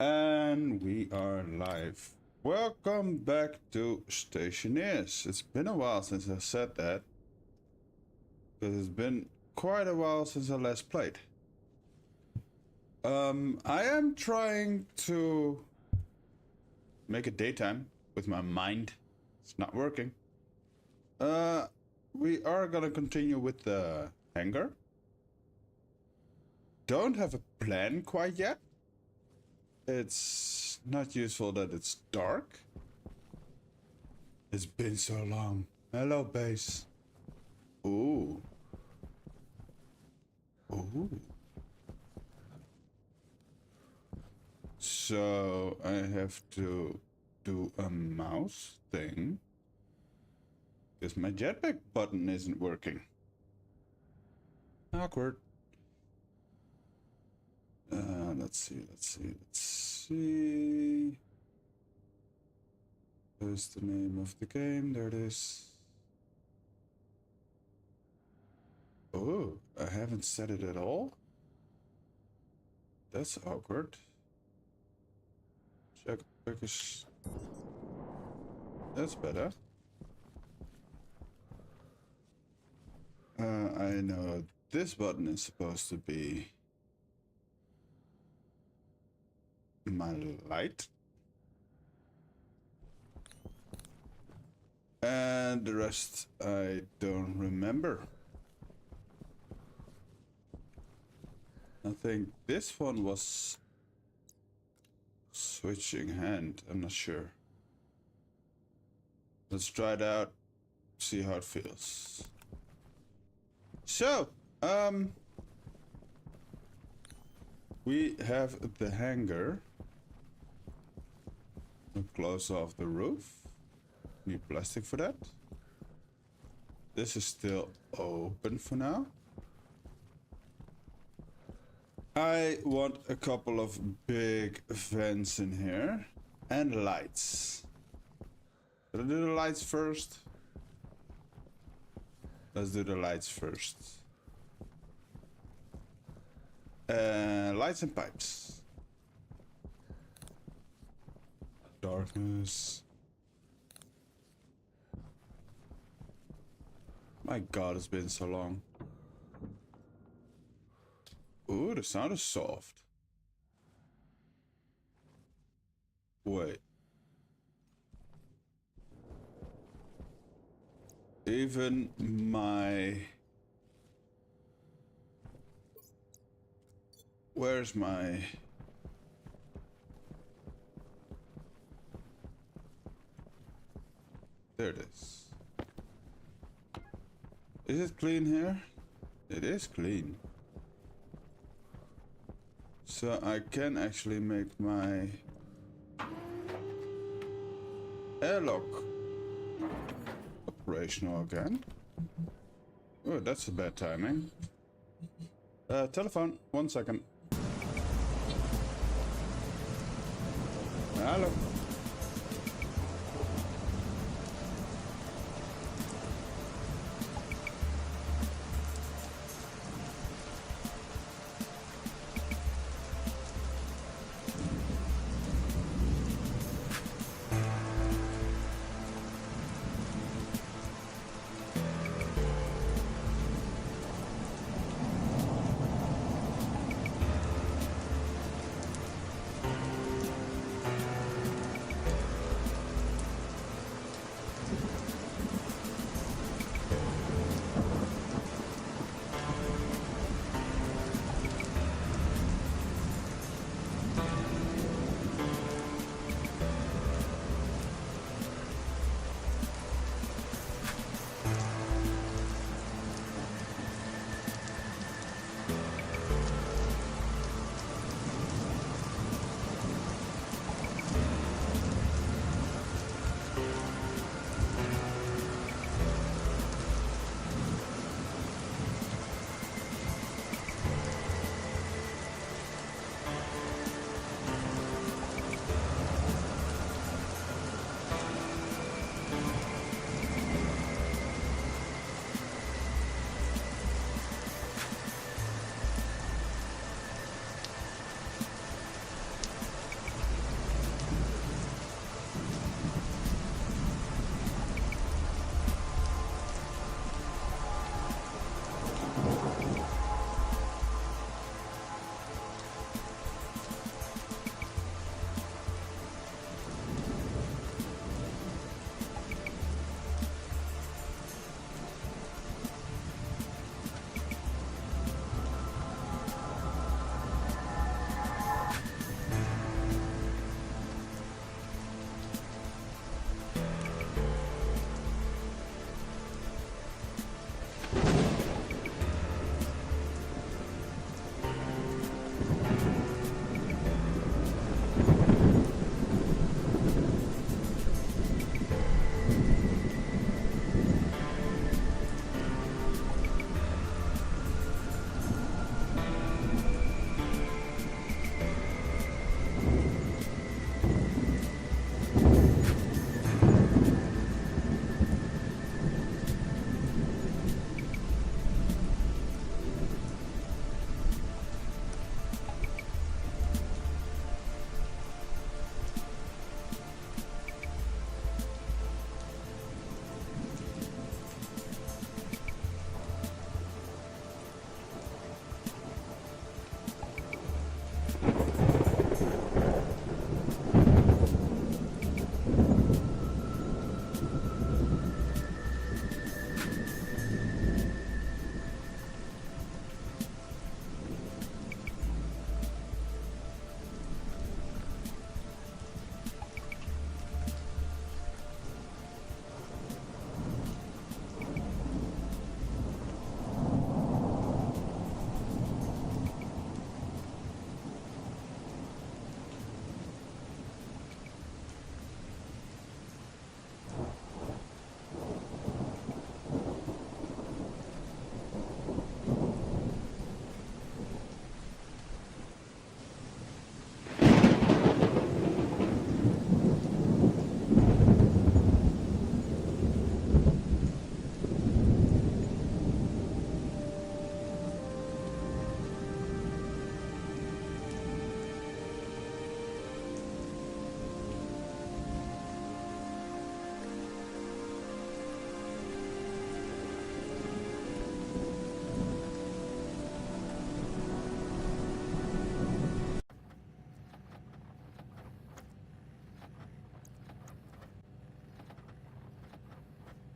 And we are live. Welcome back to Stationeers. It's been a while since I said that, because it's been quite a while since I last played. I am trying to make it daytime with my mind. It's not working. We are gonna continue with the hangar. Don't have a plan quite yet. It's not useful that it's dark. It's been so long. Hello, base. Ooh. Ooh. So I have to do a mouse thing because my jetpack button isn't working. Awkward. Let's see. There's the name of the game. There it is. Oh, I haven't set it at all. That's awkward. Check Turkish. That's better. I know this button is supposed to be my light, and the rest I don't remember. I think this one was switching hand. I'm not sure. Let's try it out, see how it feels. So we have the hangar. We'll close off the roof. Need plastic for that. This is still open for now. I want a couple of big vents in here and lights. Should I do the lights first? Let's do the lights first. Lights and pipes. Darkness. My god, it's been so long. Ooh, the sound is soft. Wait. Even my... Where's my... There it is. Is it clean here? It is clean. So I can actually make my airlock operational again. Oh, that's a bad timing. Telephone, 1 second. Hello.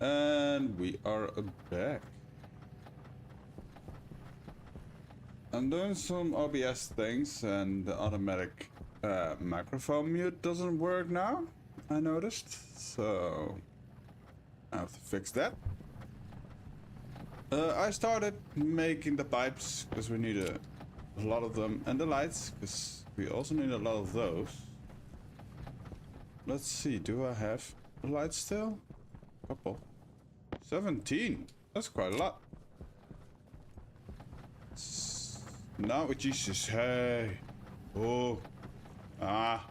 And we are back. I'm doing some OBS things and the automatic microphone mute doesn't work now, I noticed. So I have to fix that. I started making the pipes because we need a lot of them, and the lights because we also need a lot of those. Let's see, do I have lights still? Couple. 17. That's quite a lot. Now with Jesus. Hey. Oh. Ah.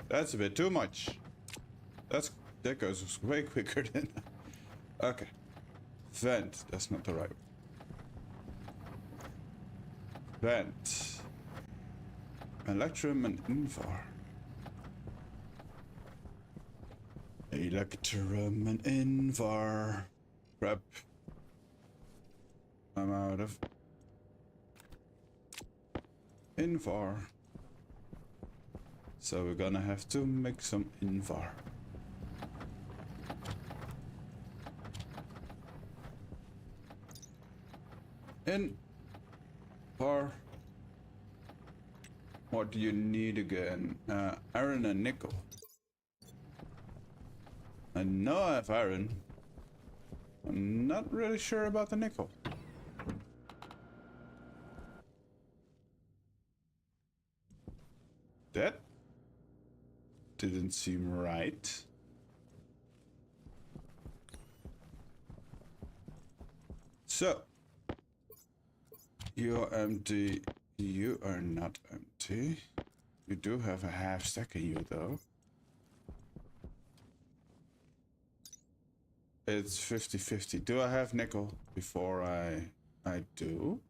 That's a bit too much. That goes way quicker than. Okay. Vent. That's not the right. Vent. Electrum and Invar. Electrum and Invar. Crap. I'm out of Invar. So we're gonna have to make some Invar. Invar. What do you need again? Iron and nickel. I know I have iron. I'm not really sure about the nickel. That didn't seem right. So, you're empty. You are not empty. You do have a half stack in you, though. It's 50-50. Do I have nickel before I do?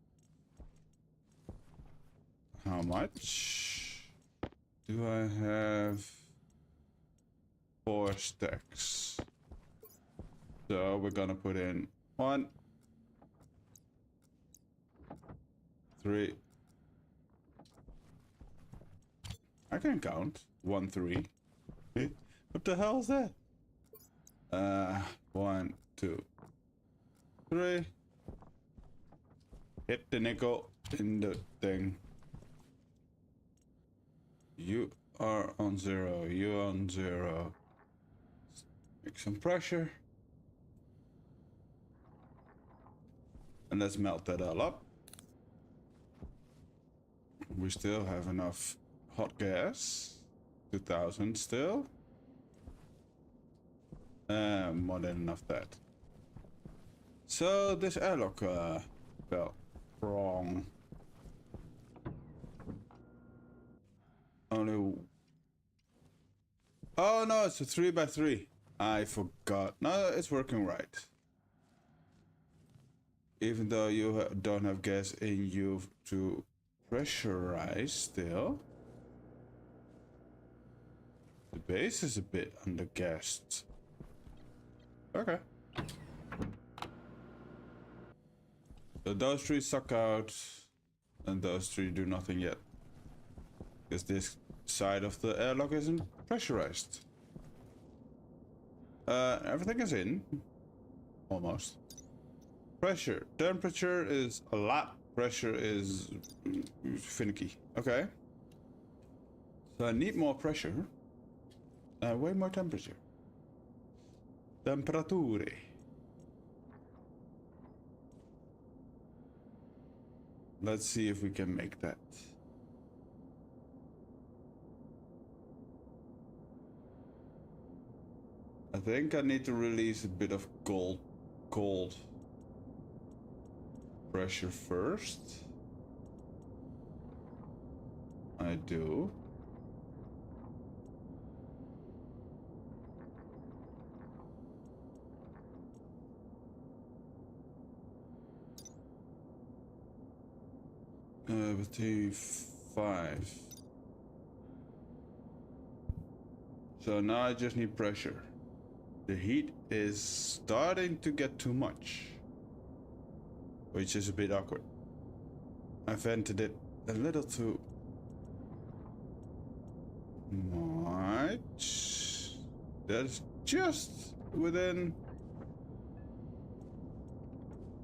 How much? Do I have 4 stacks? So we're gonna put in 1, 3. I can count. 1, 3. What the hell is that? 1, 2, 3. Hit the nickel in the thing. You are on 0. You on 0. Make some pressure. And let's melt that all up. We still have enough hot gas. 2000 still. More than enough that. So this airlock felt wrong. Only. Oh no, it's a 3x3. I forgot. No, it's working right. Even though you don't have gas in you to pressurize still. The base is a bit undergassed. Okay. So those 3 suck out, and those 3 do nothing yet. Because this side of the airlock isn't pressurized. Everything is in. Almost. Pressure. Temperature is a lot. Pressure is finicky. Okay. So I need more pressure. Way more temperature. Temperature. Let's see if we can make that. I think I need to release a bit of cold pressure first. I do. With T5. So now I just need pressure. The heat is starting to get too much, which is a bit awkward. I vented it a little too much. That's just within.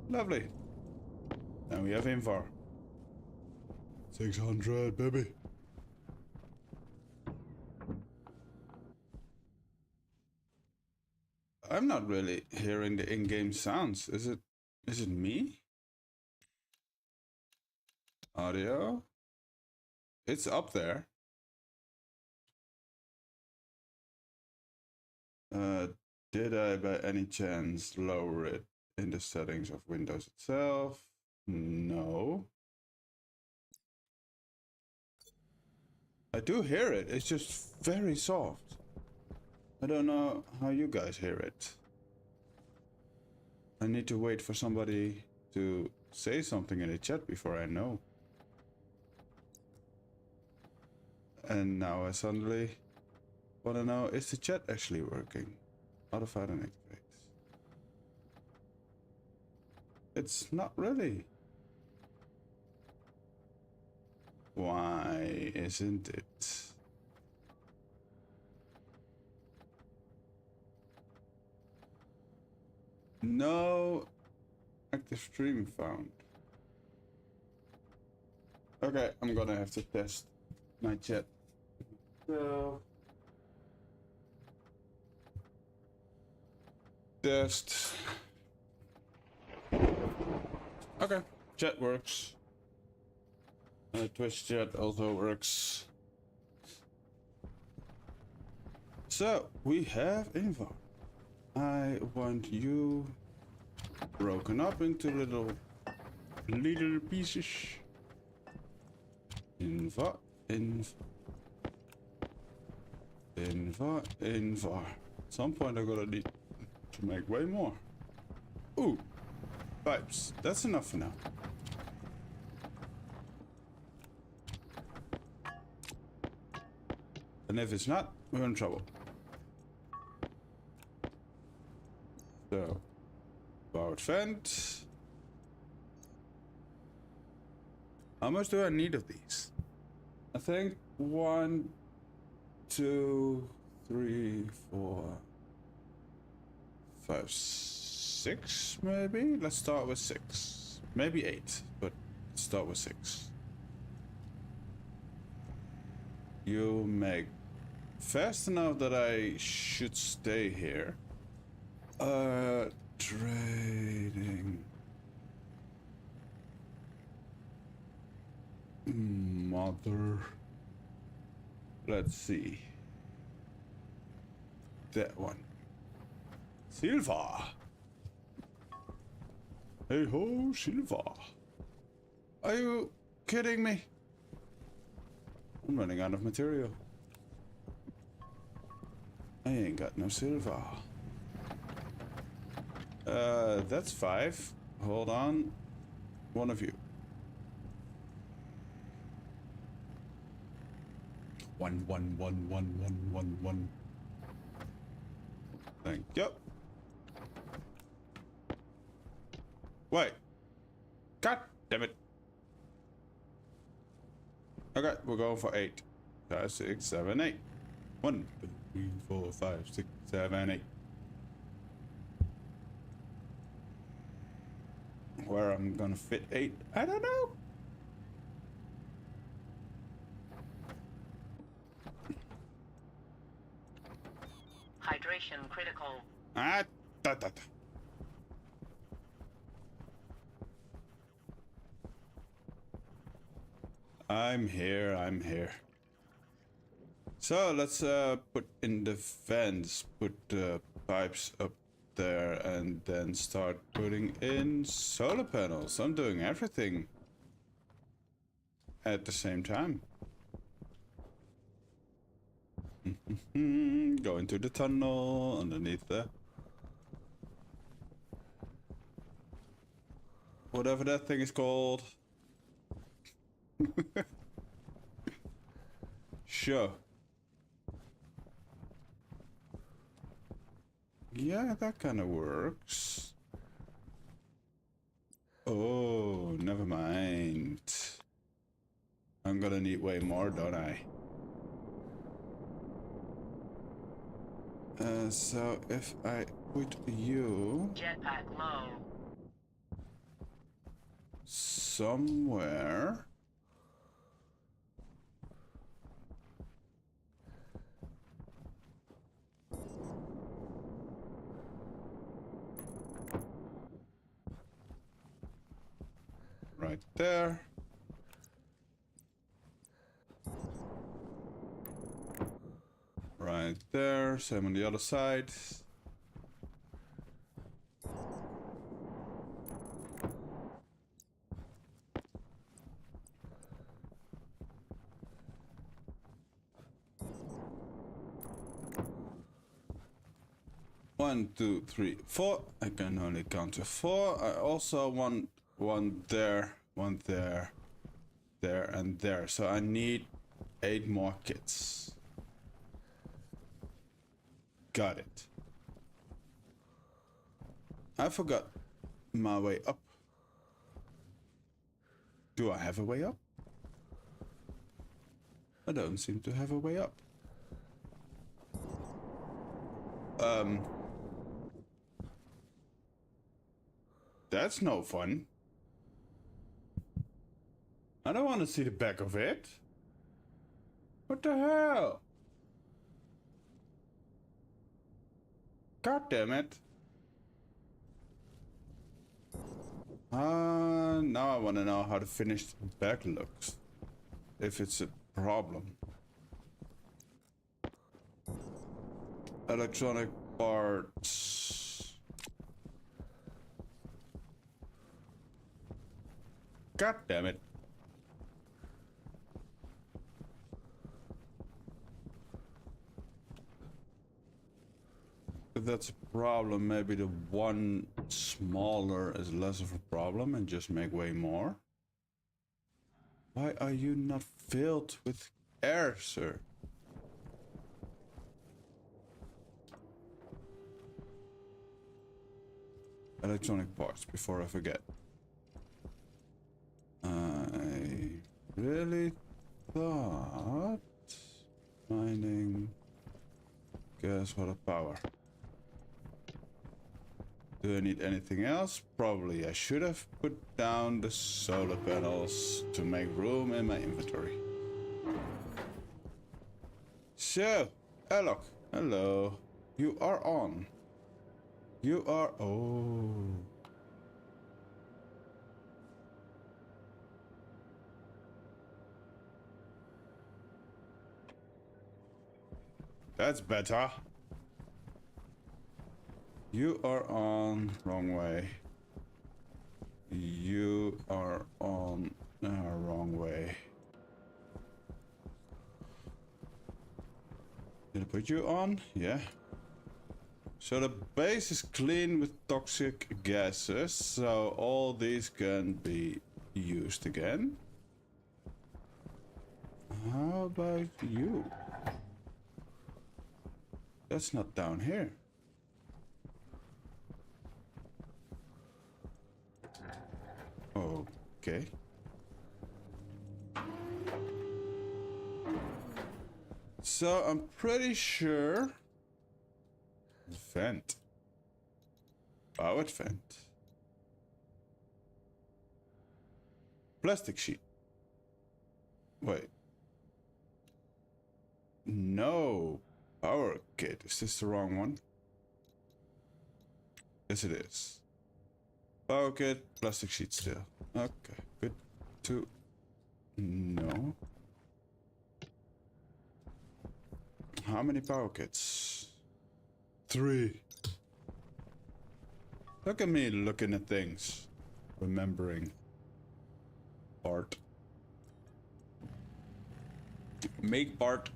Lovely. And we have Invar. 600, baby. I'm not really hearing the in-game sounds. Is it me? Audio? It's up there. Did I by any chance lower it in the settings of Windows itself? No. I do hear it. It's just very soft. I don't know how you guys hear it. I need to wait for somebody to say something in the chat before I know. And now I suddenly want to know, is the chat actually working? Modify and activate. It's not really. Why isn't it? No active stream found. Okay, I'm gonna have to test my chat. So test. Okay, chat works. Twitch chat also works. So we have info. I want you broken up into little pieces. Info. At some point I'm gonna need to make way more. Ooh, pipes. That's enough for now. And if it's not, we're in trouble. So, powered vent. How much do I need of these? I think 1, 2, 3, 4, 5, 6 maybe? Let's start with 6. Maybe 8, but let's start with 6. You make fast enough that I should stay here. Trading. Mother. Let's see. That one. Silva. Hey ho, Silva. Are you kidding me? I'm running out of material. I ain't got no silver. That's 5. Hold on. One of you. 1, 1, 1, 1, 1, 1, 1. Thank you. Wait. God damn it. Okay, we're going for 8. 5, 6, 7, 8. 1, 2, 3, 4, 5, 6, 7, 8. Where I'm gonna fit 8, I don't know. Hydration critical. Ah, da, da, da. I'm here. So let's put in the vents, put the pipes up there, and then start putting in solar panels. I'm doing everything at the same time. Go into the tunnel underneath the whatever that thing is called. Sure. Yeah, that kind of works. Oh, never mind. I'm gonna need way more, don't I? So if I put you Jetpack low. somewhere. Right there. Right there. Same on the other side. One, two, three, four. I can only count to four. I also want one there, there, and there. So I need 8 more kits. Got it. I forgot my way up. Do I have a way up? I don't seem to have a way up. That's no fun. I don't want to see the back of it. What the hell? God damn it. Now I want to know how the finished back looks. If it's a problem. Electronic parts. God damn it. If that's a problem, maybe the one smaller is less of a problem and just make way more. Why are you not filled with air, sir? Electronic parts, before I forget. I really thought mining, gas, water, power. Do I need anything else? Probably. I should have put down the solar panels to make room in my inventory. So, Alok, hello. You are on. You are... Oh. That's better. You are on wrong way. You are on wrong way. Did I put you on? Yeah. So the base is clean with toxic gases, so all these can be used again. How about you? That's not down here. Okay. So I'm pretty sure... Vent. Powered vent. Plastic sheet. Wait. No. Power kit. Is this the wrong one? Yes, it is. Power kit, plastic sheet still. Okay, good to know. How many power kits? 3. Look at me looking at things. Remembering. Part. Make part.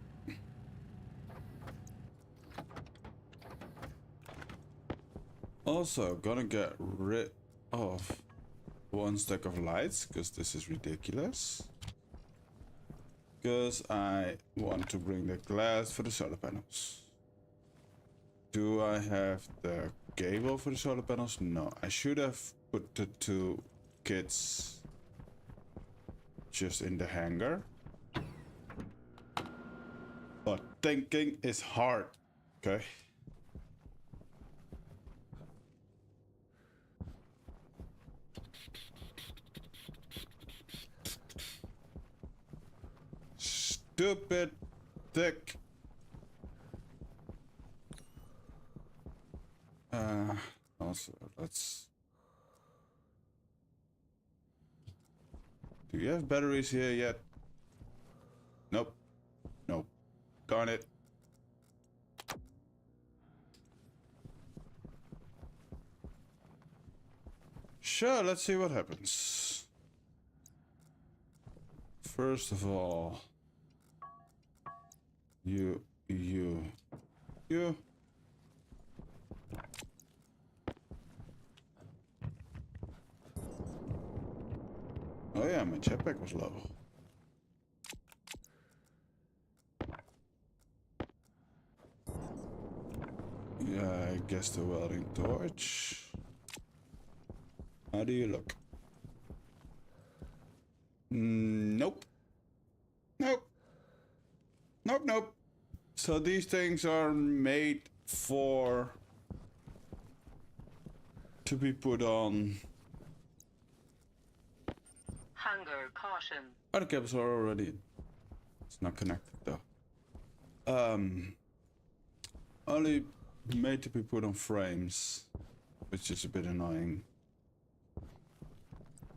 Also, gonna get rid of 1 stack of lights, because this is ridiculous. Because I want to bring the glass for the solar panels. Do I have the cable for the solar panels? No, I should have put the 2 kits just in the hangar. But thinking is hard, okay? stupid thick. Also, let's... Do you have batteries here yet? Nope. Nope. Darn it. Sure, let's see what happens. First of all, you. Oh yeah, my jetpack was low. Yeah, I guess the welding torch. How do you look? Nope. Nope. Nope, nope. So these things are made to be put on. Hunger caution. Other cables are already in. It's not connected though. Only made to be put on frames, which is a bit annoying.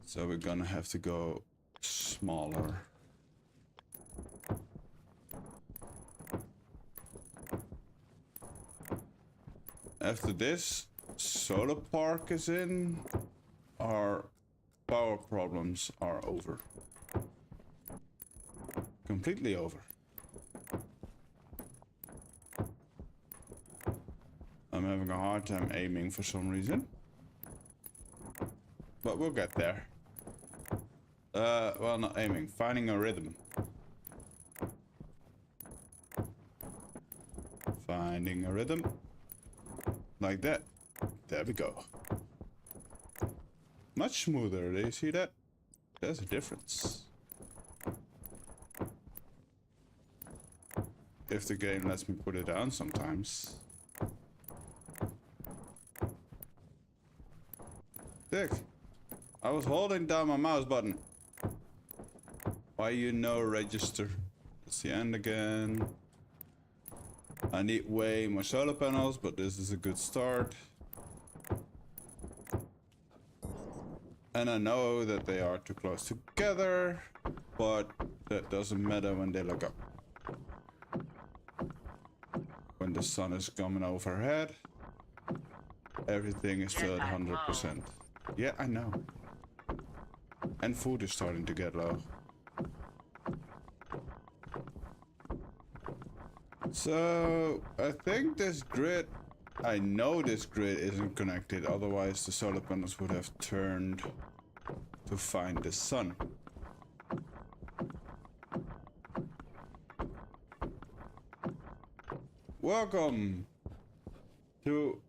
So we're gonna have to go smaller. After this solar park is in, our power problems are over. Completely over. I'm having a hard time aiming for some reason. But we'll get there. Well, not aiming, finding a rhythm. Finding a rhythm. Like that. There we go. Much smoother, do you see that? There's a difference. If the game lets me put it down sometimes. Dick, I was holding down my mouse button. Why you no register? It's the end again. I need way more solar panels, but this is a good start. And I know that they are too close together, but that doesn't matter when they look up. When the sun is coming overhead, everything is still at 100%. Yeah, I know. And food is starting to get low. So, I think this grid, I know this grid isn't connected, otherwise the solar panels would have turned to find the sun. Welcome to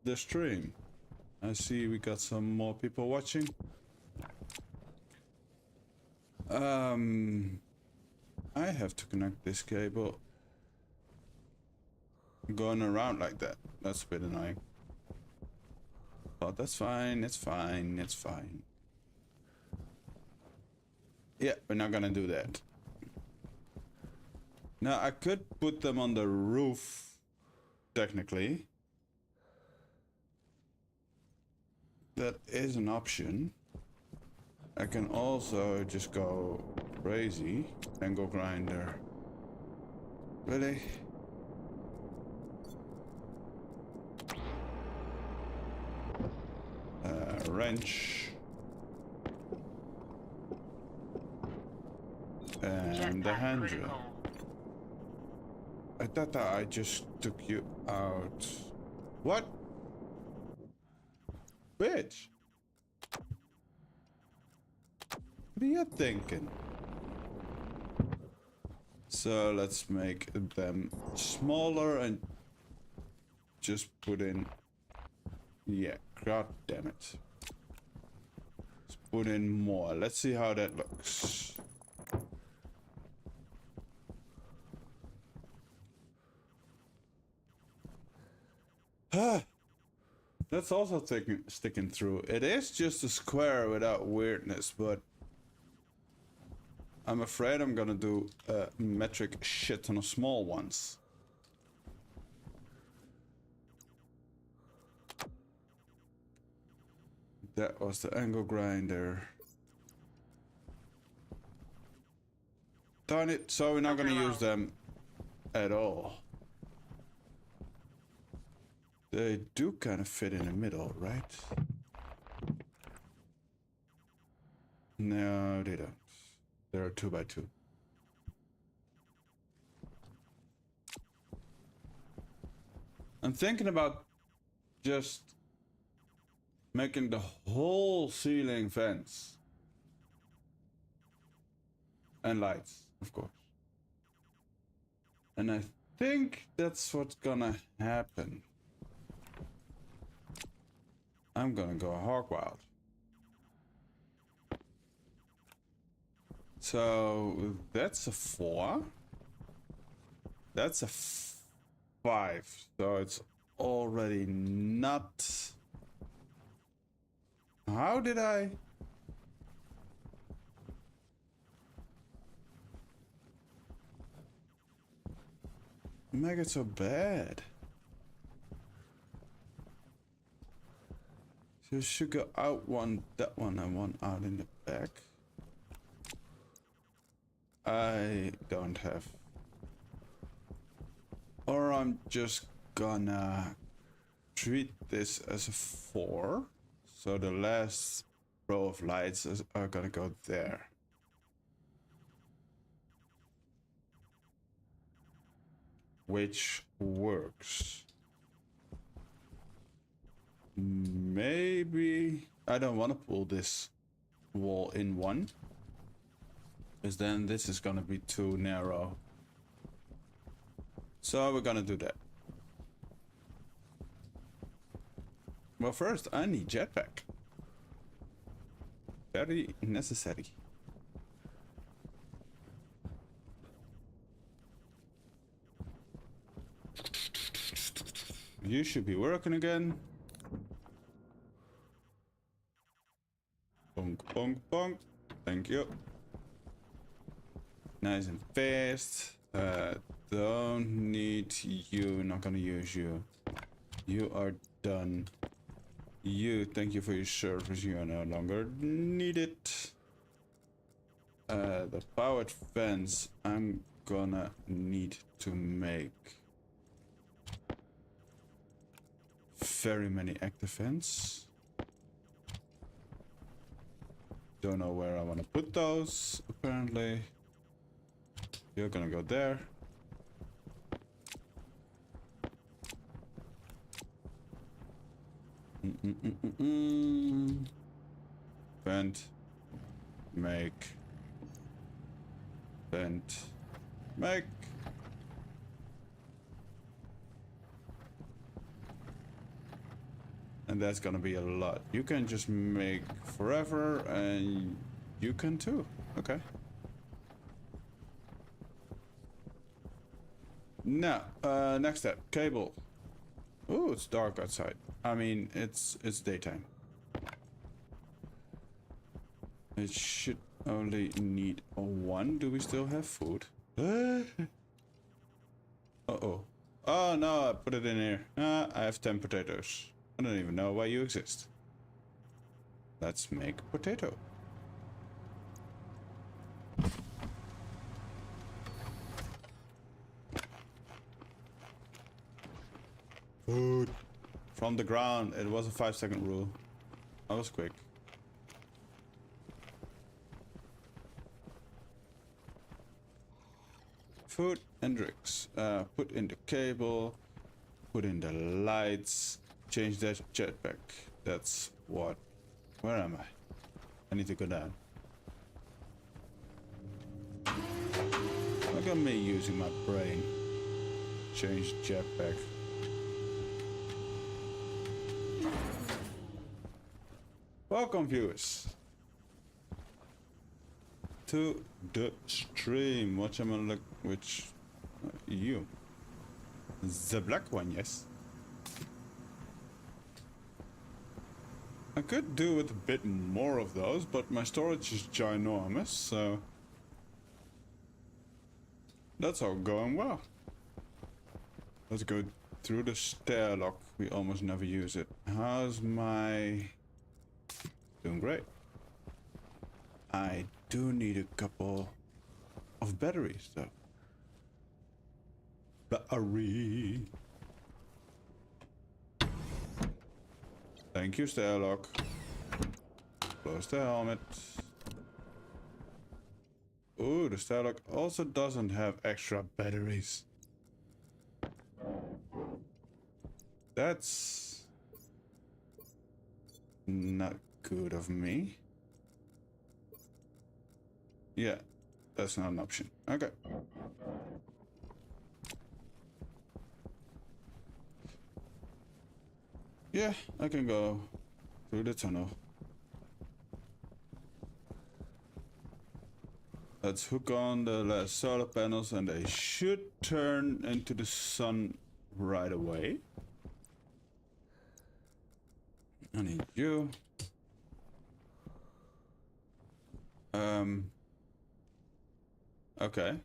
the stream. I see we got some more people watching. I have to connect this cable. Going around like that. That's a bit annoying. But that's fine, it's fine, it's fine. Yeah, we're not gonna do that. Now, I could put them on the roof, technically. That is an option. I can also just go crazy and go grinder. Really? Wrench. And the hand drill. I thought that I just took you out. What? Bitch. What are you thinking? So let's make them smaller and just put in... Yeah, god damn it. Let's put in more. Let's see how that looks. That's also sticking through. It is just a square without weirdness, but I'm afraid I'm gonna do a metric shit ton of small ones. That was the angle grinder. Darn it, so we're not gonna use them at all. They do kind of fit in the middle, right? No, they don't. They're 2x2. I'm thinking about just making the whole ceiling fence. And lights, of course. And I think that's what's gonna happen. I'm gonna go hog wild. So that's a 4. That's a 5. So it's already not. How did I? Make it so bad? So you should go out one, that one, and one out in the back. I don't have. Or I'm just gonna treat this as a 4. So the last row of lights are gonna go there. Which works. Maybe I don't want to pull this wall in one, because then this is gonna be too narrow. So we're gonna do that. Well, first I need jetpack. Very necessary. You should be working again. Bonk, bonk, bonk. Thank you. Nice and fast. Don't need you. Not gonna use you. You are done. You, thank you for your service. You are no longer needed. The powered fence I'm gonna need to make very many active fence. Don't know where I want to put those, apparently. You're gonna go there. Vent. Make. Vent. Make. And that's gonna be a lot. You can just make forever, and you can too. Okay. Now, next step, cable. Ooh, it's dark outside. I mean, it's daytime. It should only need a 1. Do we still have food? Uh-oh. Oh no, I put it in here. I have 10 potatoes. I don't even know why you exist. Let's make potato. Food. From the ground. It was a 5-second rule. I was quick. Food and drinks. Put in the cable. Put in the lights. Change that jetpack. That's what. Where am I? I need to go down. Look at me using my brain. Change jetpack. Welcome, viewers, to the stream. What am I look? Which you? The black one, yes. I could do with a bit more of those, but my storage is ginormous, so That's all going well. Let's go through the stair lock. We almost never use it. How's my... Doing great. I do need a couple of batteries though. Battery. Thank you, stair lock. Close the helmet. Ooh, the stair lock also doesn't have extra batteries. That's not good of me. Yeah, that's not an option. Okay. Yeah, I can go through the tunnel. Let's hook on the last solar panels and they should turn into the sun right away. I need you. Okay.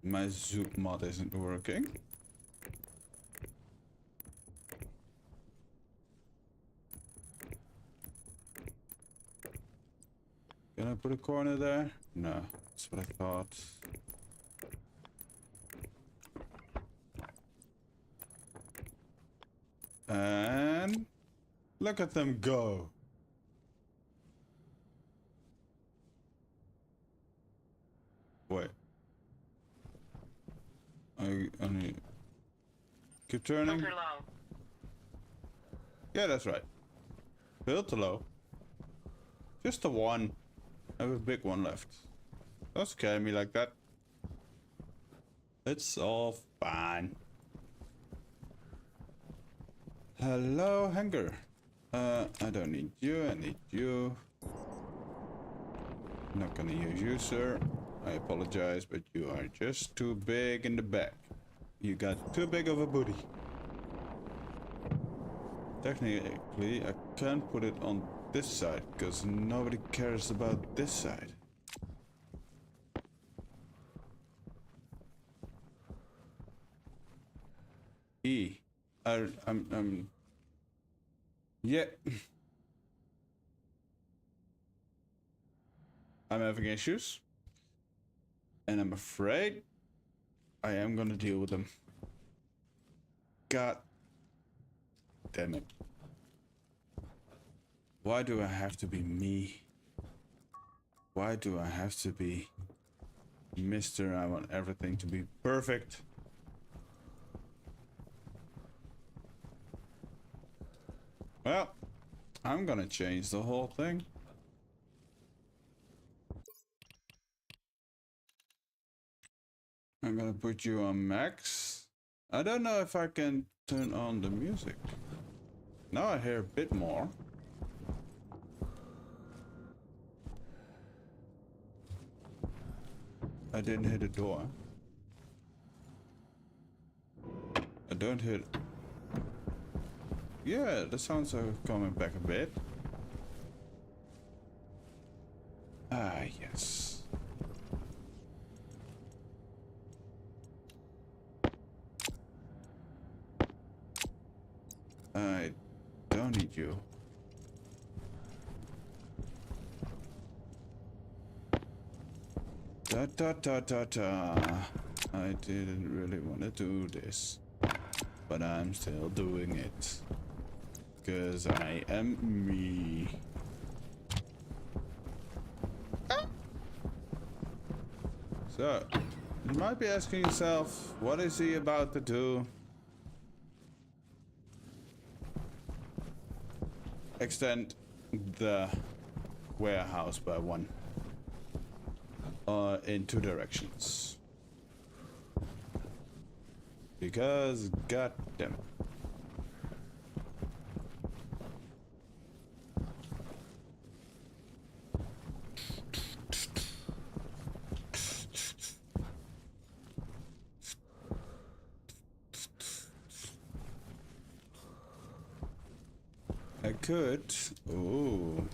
My zoom mod isn't working. Can I put a corner there? No, that's what I thought. And look at them go. Wait. I need... Keep turning. Filter low. Yeah, that's right. Filter low. Just the one. I have a big one left. Don't scare me like that. It's all fine. Hello, hanger. I don't need you. I need you. Not gonna use you, sir. I apologize, but you are just too big in the back. You got too big of a booty. Technically, I can't put it on this side because nobody cares about this side. Yeah. I'm having issues. And I'm afraid I am gonna deal with them. God damn it. Why do I have to be me? Why do I have to be Mr. I want everything to be perfect? Well, I'm gonna change the whole thing. I'm gonna put you on max. I don't know if I can turn on the music. Now I hear a bit more. I didn't hit the door. I don't hit... Yeah, the sounds are coming back a bit. Ah, yes. I don't need you. Da da da da da. I didn't really want to do this, but I'm still doing it. Because I am me. So, you might be asking yourself, what is he about to do? Extend the warehouse by one. In two directions. Because, god damn it. I could. Oh,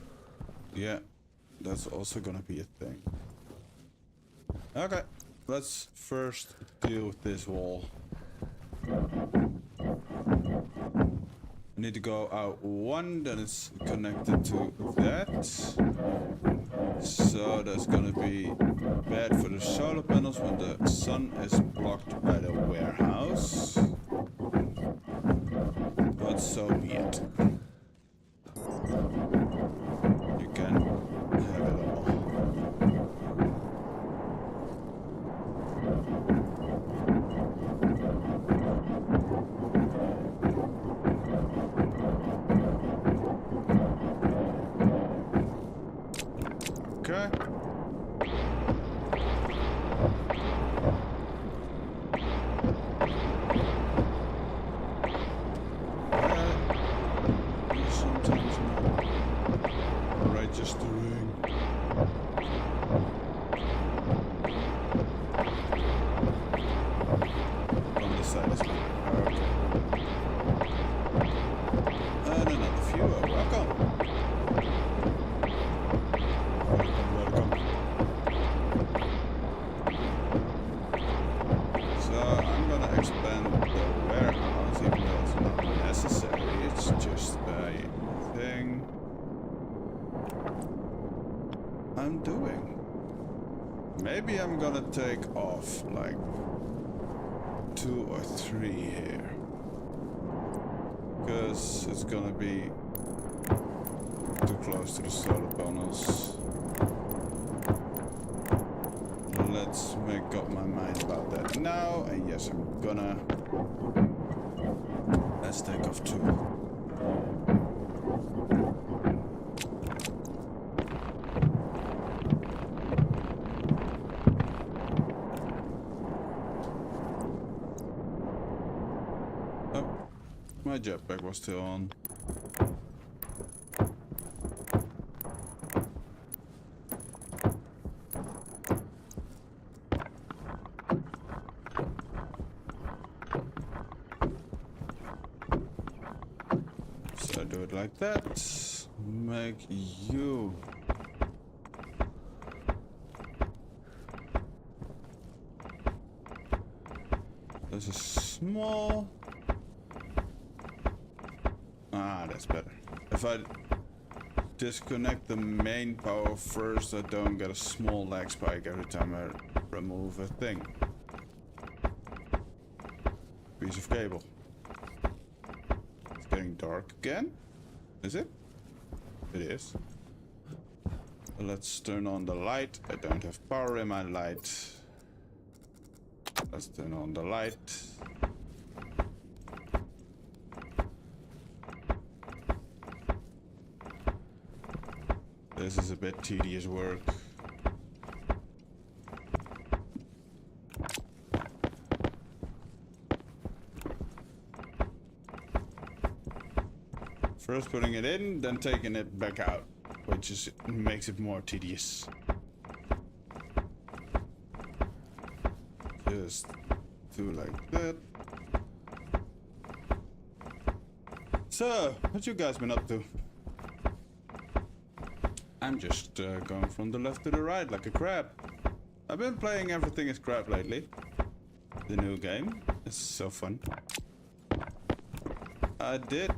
yeah, that's also gonna be a thing. Okay, let's first deal with this wall. I need to go out one, then it's connected to that. So that's gonna be bad for the solar panels when the sun is blocked by the warehouse. But so be it. You can have it all. Okay. Sometimes not registering. On this side is like, okay. And another viewer, welcome. Welcome. So I'm gonna expand the warehouse, even though it's not necessary. It's just a thing I'm doing. Maybe I'm gonna take off like 2 or 3 here, because it's gonna be too close to the solar panels. Let's make up my mind about that now, and yes, I'm gonna. Let's take off 2. Oh, my jetpack was still on. So do it like that. Make you. This is small. Ah, that's better. If I disconnect the main power first, I don't get a small lag spike every time I remove a thing. Piece of cable. It's getting dark again. Is it? It is. Let's turn on the light. I don't have power in my light. Let's turn on the light. This is a bit tedious work. First putting it in, then taking it back out, which is makes it more tedious. Just do like that. So, what you guys been up to? I'm just going from the left to the right like a crab. I've been playing everything as crab lately. The new game. It's so fun. I did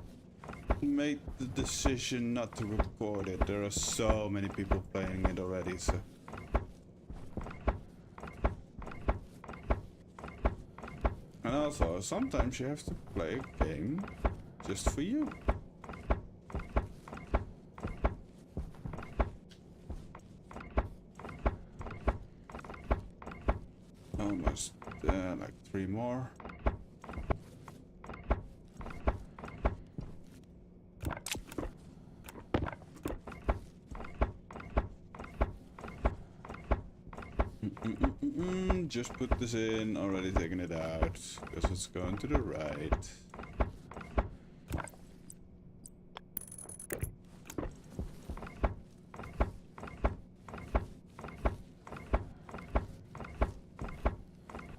make the decision not to record it. There are so many people playing it already, so. And also, sometimes you have to play a game just for you. Almost like 3 more. Just put this in, already taking it out, because it's going to the right.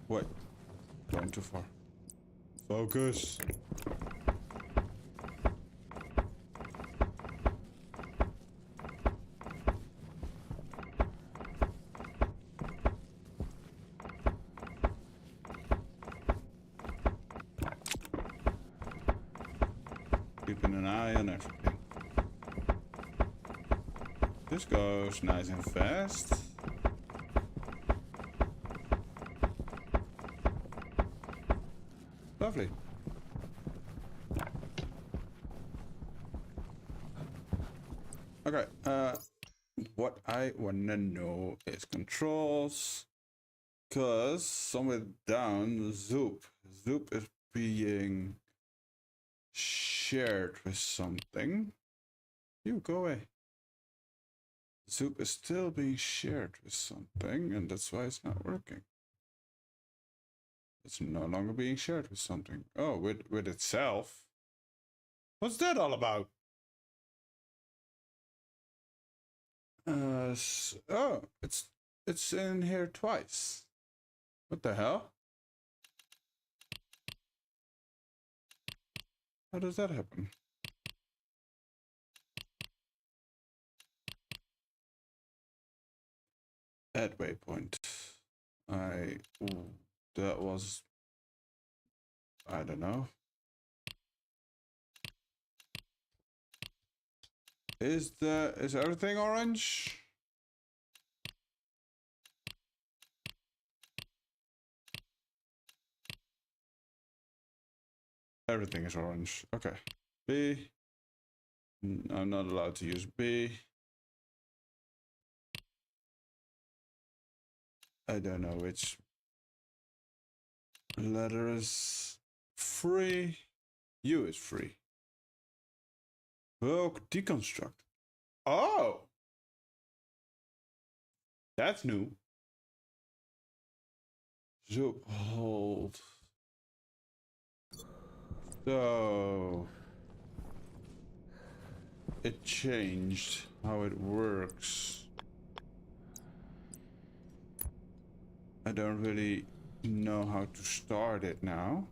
Wait, going too far. Focus. keeping an eye on everything. This goes nice and fast. Lovely. Okay, what I wanna know is controls. Cause somewhere down, Zoop is being shared with something. You go away. Zoop is still being shared with something, and that's why it's not working. It's no longer being shared with something. Oh, with itself. What's that all about? Oh, it's in here twice. What the hell? How does that happen? Add waypoint. That was, I don't know. Is everything orange? Everything is orange. Okay. B. I'm not allowed to use B. I don't know which letter is free. U is free. Bulk deconstruct. Oh! That's new. Zoop hold. So it changed how it works. I don't really know how to start it now.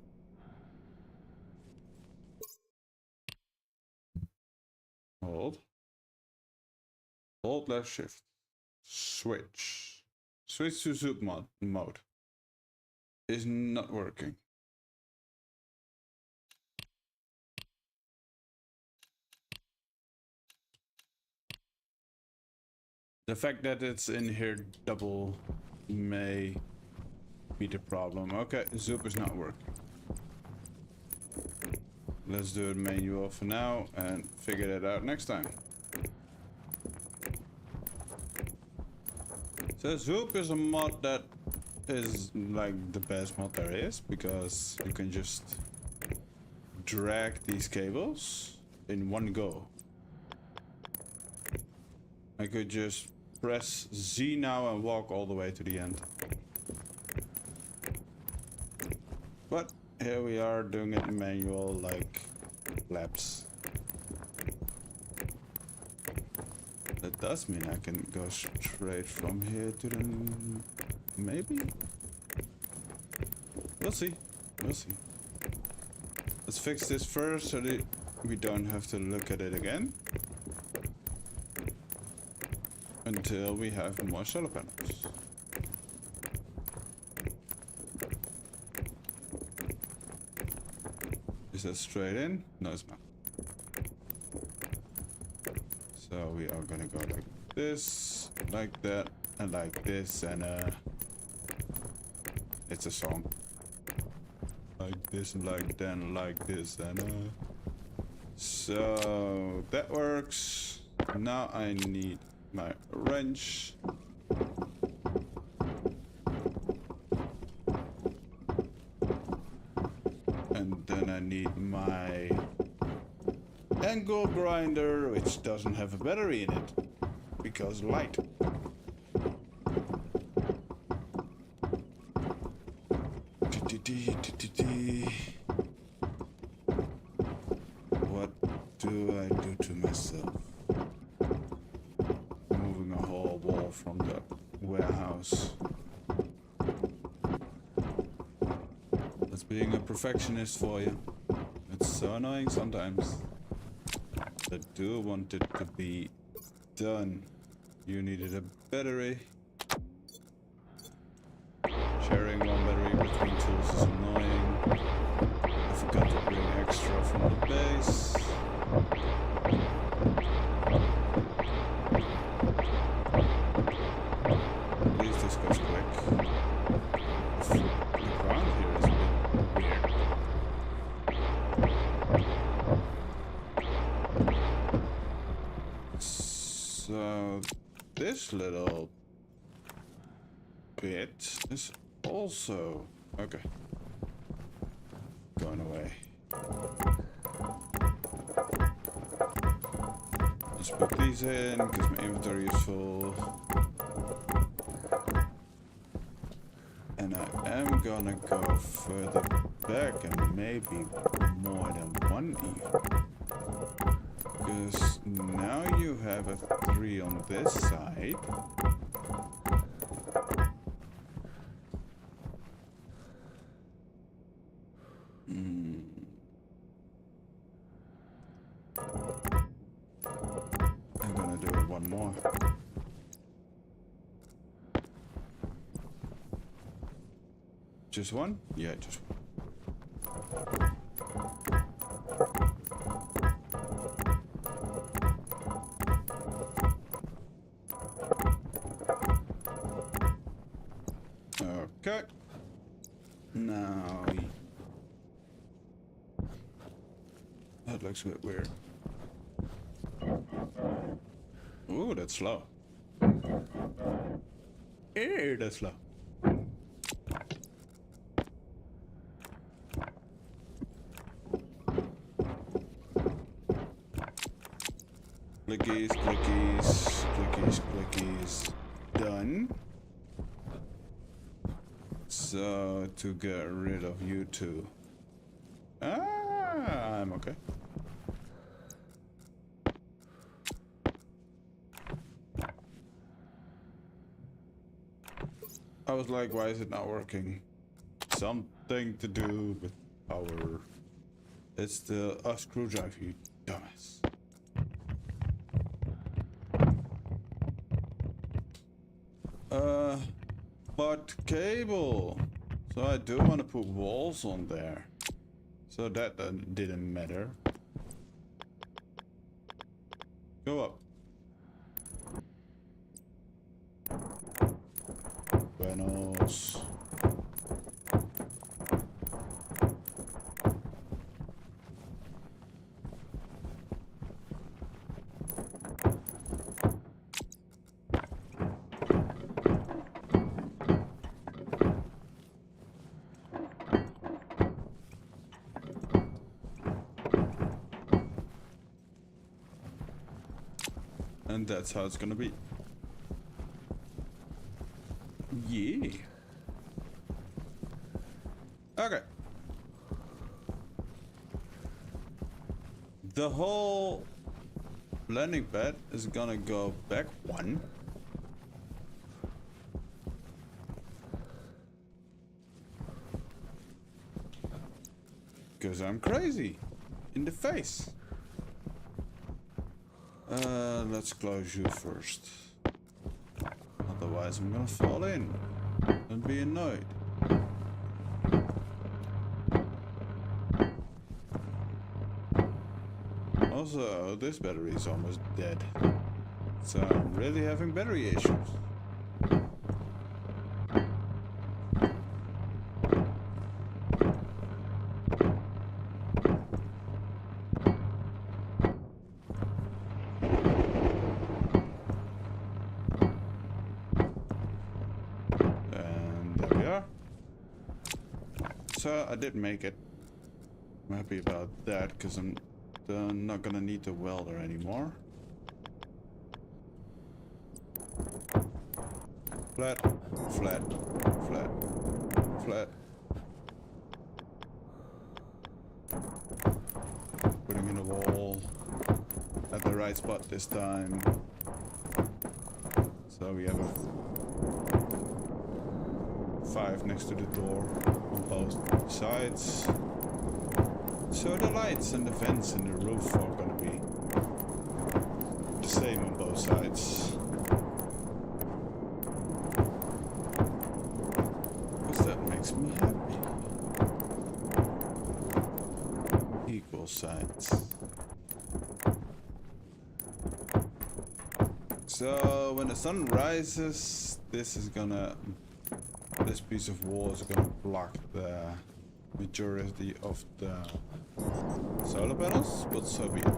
Hold. Hold left shift. Switch. Switch to Zoop mode. Is not working. The fact that it's in here double may be the problem. Okay, Zoop is not working. Let's do it manual for now and figure that out next time. So Zoop is a mod that is like the best mod there is, because you can just drag these cables in one go. I could just press Z now and walk all the way to the end. But here we are doing it manual like laps. That does mean I can go straight from here to the... maybe? We'll see. We'll see. Let's fix this first so that we don't have to look at it again. Until we have more solar panels. Is that straight in? No, it's not. So we are gonna go like this, like that, and like this, and it's a song. Like this, and like that, and like this, and so that works. Now I need my wrench. And then I need my angle grinder, which doesn't have a battery in it because light. What do I do to myself? Moving a whole wall from the warehouse. That's being a perfectionist for you. It's so annoying sometimes. I do want it to be done. You needed a battery. Sharing one battery between tools is annoying. I forgot to bring extra from the base. this little bit is also okay. Going away. Let's put these in because my inventory is full. And I am gonna go further back and maybe more than one even. Because now you have a 3 on this side. I'm gonna do it one more. Just one? Yeah, just one. Okay. Now... That looks a bit weird. Ooh, that's slow. Ew, that's slow. Clickies, clickies, clickies, clickies. Done. So, to get rid of you two. I'm okay. I was like, why is it not working? Something to do with power. It's the screwdriver, you dumbass. But cable. So I do want to put walls on there. So that didn't matter. Go up. Panels. And that's how it's gonna be. Yeah. Okay. The whole landing pad is gonna go back one. Because I'm crazy in the face. Let's close you first. Otherwise I'm gonna fall in and be annoyed. Also, this battery is almost dead. So I'm really having battery issues. So I did make it. I'm happy about that because I'm not gonna need the welder anymore. Flat, flat, flat, flat. Putting in a wall at the right spot this time. So we have a 5 next to the door on both sides. So the lights and the vents and the roof are gonna be the same on both sides. Because that makes me happy. Equal sides. So when the sun rises, this piece of wall is gonna block the majority of the solar panels, but so be it.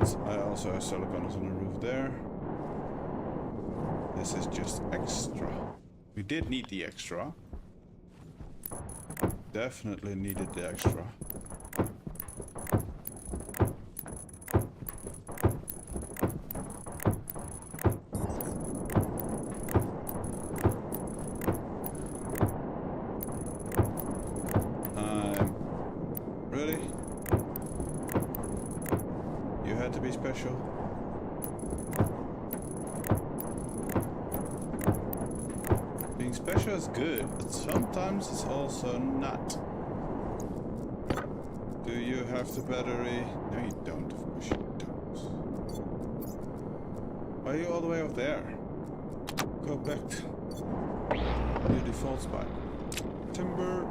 I also have solar panels on the roof there. This is just extra. We did need the extra. Definitely needed the extra. Really? You had to be special? Being special is good, but sometimes it's also not. Do you have the battery? No, you don't. Of course you don't. Why are you all the way up there? Go back to your default spot. Timber.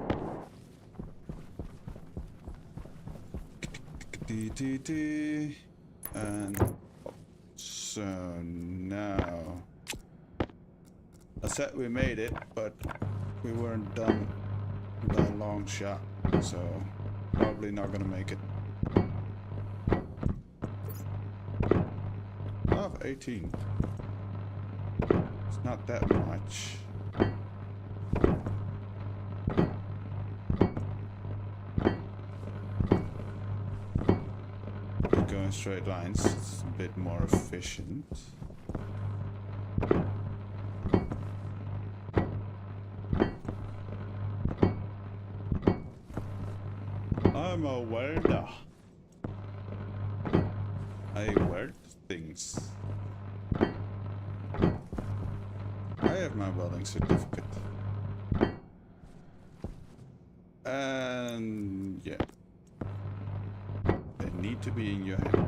And so now I said we made it, but we weren't done by a long shot, so probably not gonna make it. I have 18. It's not that much. Going straight lines, it's a bit more efficient. I'm a welder. I weld things. I have my welding certificate. And yeah. They need to be in your hand.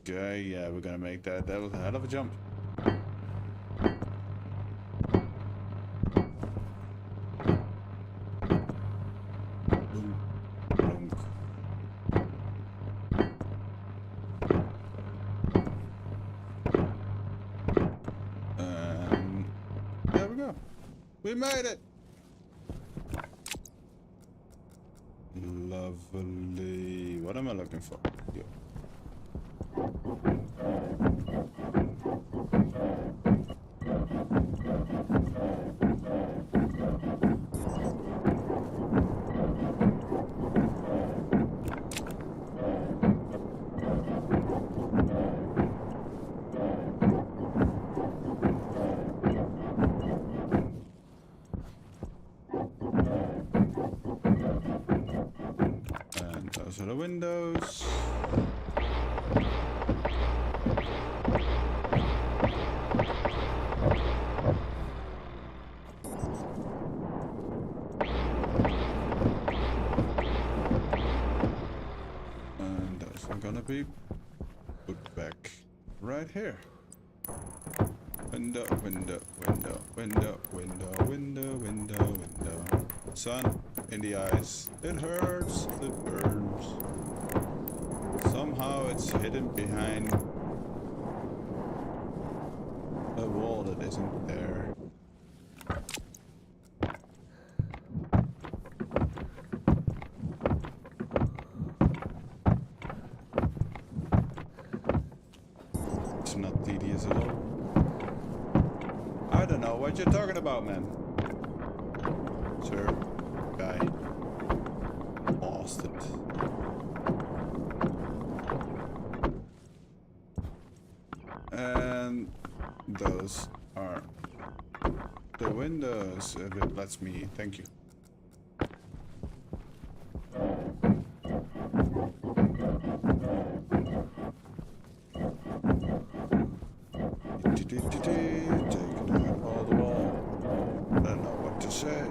Okay, yeah, we're gonna make that. That was a hell of a jump. Boom. Boom. There we go. We made it. Lovely. What am I looking for? Yeah. Those are the windows. And those are gonna be put back right here. Window, window, window, window, window, window, window, window. Sun in the eyes. It hurts, it burns. Somehow it's hidden behind a wall that isn't there. It's not tedious at all. I don't know what you're talking about, man. Sir, guy. Lost it. And those are the windows, if it lets me. Thank you. Taking out all the wall. I don't know what to say.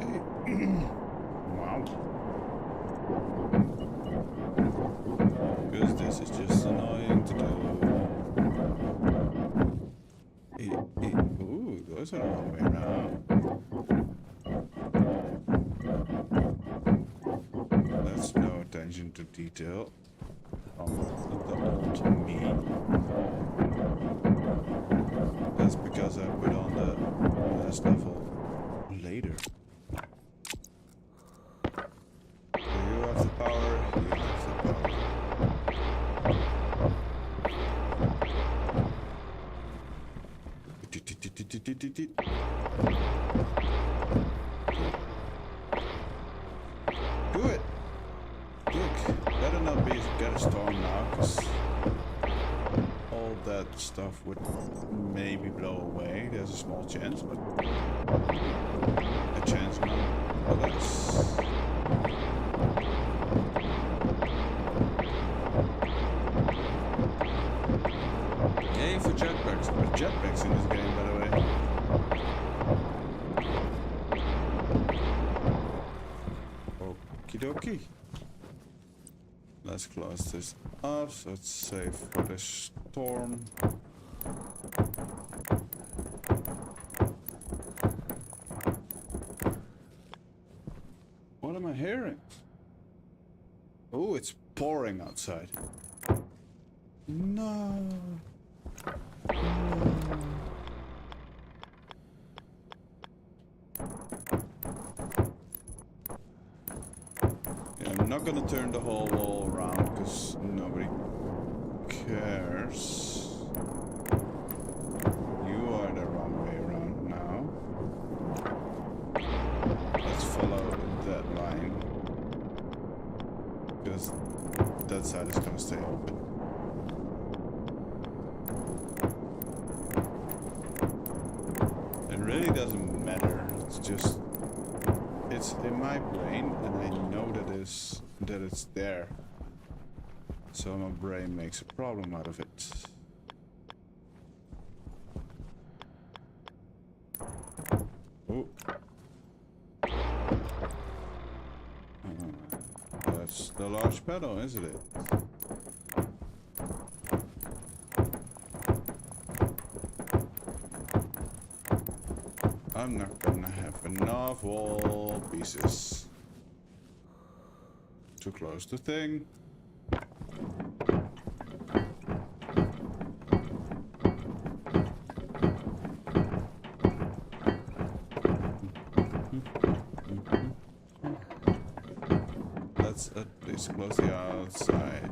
Wow. Because this is just annoying to do. Ooh, those are the wrong way around. That's no attention to detail. The old me. That's because I put on the last level later. Do you have Do it. Look, better not be get a storm now, because all that stuff would maybe blow away. There's a small chance, but a chance nonetheless. Yay for jetpacks. There's jetpacks in this game, by the way. Okie dokie. Let's close this up so it's safe for the storm. What am I hearing? Oh, it's pouring outside. No. Yeah, I'm not gonna turn the whole wall around because nobody cares. You are the wrong way around now. Let's follow that line because that side is gonna stay open. It really doesn't matter. It's just it's in my brain, and I know that it's there. So my brain makes a problem out of it. Oh. That's the large pedal, isn't it? I'm not gonna have enough wall pieces. Too close to thing. Let's at least close the outside.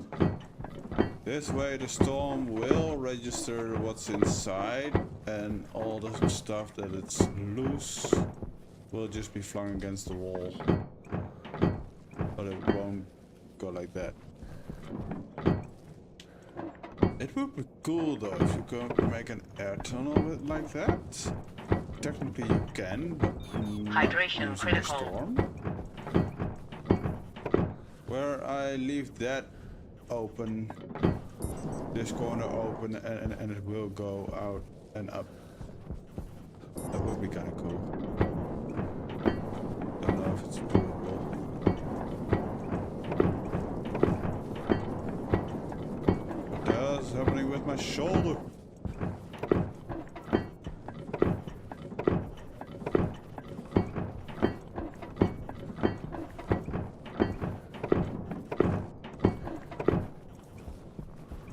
This way the storm will register what's inside, and all the stuff that it's loose will just be flung against the wall. But it won't go like that. It would be cool though if you could make an air tunnel with like that. Technically you can, but not Hydration using a critical. storm. Where I leave that open, this corner open, and it will go out and up. That would be kind of cool. Don't know if it's doable. What the hell is happening with my shoulder?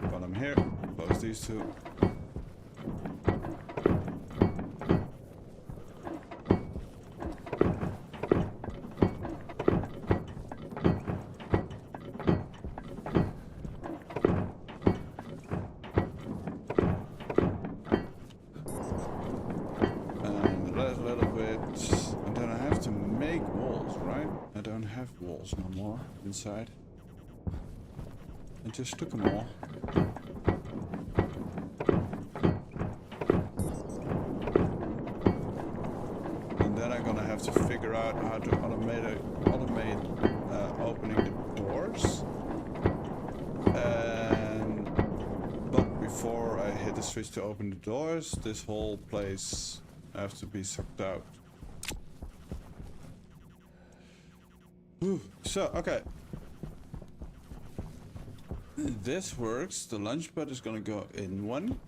While I'm here, close these two. Walls no more inside. I just took them all. And then I'm gonna have to figure out how to automate opening the doors. But before I hit the switch to open the doors, this whole place has to be sucked out. So, okay. This works. The lunch pad is gonna go in one,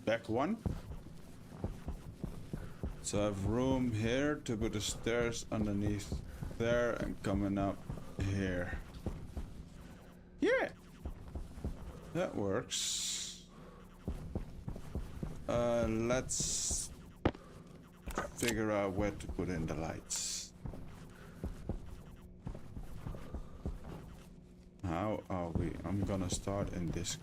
back one. So I have room here to put the stairs underneath there and coming up here. Yeah! That works. Let's figure out where to put in the lights. How are we? I'm gonna start in this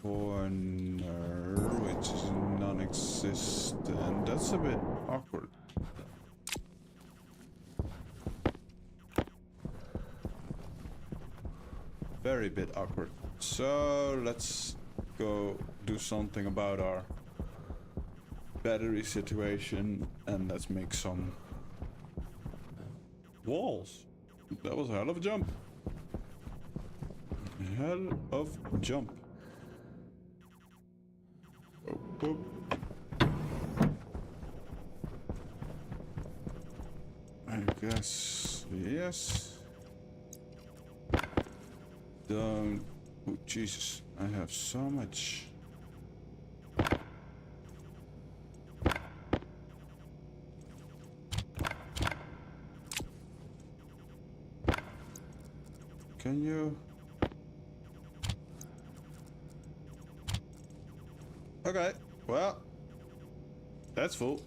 corner, which is non-existent. That's a bit awkward. Very bit awkward. So let's go do something about our battery situation and let's make some walls. That was a hell of a jump. Hell of a jump. Oh, oh. I guess yes. Don't. Oh Jesus! I have so much. Can you? Okay. Well, that's full.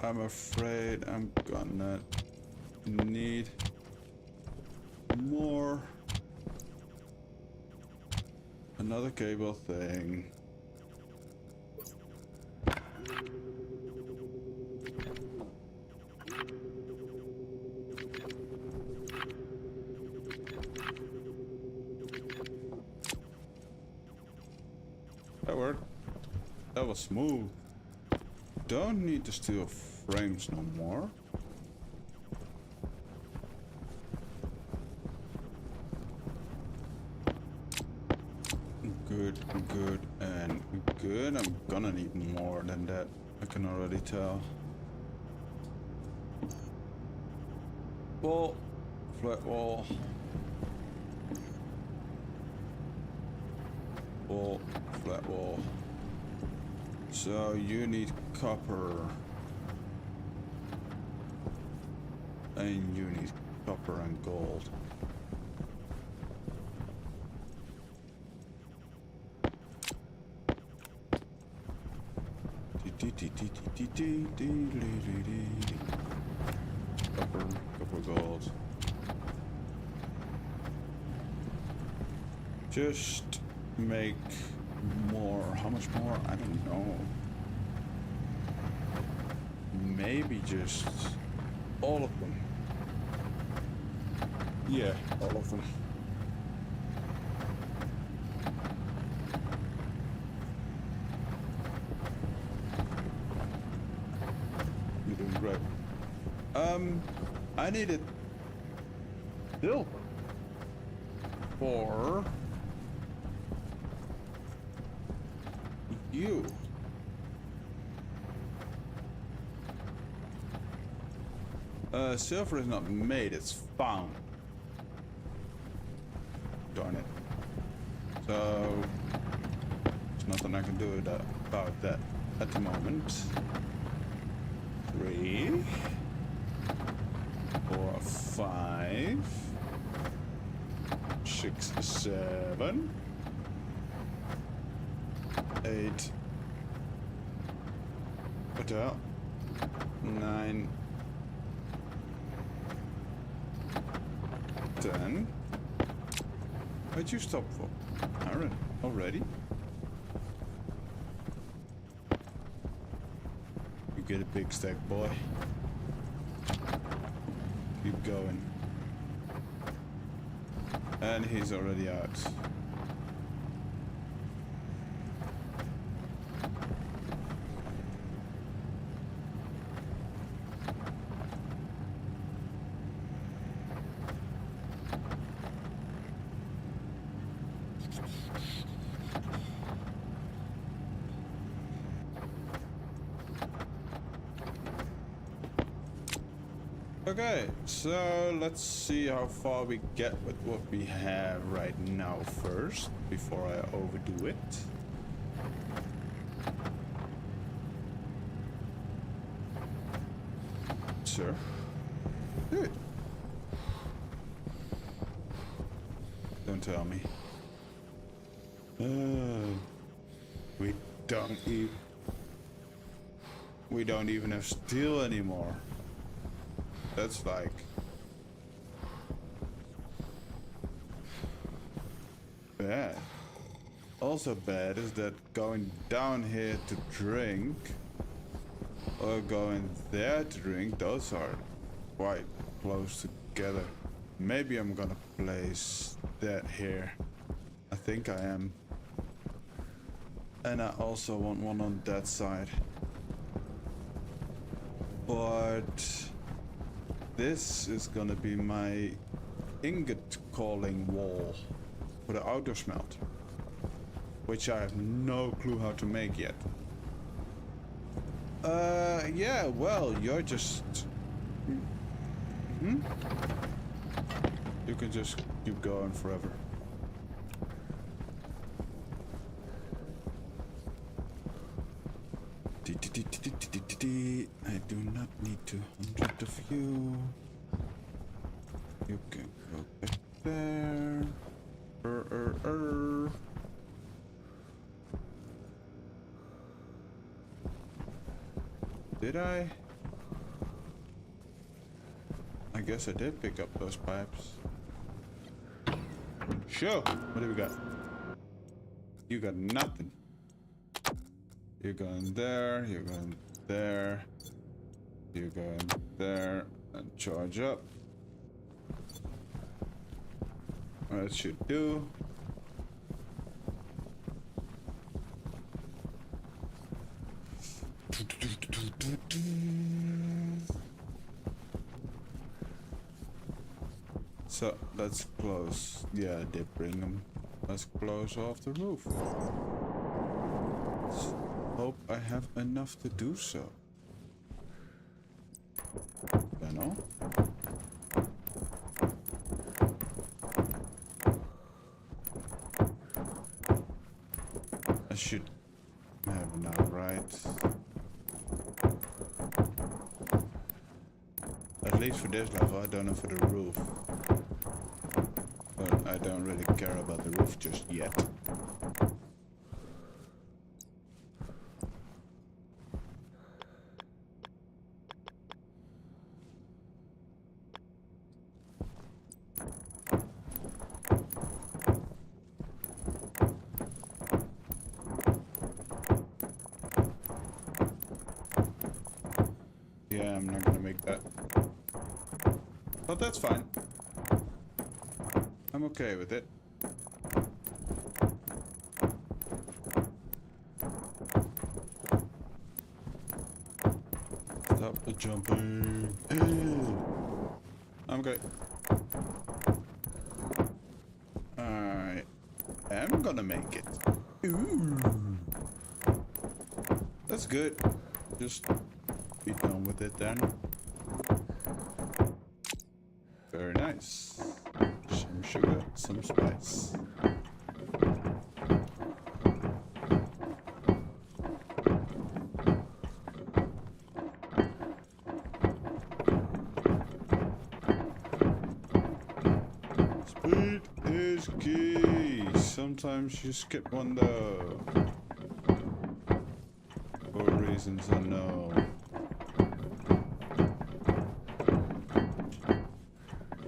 I'm afraid I'm gonna need more. Another cable thing. That worked. That was smooth. Don't need the steel frames no more. Good, good, and good. I'm gonna need more than that. I can already tell. Wall, flat wall. Wall, flat wall. So you need copper. And you need copper and gold. Copper, gold. Just make more. How much more? I don't know. Maybe just all of them. Yeah, all of them. You're doing great. I needed silver for you. Silver is not made, it's found. Darn it. So there's nothing I can do about that at the moment. 3, 4, 5, 6, 7, 8. What out? 9, 10. Why'd you stop for? Iron already? You get a big stack, boy. Keep going. And he's already out. Okay, so let's see how far we get with what we have right now first, before I overdo it. Sure. Good. Don't tell me. We don't even have steel anymore. That's like bad. Also bad is that going down here to drink or going there to drink, those are quite close together. Maybe I'm gonna place that here. I think I am. And I also want one on that side. But this is gonna be my ingot calling wall for the outer smelter, which I have no clue how to make yet. Yeah, well, you're just... You can just keep going forever. I do not need 200 of you. You can go back there. Did I? I guess I did pick up those pipes. Sure. What do we got? You got nothing. You're going there, you're going there, you're going there, and charge up. That should do. So let's close. Yeah, I did bring them. Let's close off the roof. Hope I have enough to do so. You know? I should have enough, right? At least for this level, I don't know for the roof. But I don't really care about the roof just yet. Yeah, I'm not gonna make that. But that's fine. I'm okay with it. Stop the jumping. I'm okay. I am gonna make it. Ooh. That's good. Just be done with it then. Very nice. Some sugar, some spice. Speed is key. Sometimes you skip one though. For reasons unknown.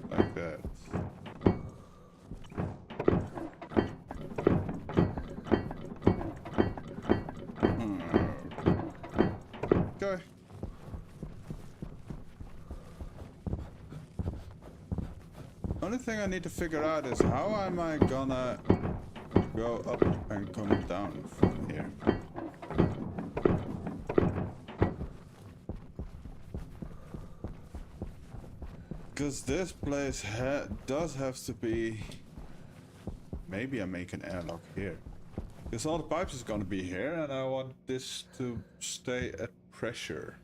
Like that. Okay. Only thing I need to figure out is how am I gonna go up and come down from here. Because this place does have to be... Maybe I make an airlock here. Because all the pipes is gonna be here and I want this to stay at pressure.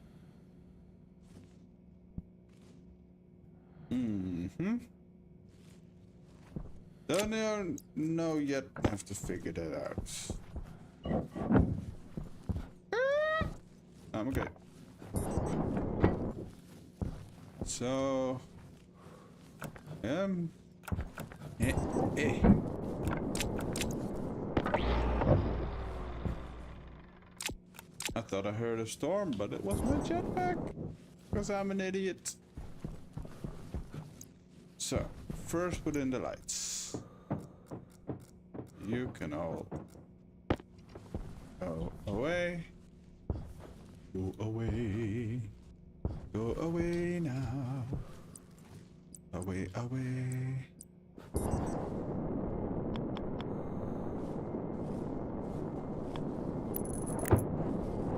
Don't know yet, I have to figure that out. I'm okay. So... I thought I heard a storm, but it was my jetpack. Because I'm an idiot. So, first put in the lights. you can all go away. Go away. Go away now. Away, away.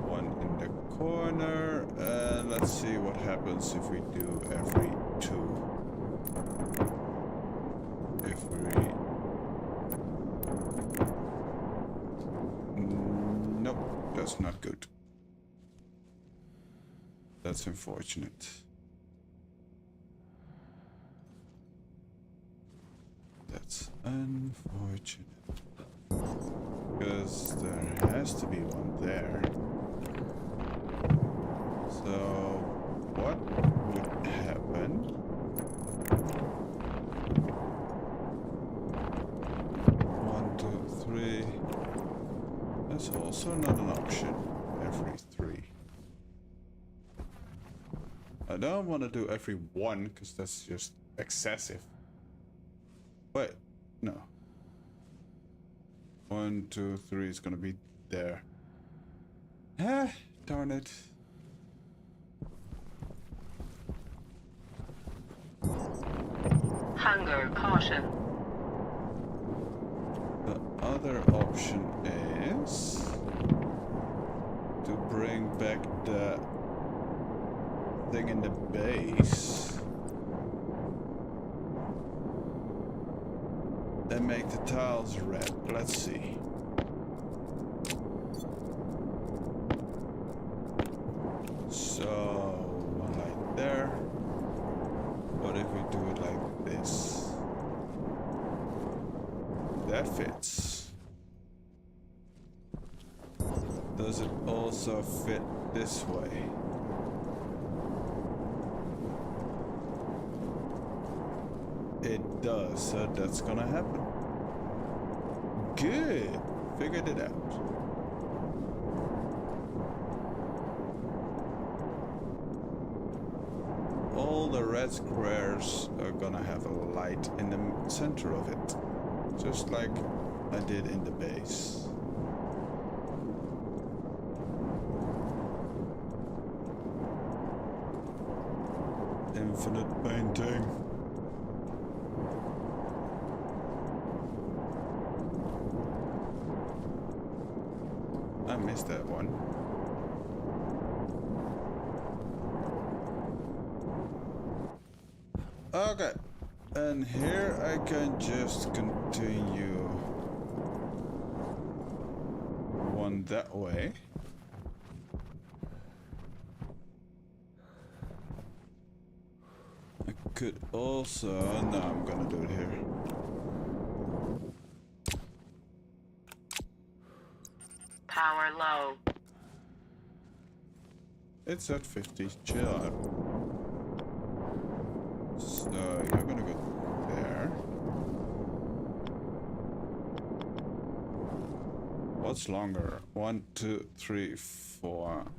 One in the corner. And let's see what happens if we do every 2. If we... Nope, that's not good. That's unfortunate. That's unfortunate. Because there has to be one there. So, what would happen? 1, 2, 3. That's also not an option. Every 3. I don't want to do every 1 because that's just excessive. Wait, no. 1, 2, 3 is gonna be there. Ah, darn it. Hunger caution. The other option is to bring back the thing in the base and make the tiles red. Let's see. So one light there. What if we do it like this? That fits. Does it also fit this way? It does, so that's gonna happen. Good! Figured it out. All the red squares are gonna have a light in the center of it. Just like I did in the base. Infinite painting. I missed that one. Okay, and here I can just continue one that way. I could also, no, I'm gonna do it here. Power low. It's at 50, chill out. So you're gonna go there. What's longer? 1, 2, 3, 4,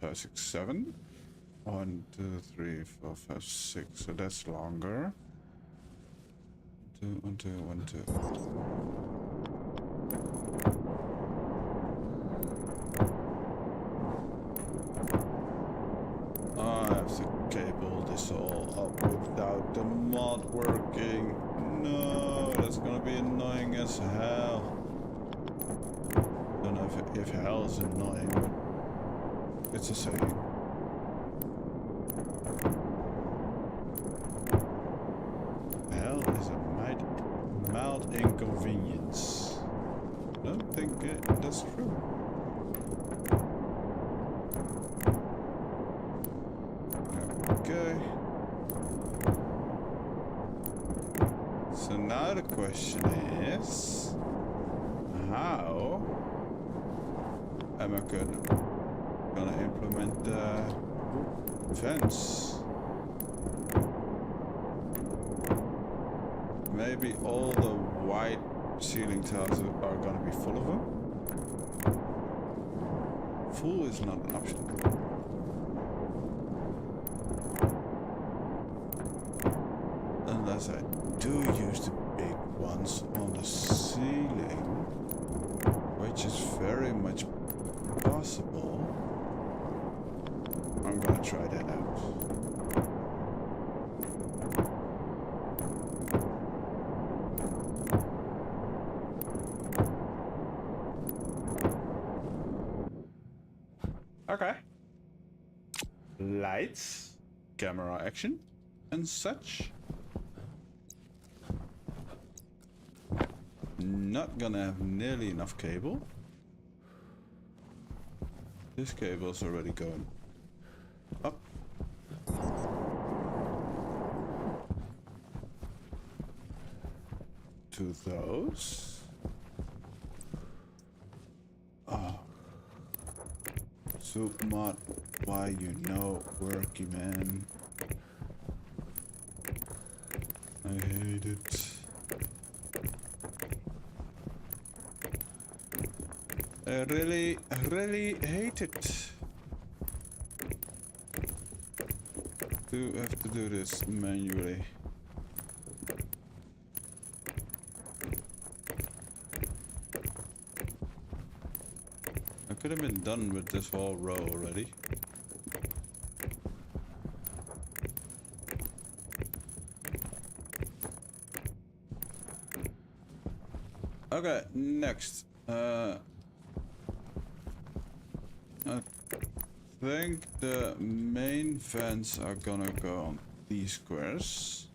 5, 6, 7. 1, 2, 3, 4, 5, 6. So that's longer. 2, 1, 2, 1, 2. I have to cable this all up without the mod working. No, that's gonna be annoying as hell. Don't know if hell is annoying, but it's a saying. Hell is a mild inconvenience. I don't think that's true. Okay. So now the question is, how am I gonna implement the fence? Maybe all the white ceiling tiles are gonna be full of them. Full is not an option. Unless I do use the big ones on the ceiling, which is very much possible. I'm gonna try that out. Okay. Lights, camera action, and such. Not gonna have nearly enough cable. This cable is already going up. To those. Oh. Soup mod, why you know worky, man. I hate it. I really hate it. Do have to do this manually. I could have been done with this whole row already. Okay, next. I think the main vents are gonna go on these squares.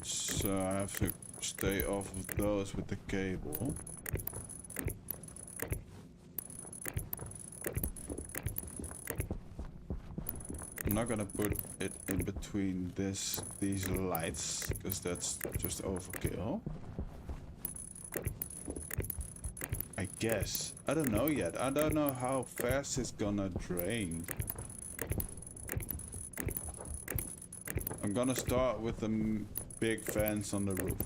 So I have to stay off of those with the cable. I'm not gonna put it in between these lights, because that's just overkill. I guess. I don't know yet. I don't know how fast it's gonna drain. I'm gonna start with the big fans on the roof.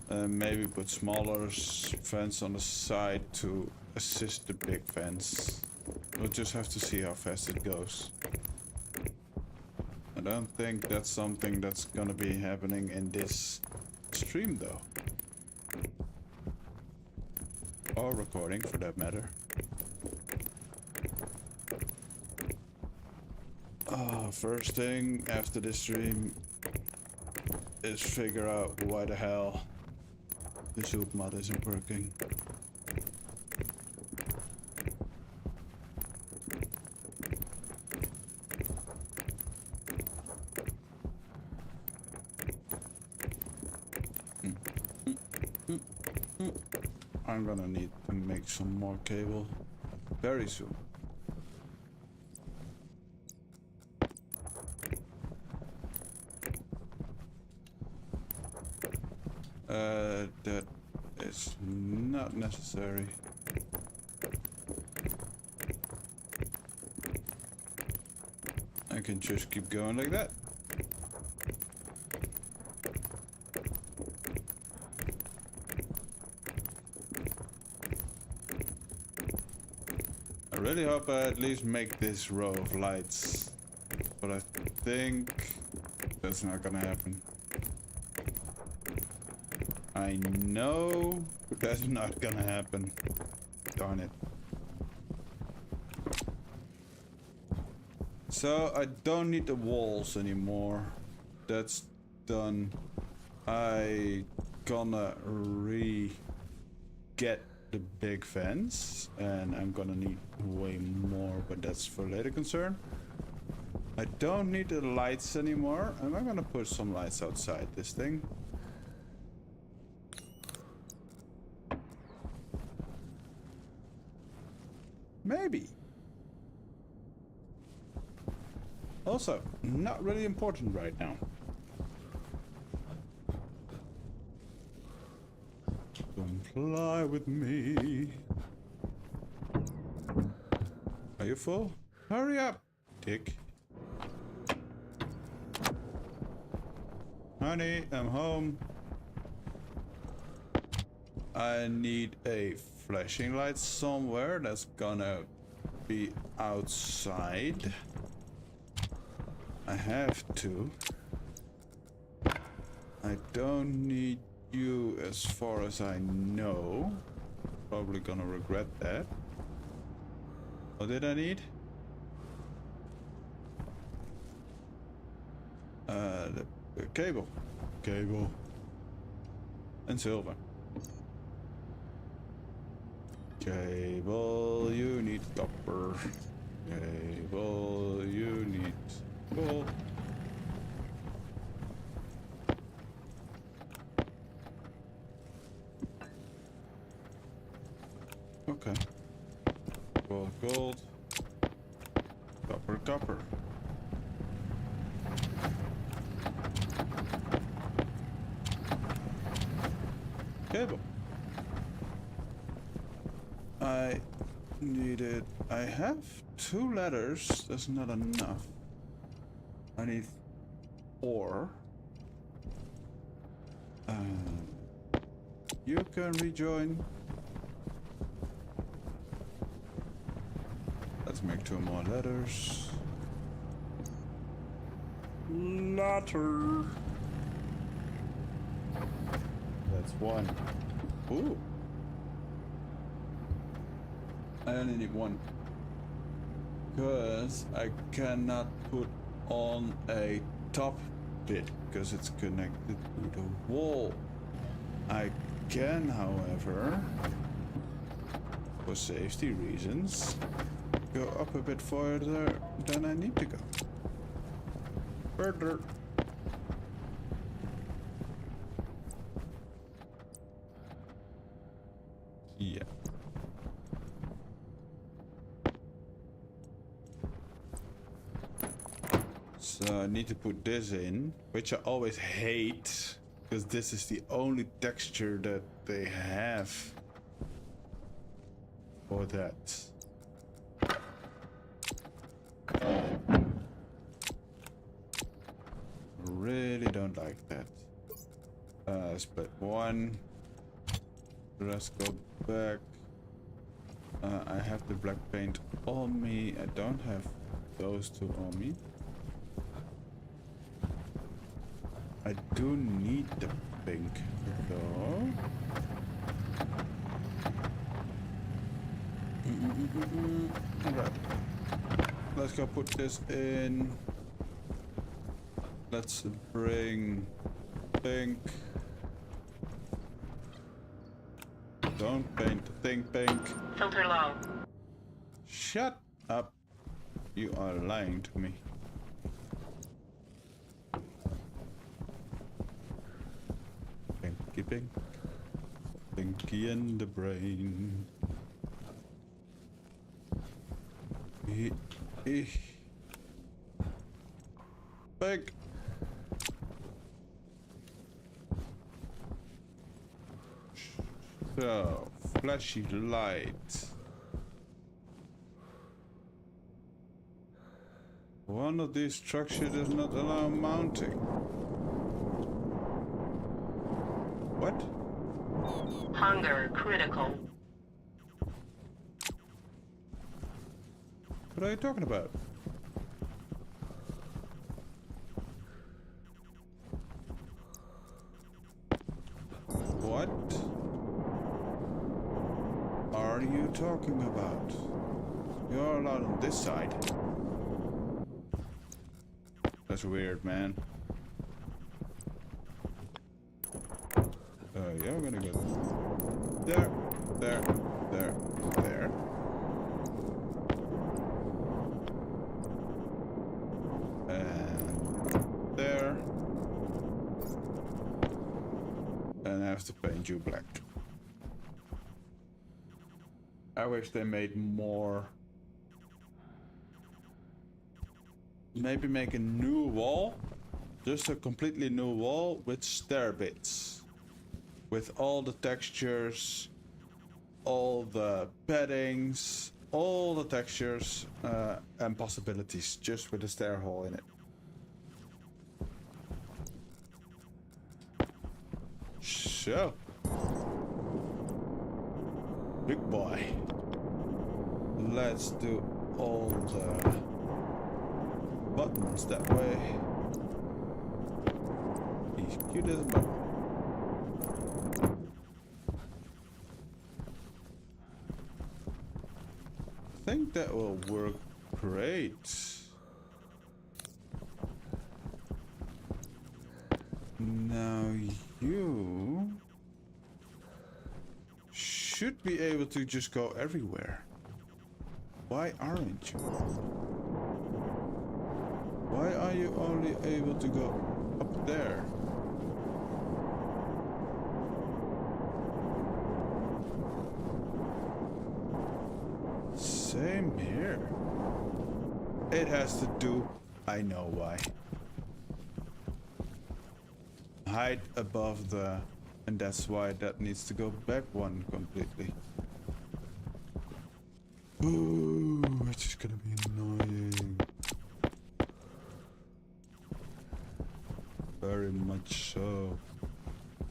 And maybe put smaller fans on the side to assist the big fans. We'll just have to see how fast it goes. I don't think that's something that's gonna be happening in this stream though. Or recording for that matter. First thing after this stream is figure out why the hell the soup mod isn't working. I'm gonna need to make some more cable very soon. That is not necessary. I can just keep going like that. I really hope I at least make this row of lights, but I think that's not gonna happen. I know that's not gonna happen. Darn it. So I don't need the walls anymore. That's done. I gonna get the big fence, and I'm gonna need way more, but that's for later concern. I don't need the lights anymore. Am I gonna put some lights outside this thing? Maybe. Also, not really important right now. Comply with me. Are you full? Hurry up, Dick. Honey, I'm home. I need a flashing light somewhere that's gonna be outside. I have to. I don't need you as far as I know. Probably gonna regret that. What did I need? The cable. Cable. And silver. Cable, you need copper. Cable, you need gold. Okay. Gold, gold. Copper, copper. Cable. I needed... I have 2 letters. That's not enough. I need 4. You can rejoin. Let's make 2 more letters. Letter. That's 1. Ooh. I only need 1. Because I cannot put on a top bit because it's connected to the wall. I can, however, for safety reasons, go up a bit further than I need to go. Further. Yeah. So I need to put this in, which I always hate, because this is the only texture that they have for that. Really don't like that. Split 1. Let's go back. I have the black paint on me. I don't have those 2 on me. I do need the pink though. Alright. Let's go put this in. Let's bring pink. Don't paint the thing pink. Filter low. Shut up. You are lying to me. Pinky pink. Pinky in the brain. Pink. So, flashy light. One of these structures does not allow mounting. What? Hunger critical. What are you talking about? What are you talking about? You're allowed on this side. That's weird, man. You're gonna go there, there, there, there. And there. And I have to paint you black. I wish they made more. Maybe make a new wall. Just a completely new wall with stair bits. With all the textures, all the paddings, all the textures and possibilities, just with a stair hole in it. So, big boy, let's do all the buttons that way. He's cute as a button. I think that will work great. Now you should be able to just go everywhere. Why aren't you? Why are you only able to go up there? Same here. It has to do, I know why. Height above the, and that's why that needs to go back one completely. Ooh, it's just gonna be annoying. Very much so.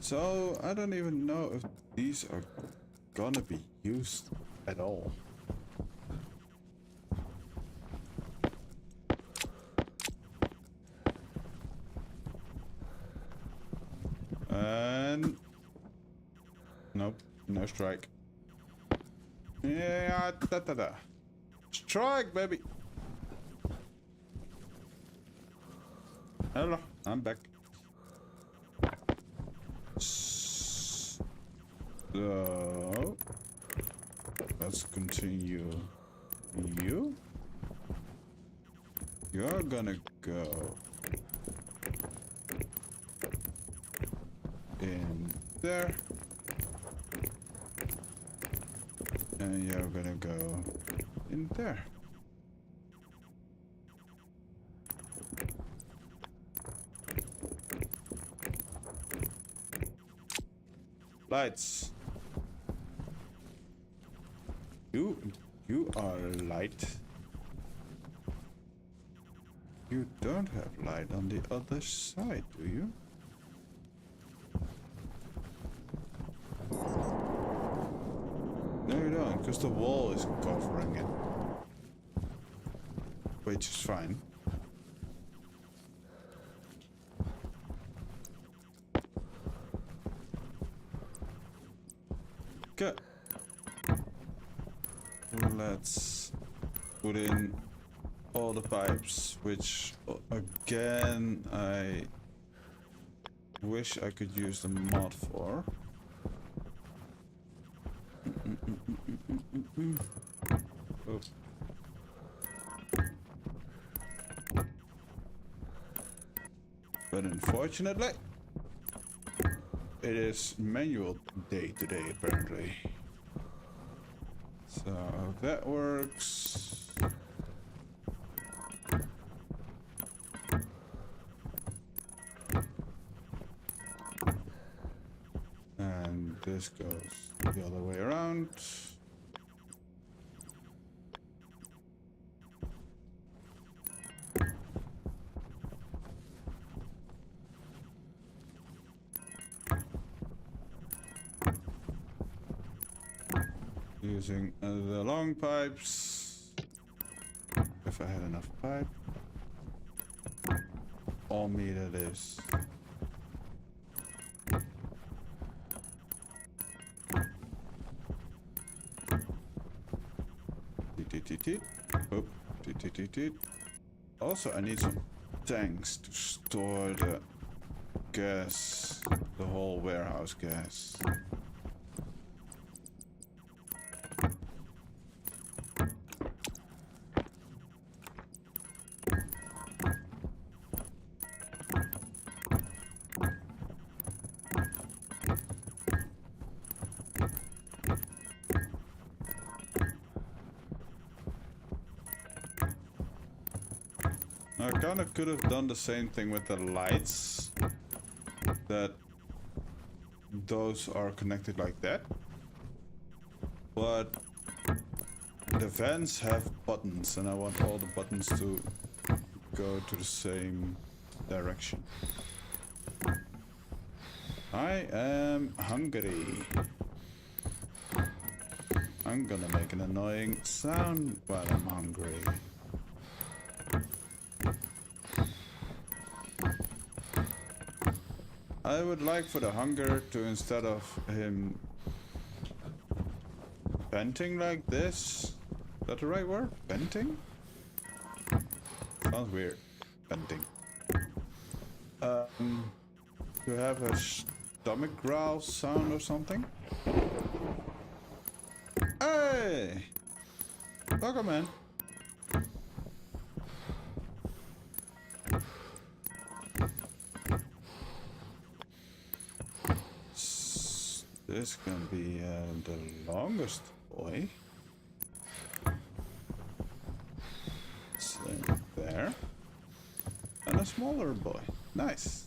So I don't even know if these are gonna be used at all. And nope, no strike. Yeah, da. Strike, baby. Hello, I'm back. So let's continue. You're gonna go in there, and you're gonna go in there. Lights. You are light. You don't have light on the other side, do you? No, you don't, because the wall is covering it. Which is fine. Okay. Let's put in all the pipes, which again I wish I could use the mod for. Oh. But unfortunately, it is manual day today apparently. So that works. And this goes the other way around. Using the long pipes, if I had enough pipe. All me that is. Oop. Also, I need some tanks to store the gas, the whole warehouse gas. I kinda could have done the same thing with the lights, that those are connected like that, but the vents have buttons and I want all the buttons to go to the same direction. I am hungry. I'm gonna make an annoying sound while I'm hungry. I would like for the hunger to, instead of him venting like this, is that the right word? Venting? Sounds weird. Venting. To have a stomach growl sound or something? Hey! Welcome in. This can be the longest boy. Same there. And a smaller boy. Nice.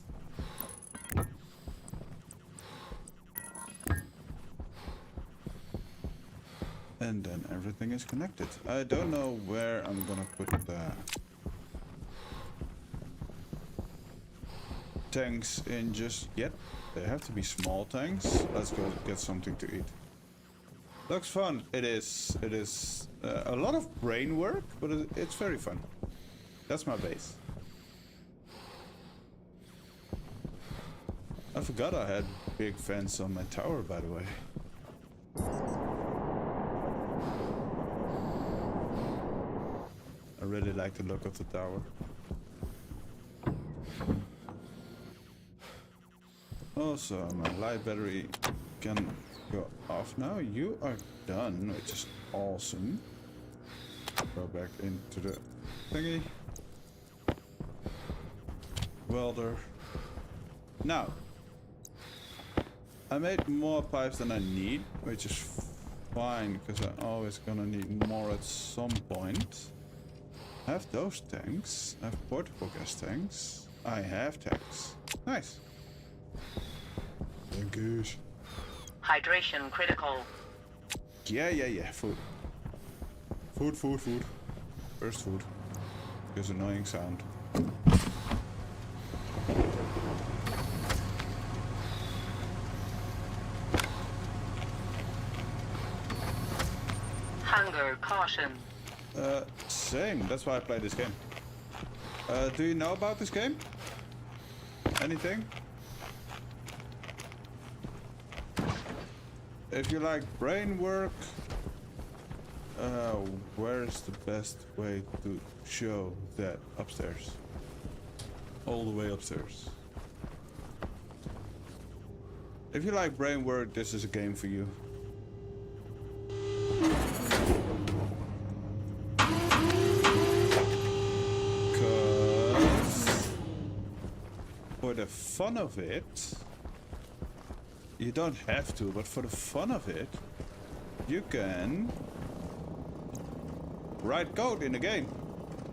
And then everything is connected. I don't know where I'm gonna put the tanks in just yet. They have to be small tanks. Let's go get something to eat. Looks fun. It is. It is a lot of brain work, but it's very fun. That's my base. I forgot I had big fence on my tower, by the way. I really like the look of the tower. Also, my light battery can go off now. You are done, which is awesome. Go back into the thingy. Welder. Now, I made more pipes than I need, which is fine, because I'm always gonna need more at some point. I have those tanks. I have portable gas tanks. I have tanks. Nice. Thank you. Hydration critical. Yeah. Food. Food. First food. This annoying sound. Hunger caution. Same. That's why I play this game. Do you know about this game? Anything? If you like brain work, where's the best way to show that? Upstairs. All the way upstairs. If you like brain work, this is a game for you. For the fun of it, you don't have to, but for the fun of it, you can write code in the game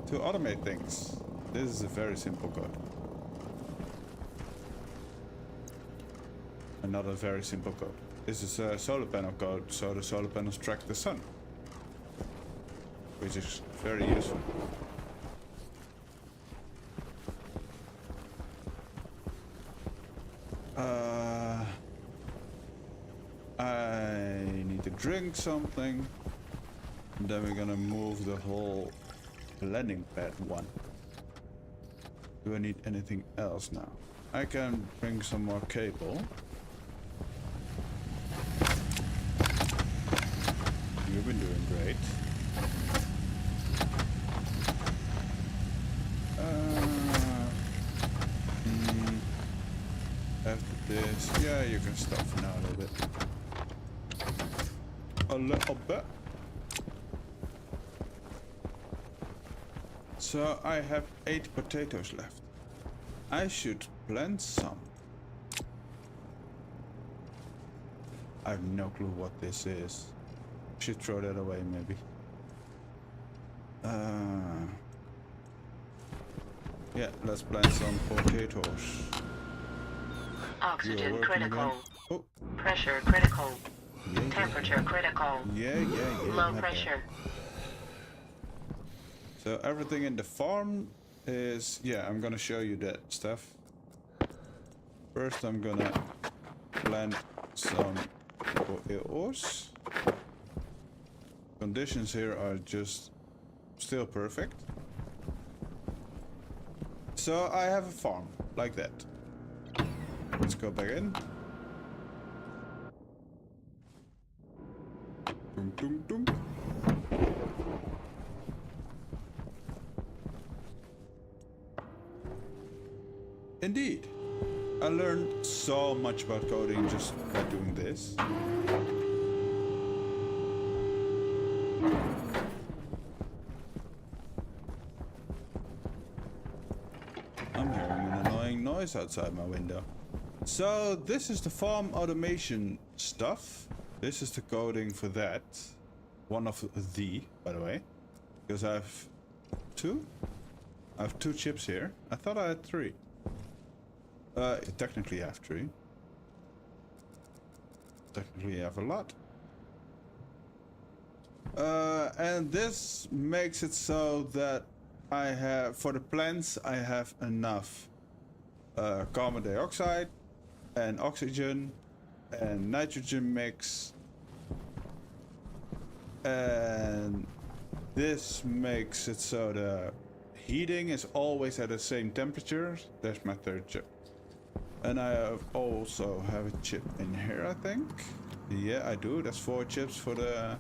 to automate things. This is a very simple code. Another very simple code. This is a solar panel code, so the solar panels track the sun, which is very useful. I need to drink something, and then we're gonna move the whole landing pad one. Do I need anything else now? I can bring some more cable. You've been doing great. After this, yeah, you can stop for now a little bit. A little bit. So I have 8 potatoes left. I should plant some. I have no clue what this is. Should throw that away maybe. Yeah, let's plant some potatoes. Oxygen critical. Oh. Pressure critical. Yeah. Temperature critical. Yeah. Low not pressure. bad. So everything in the farm is... Yeah, I'm gonna show you that stuff. First I'm gonna plant some potatoes. Conditions here are just still perfect. So I have a farm like that. Let's go back in. Dum, dum, dum. Indeed. I learned so much about coding just by doing this. I'm hearing an annoying noise outside my window. So this is the farm automation stuff. This is the coding for that. One of the, by the way. Because I have two? I have 2 chips here. I thought I had 3. Technically I have 3. Technically I have a lot. And this makes it so that I have, for the plants, I have enough carbon dioxide and oxygen and nitrogen mix. And this makes it so the heating is always at the same temperature. There's my 3rd chip. And I also have a chip in here, I think. Yeah, I do. That's 4 chips for the...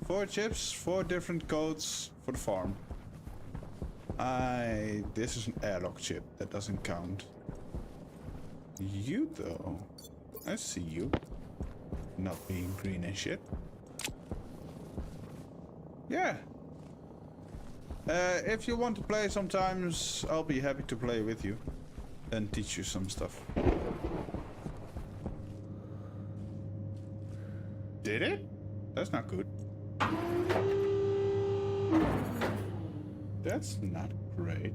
4 chips, 4 different codes for the farm. This is an airlock chip. That doesn't count. You, though. I see you. Not being green and shit. Yeah. If you want to play sometimes, I'll be happy to play with you. And teach you some stuff. Did it? That's not good. That's not great.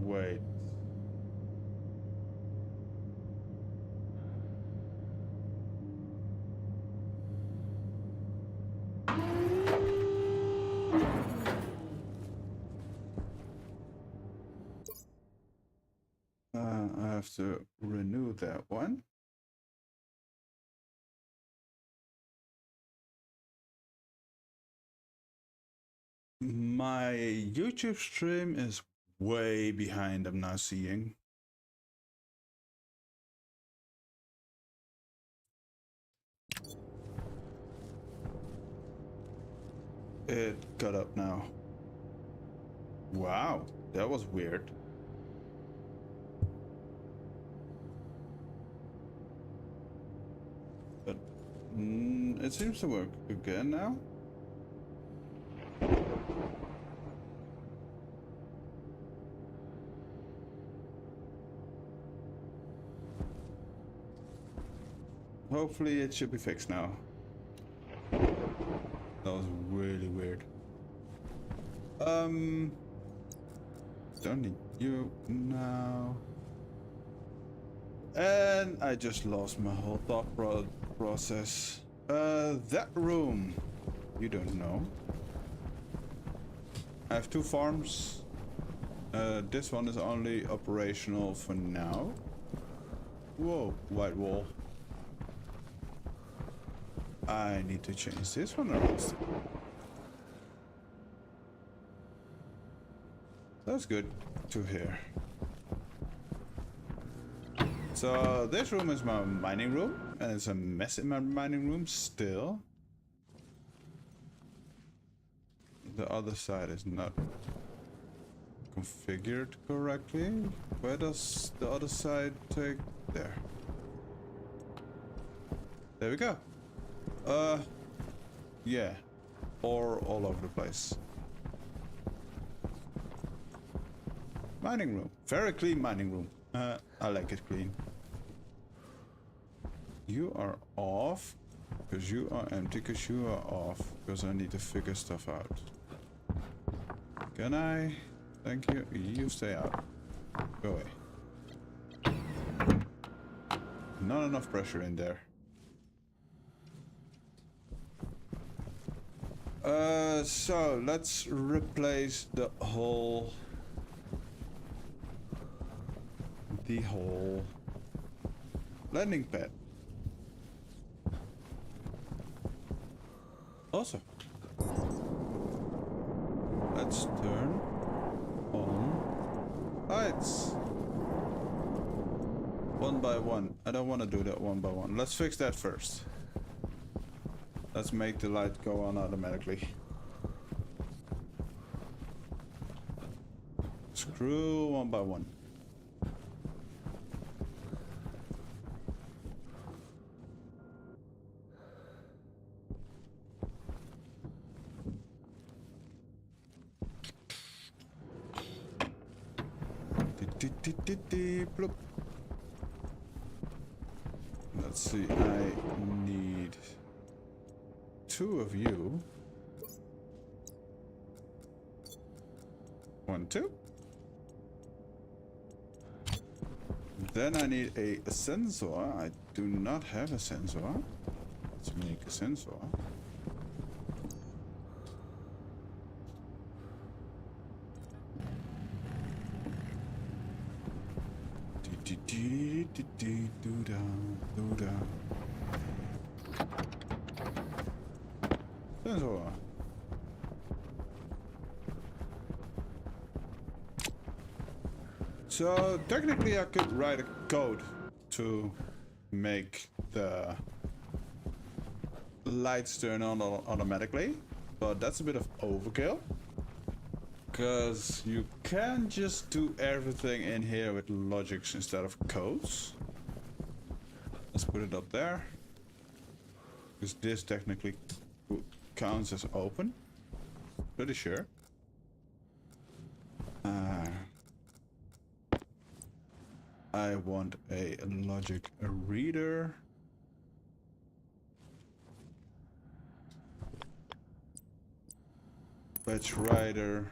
Wait. I have to renew that one. My YouTube stream is way behind, I'm now seeing. It got up now. Wow, that was weird. But it seems to work again now. Hopefully it should be fixed now. That was really weird. Don't need you now. And I just lost my whole thought process. That room. You don't know. I have 2 farms. This one is only operational for now. Whoa, white wall. I need to change this one around. That's good to hear. So this room is my mining room, and it's a mess in my mining room still. The other side is not configured correctly. Where does the other side take? There. There we go. Yeah. Or all over the place. Mining room. Very clean mining room. I like it clean. You are off. Because you are empty. Because you are off. Because I need to figure stuff out. Can I? Thank you. You stay out. Go away. Not enough pressure in there. So let's replace the whole landing pad. Also, let's turn on lights. One by one. I don't want to do that one by one. Let's fix that first. Let's make the light go on automatically. Screw one by one. Bloop. Let's see, I need 2 of you. 1, 2. Then I need a sensor. I do not have a sensor. Let's make a sensor. Sensor. So technically I could write a code to make the lights turn on automatically, but that's a bit of overkill. Because you can just do everything in here with logics instead of codes. Let's put it up there. Because this technically counts as open. Pretty sure. I want a logic reader. Batch writer.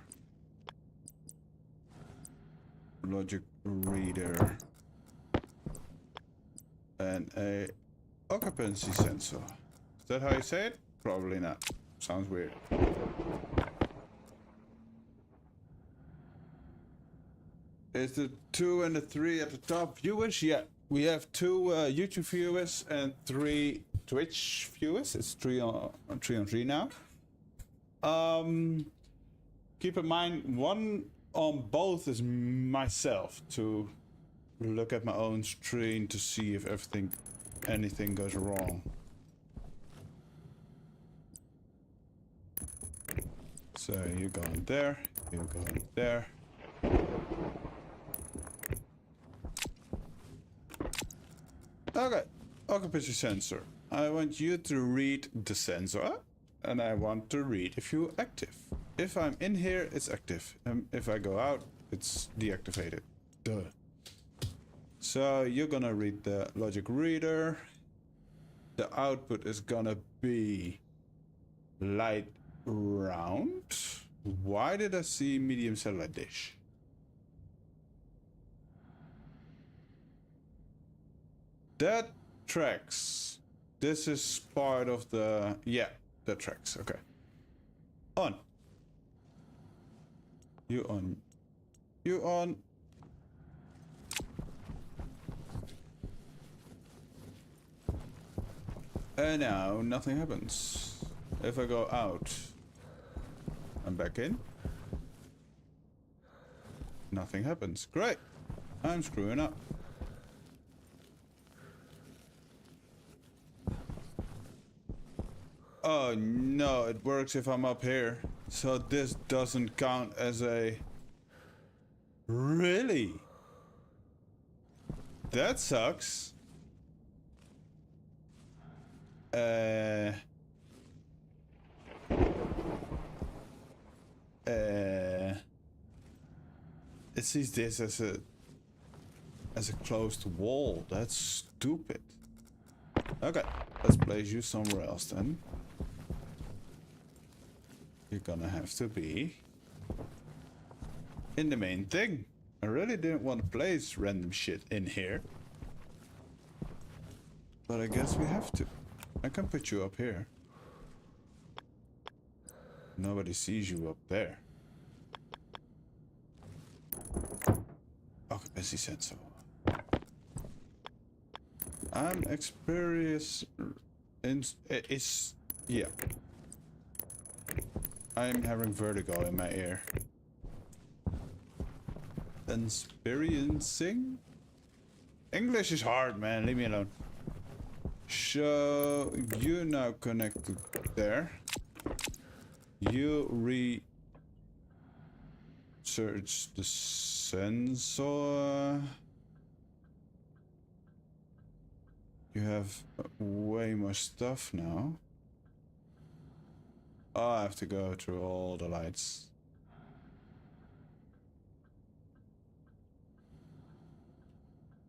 Logic reader. And a occupancy sensor. Is that how you say it? Probably not. Sounds weird. Is the 2 and the 3 at the top viewers? Yeah, we have 2 YouTube viewers and 3 Twitch viewers. It's 3 on 3 now. Keep in mind, 1 on both is myself to look at my own screen to see if anything goes wrong. So you go in there, you go in there. Okay, occupancy sensor. I want you to read the sensor, and I want to read if you're active. If I'm in here, it's active. And if I go out, it's deactivated. Duh. So you're gonna read the logic reader. The output is gonna be light round. Why did I see medium satellite dish? That tracks. This is part of the... Yeah, that tracks. Okay. On. You on. You on. And now nothing happens. If I go out, I'm back in. Nothing happens. Great. I'm screwing up. Oh no, it works if I'm up here. So this doesn't count as a... Really? That sucks. It sees this as a closed wall. That's stupid. Okay, let's place you somewhere else then. You're gonna have to be in the main thing. I really didn't want to place random shit in here, but I guess we have to. I can put you up here. Nobody sees you up there. Occupancy sensor. I'm experienced in... It's... Yeah. I'm having vertigo in my ear. Experiencing? English is hard, man. Leave me alone. So you now connected there. You research the sensor. You have way more stuff now. Oh, I have to go through all the lights.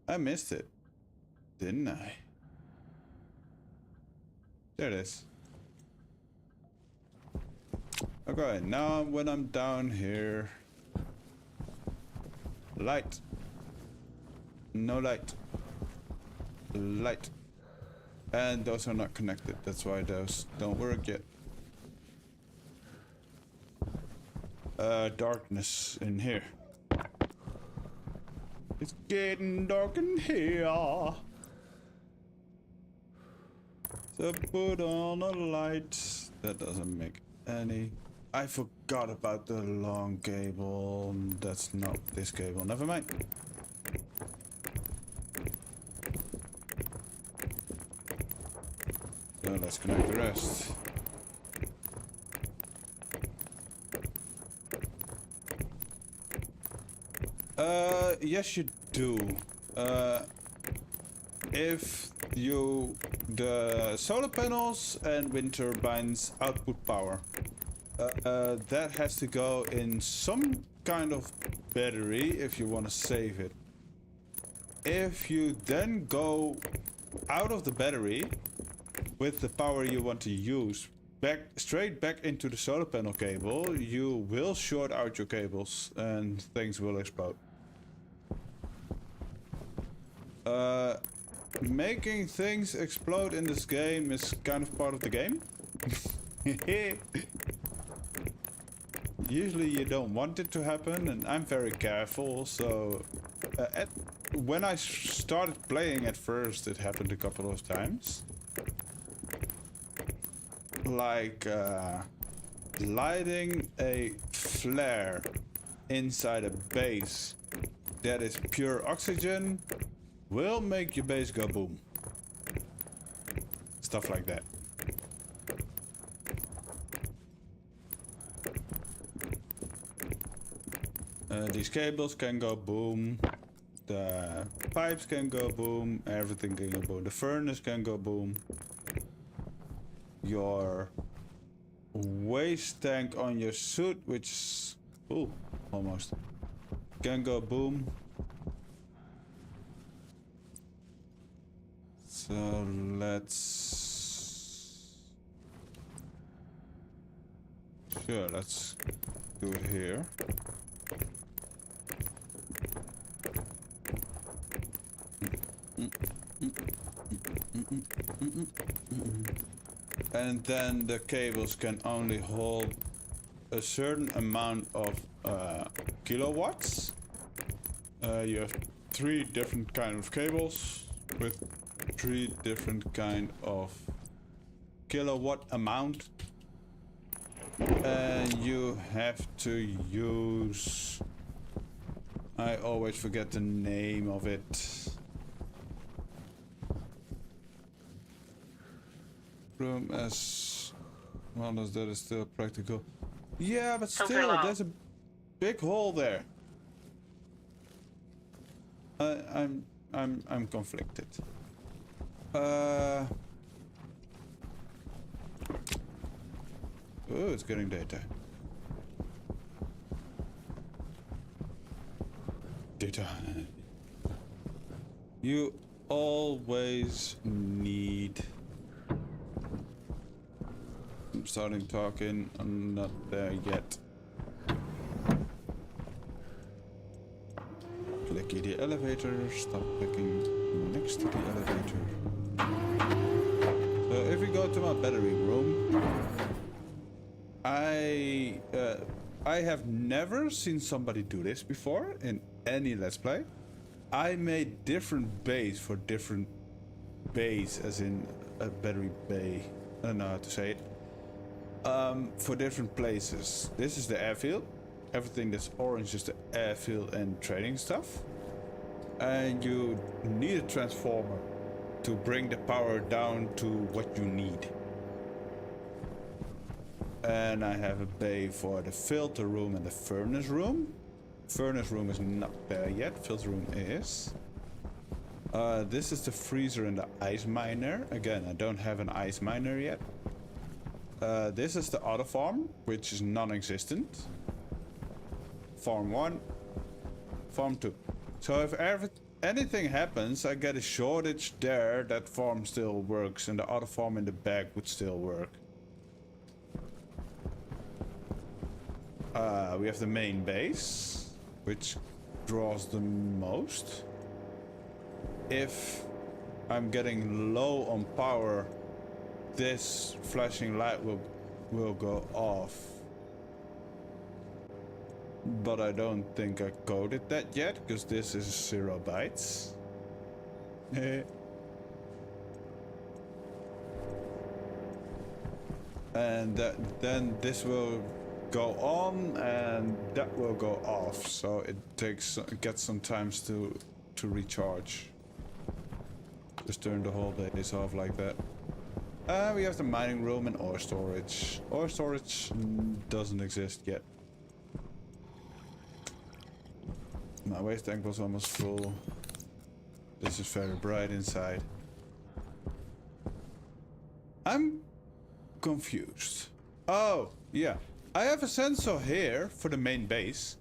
I missed it, didn't I? There it is. Okay, now when I'm down here... Light. No light. Light. And those are not connected, that's why those don't work yet. Darkness in here. It's getting dark in here. So put on a light. That doesn't make any... I forgot about the long cable. That's not this cable. Never mind. So let's connect the rest. Yes you do. If the solar panels and wind turbines output power, that has to go in some kind of battery if you want to save it. If you then go out of the battery with the power you want to use straight back into the solar panel cable, you will short out your cables and things will explode. Making things explode in this game is kind of part of the game. Usually you don't want it to happen, and I'm very careful, so... when I started playing at first, it happened a couple of times. Like, lighting a flare inside a base that is pure oxygen will make your base go boom. Stuff like that. These cables can go boom. The pipes can go boom. Everything can go boom. The furnace can go boom. Your waste tank on your suit, which is... Ooh, almost. Can go boom. So let's... Sure, let's do it here. And then the cables can only hold a certain amount of kilowatts. You have 3 different kind of cables with 3 different kind of kilowatt amount, and you have to use... I always forget the name of it. Room as well as that is still practical. Yeah, but still, there's a big hole there. I'm conflicted. Oh, it's getting data. Data. You always need... I'm starting talking, I'm not there yet. Clicky the elevator, stop clicking next to the elevator. So if we go to my battery room, I have never seen somebody do this before in any Let's Play. I made different bays for different bays, as in a battery bay. I don't know how to say it. for different places. This is the airfield. Everything that's orange is the airfield and trading stuff. And you need a transformer to bring the power down to what you need. And I have a bay for the filter room and the furnace room. Furnace room is not there yet. Filter room is. This is the freezer and the ice miner. Again, I don't have an ice miner yet. This is the auto farm, which is non-existent. Farm 1, farm 2. So if anything happens, I get a shortage there, that farm still works, and the auto farm in the back would still work. We have the main base, which draws the most. If I'm getting low on power, this flashing light will go off. But I don't think I coded that yet, because this is 0 bytes. And then this will go on and that will go off, so it gets some times to recharge. Just turn the whole base off like that. We have the mining room and ore storage. Ore storage doesn't exist yet. My waste tank was almost full. This is very bright inside. I'm confused. Oh, yeah. I have a sensor here for the main base,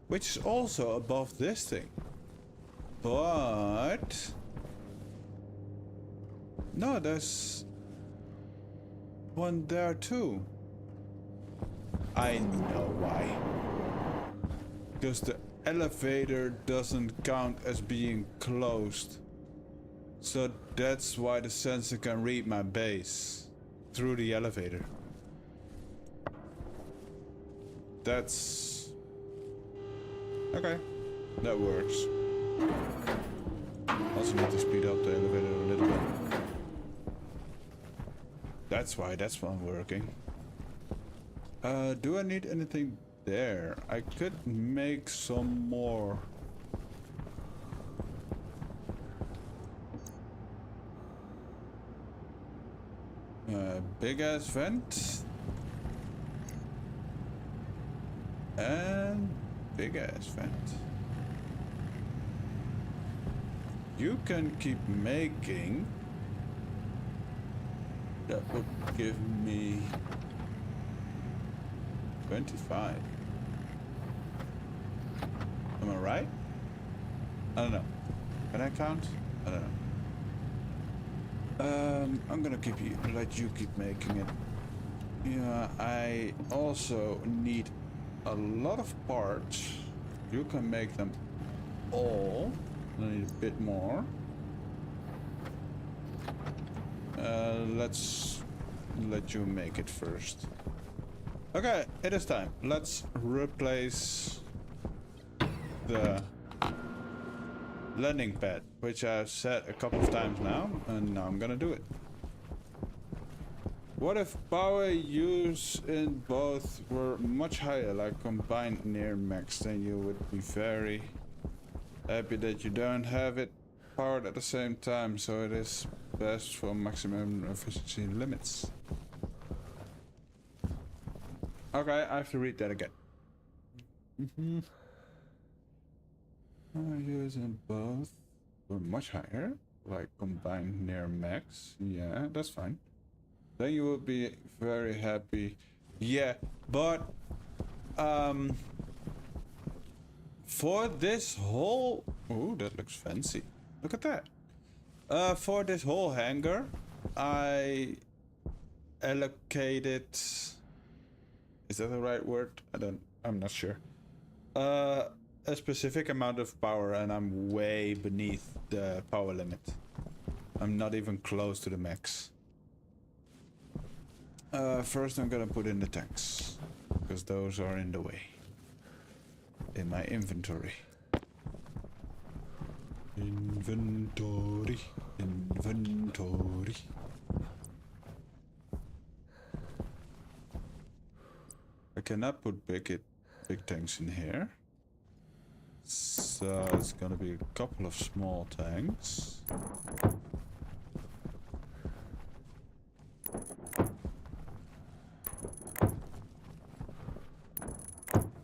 which is also above this thing. But... no, there's one there too. I know why. Because the elevator doesn't count as being closed. So that's why the sensor can read my base through the elevator. That's... okay. That works. Also need to speed up the elevator a little bit. That's why that's not working. Do I need anything there? I could make some more. Big ass vent. And big ass vent. You can keep making. That would give me 25. Am I right? I don't know. Can I count? I don't know. I'm gonna let you keep making it. Yeah, I also need a lot of parts. You can make them all. I need a bit more. Let's let you make it first. Okay, it is time. Let's replace the landing pad, which I've said a couple of times now, and now I'm gonna do it. What if power use in both were much higher, like combined near max? Then you would be very happy that you don't have it powered at the same time, so it is best for maximum efficiency limits. Okay, I have to read that again. Using both were much higher, like combined near max. Yeah, that's fine. Then you will be very happy. Yeah, but for this whole... oh, that looks fancy. Look at that. For this whole hangar, I allocated... is that the right word? I'm not sure. A specific amount of power, and I'm way beneath the power limit. I'm not even close to the max. First I'm gonna put in the tanks, because those are in the way. In my inventory. Inventory. cannot put big tanks in here. So it's gonna be a couple of small tanks.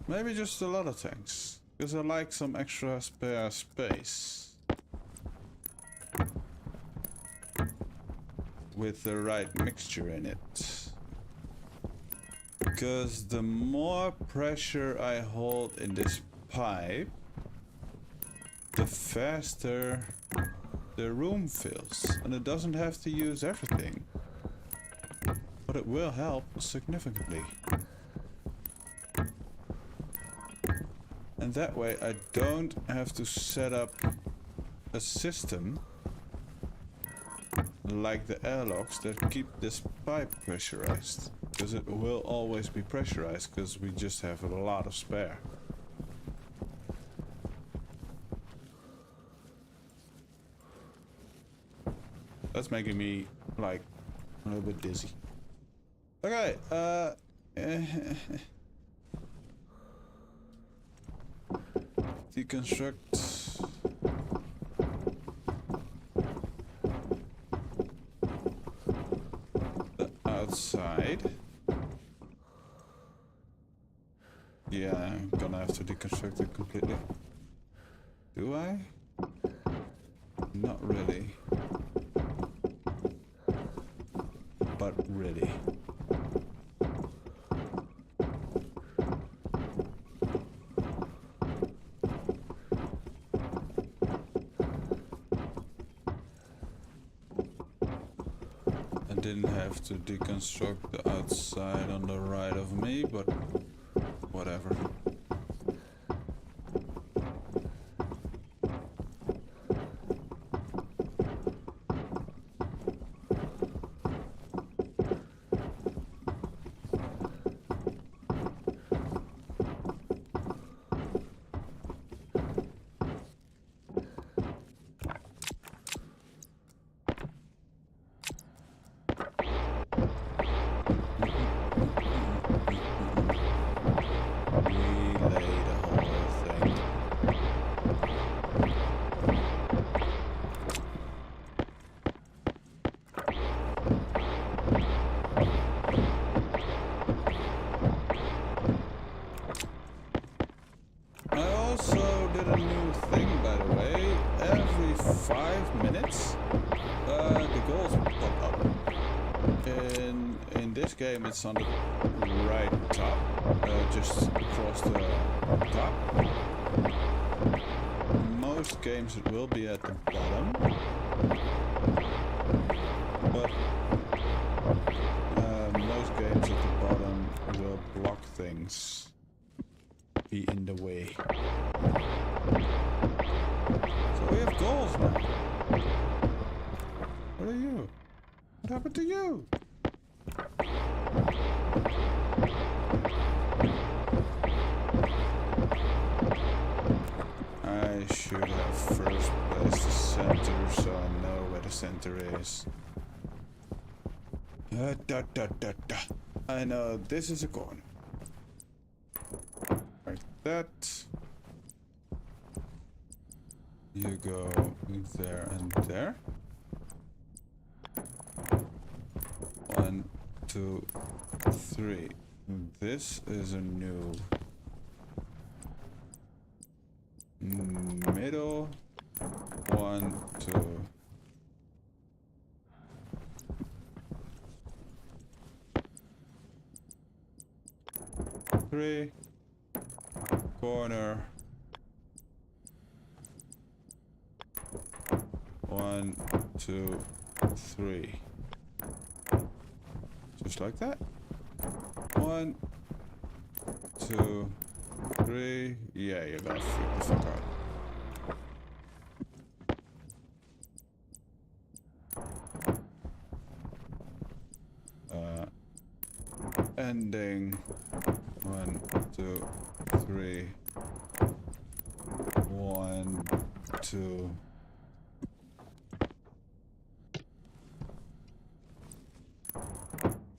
Maybe just a lot of tanks, because I like some extra spare space. With the right mixture in it. Because the more pressure I hold in this pipe, the faster the room fills. And it doesn't have to use everything. But it will help significantly. And that way I don't have to set up a system like the airlocks that keep this pipe pressurized. Because it will always be pressurized because we just have a lot of spare. That's making me like a little bit dizzy. Okay, deconstruct. The outside. Yeah, I'm gonna have to deconstruct it completely. Do I? Not really. But really. I didn't have to deconstruct the outside on the right of me, but whatever. It's on the right top, just across the top. Most games it will be at the bottom, but most games at the bottom will block things, be in the way. So we have goals now. What are you? What happened to you? I should have first placed the center so I know where the center is. I know this is a corner. Like that. You go there and there. 1, 2, 3. This is a new middle. 1, 2. Three. Corner. 1, 2, 3. Just like that. 1, 2, 3. Yeah, you're gonna freak the fuck out. Ending. 1, 2, 3. 1, 2.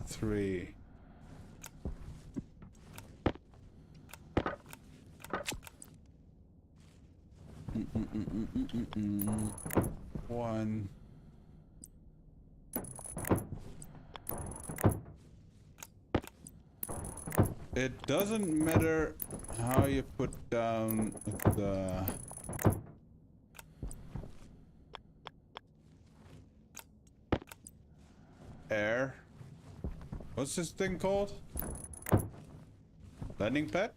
3. One. It doesn't matter how you put down the air. What's this thing called? Landing pad?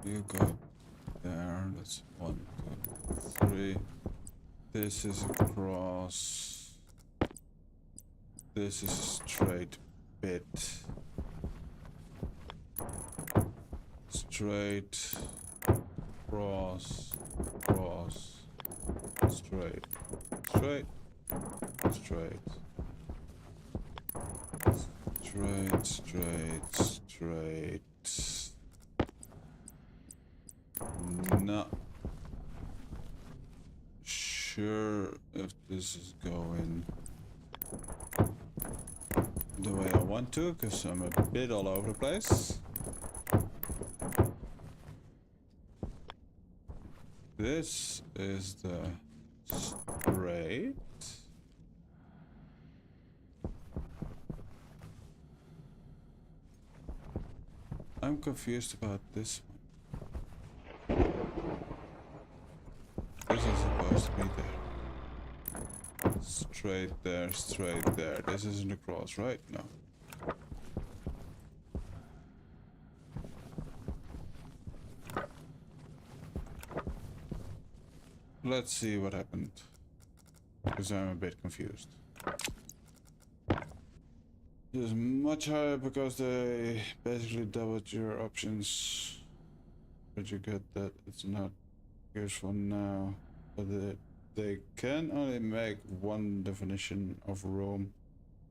You go there. That's 1, 2, 3. This is a cross. This is a straight bit. Straight. Cross. Cross. Straight. Straight. Straight. Straight. Straight. Straight. Not sure if this is going the way I want to, because I'm a bit all over the place. This is the straight. I'm confused about this one. This is supposed to be there. Straight there, straight there. This isn't a cross, right? No. Let's see what happened. Because I'm a bit confused. This is much higher because they basically doubled your options. But you get that it's not useful now. But they can only make one definition of room.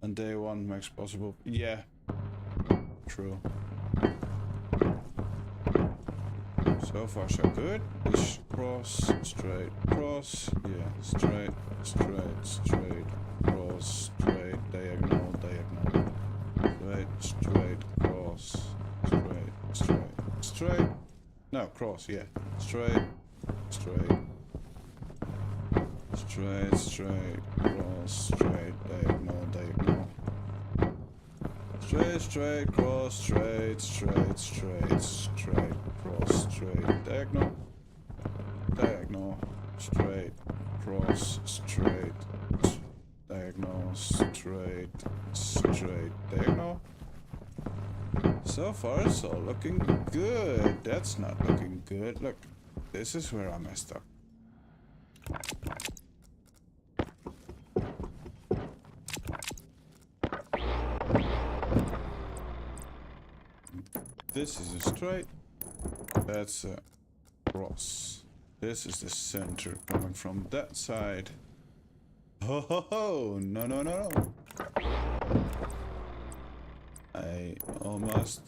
And day one makes possible. Yeah. True. So far so good. This cross, straight, cross, yeah, straight, straight, straight, cross, straight, diagonal, diagonal, straight, straight, cross, straight, straight, straight, no, cross, yeah, straight, straight, straight, straight, cross, straight, diagonal, diagonal. Straight, straight, cross, straight, straight, straight, straight, cross, straight, diagonal, diagonal, straight, cross, straight, diagonal, straight, straight, diagonal. So far it's all looking good. That's not looking good. Look, this is where I messed up. This is a straight. That's a cross. This is the center coming from that side. Ho ho ho! No, no, no, no. I almost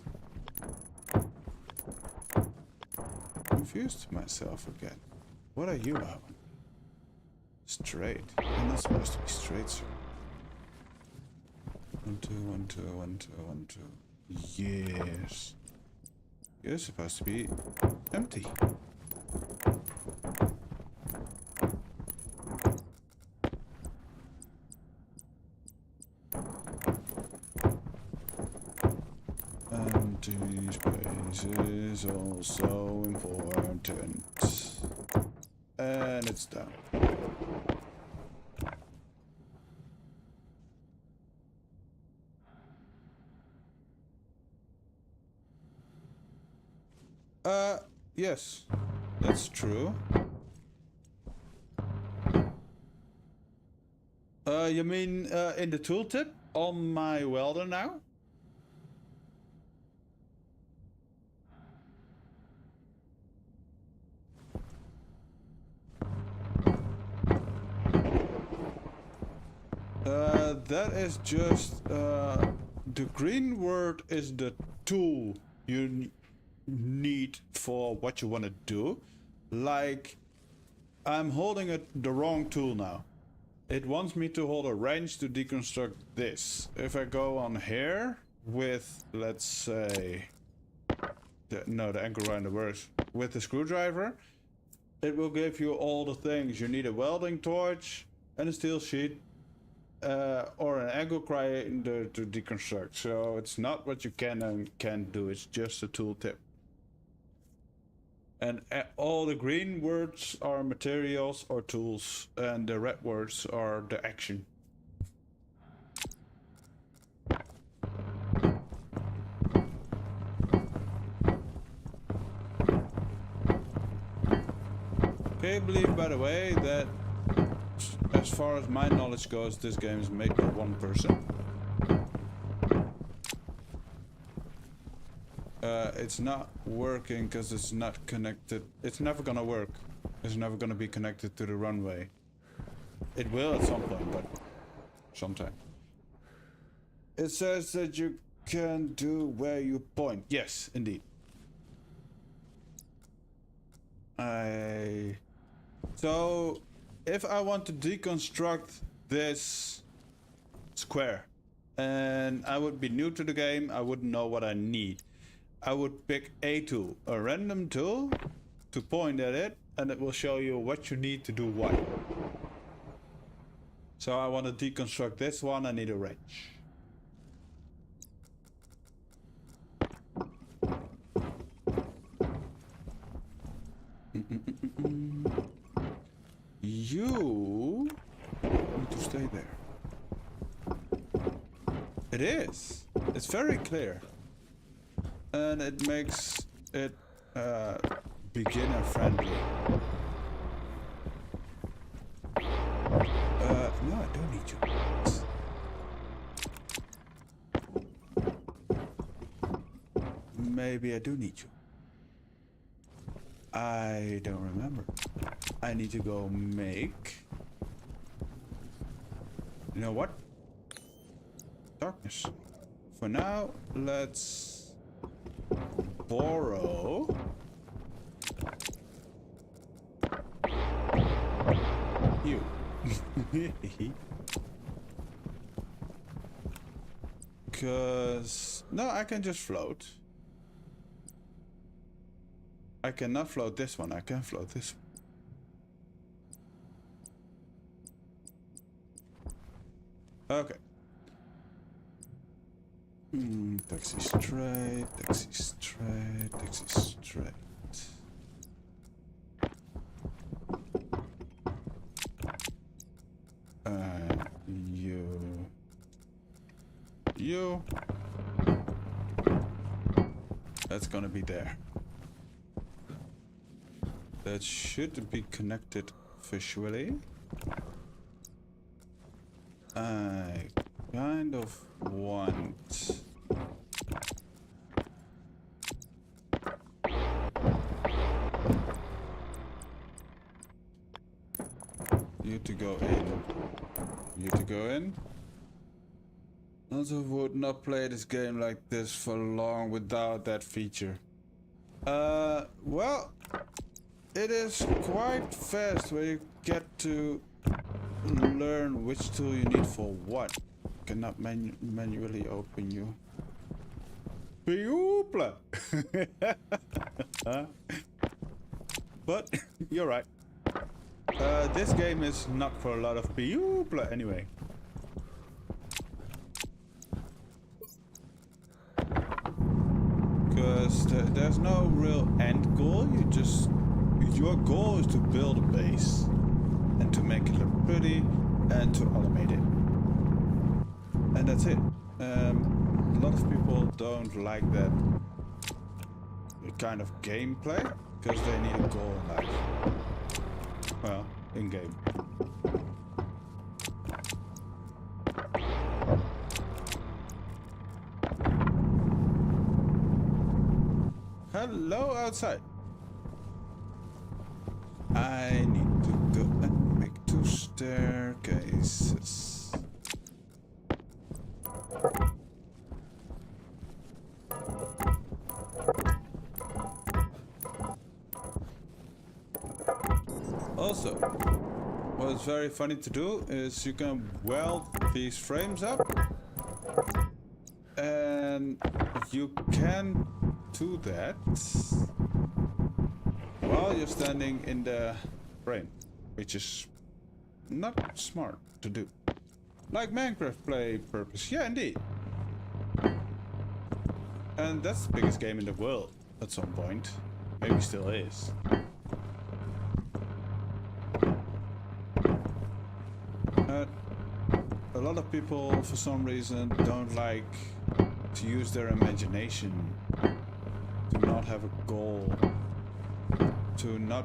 confused myself again. What are you, Owen? Straight. You're not supposed to be straight, sir. 1, 2, 1, 2, 1, 2, 1, 2. Yes. You're supposed to be empty. Empty space is also important. And it's done. Yes, that's true. You mean in the tooltip on my welder now? That is just the green word is the tool you need for what you want to do. Like, I'm holding the wrong tool now. It wants me to hold a wrench to deconstruct this. If I go on here, with, let's say, the angle grinder works with the screwdriver, it will give you all the things. You need a welding torch and a steel sheet, or an angle grinder to deconstruct. So it's not what you can and can't do, it's just a tooltip. And all the green words are materials or tools, and the red words are the action. Can you believe, by the way, that as far as my knowledge goes, this game is made by one person? It's not working because it's not connected. It's never gonna work. It's never gonna be connected to the runway. It will at some point, but sometime. It says that you can do where you point. Yes, indeed. So, if I want to deconstruct this square, and I would be new to the game, I wouldn't know what I need. I would pick a tool, a random tool, to point at it, and it will show you what you need to do what. So I want to deconstruct this one, I need a wrench. You need to stay there. It is. It's very clear. And it makes it beginner friendly. No, I don't need you. Maybe I do need you. I don't remember. I need to go make... You know what? Darkness. For now, let's borrow... you. Because... No, I can just float. I cannot float this one, I can float this one. Okay. Taxi straight, taxi straight, taxi straight. You. That's gonna be there. That should be connected visually. I kind of want... you to go in. You to go in. Also would not play this game like this for long without that feature. Well... It is quite fast where you get to learn which tool you need for what. Cannot manually open you. People. But you're right. This game is not for a lot of people anyway. Because there's no real end goal. You just... Your goal is to build a base and to make it look pretty and to automate it. And that's it. A lot of people don't like that kind of gameplay because they need a goal in life. Well, in game. Hello outside. I need to go and make 2 staircases. Also, what is very funny to do is you can weld these frames up and And you can do that while you're standing in the frame, which is not smart to do. Like Minecraft play purpose. Yeah, indeed. And that's the biggest game in the world at some point. Maybe still is. A lot of people, for some reason, don't like to use their imagination, to not have a goal, to not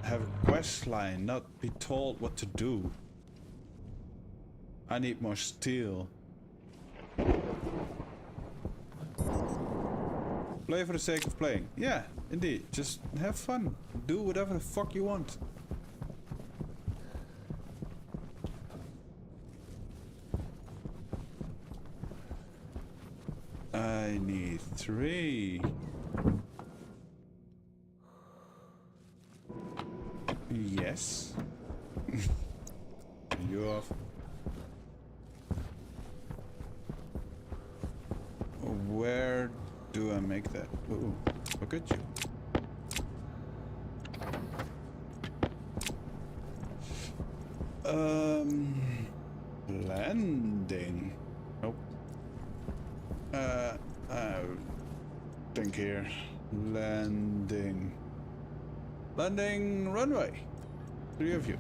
have a quest line, not be told what to do. I need more steel. Play for the sake of playing. Yeah, indeed. Just have fun. Do whatever the fuck you want. I need 3. Yes. You off. Where do I make that? Ooh, look at you. Landing. Nope. I think here. Landing. Landing runway. 3 of you.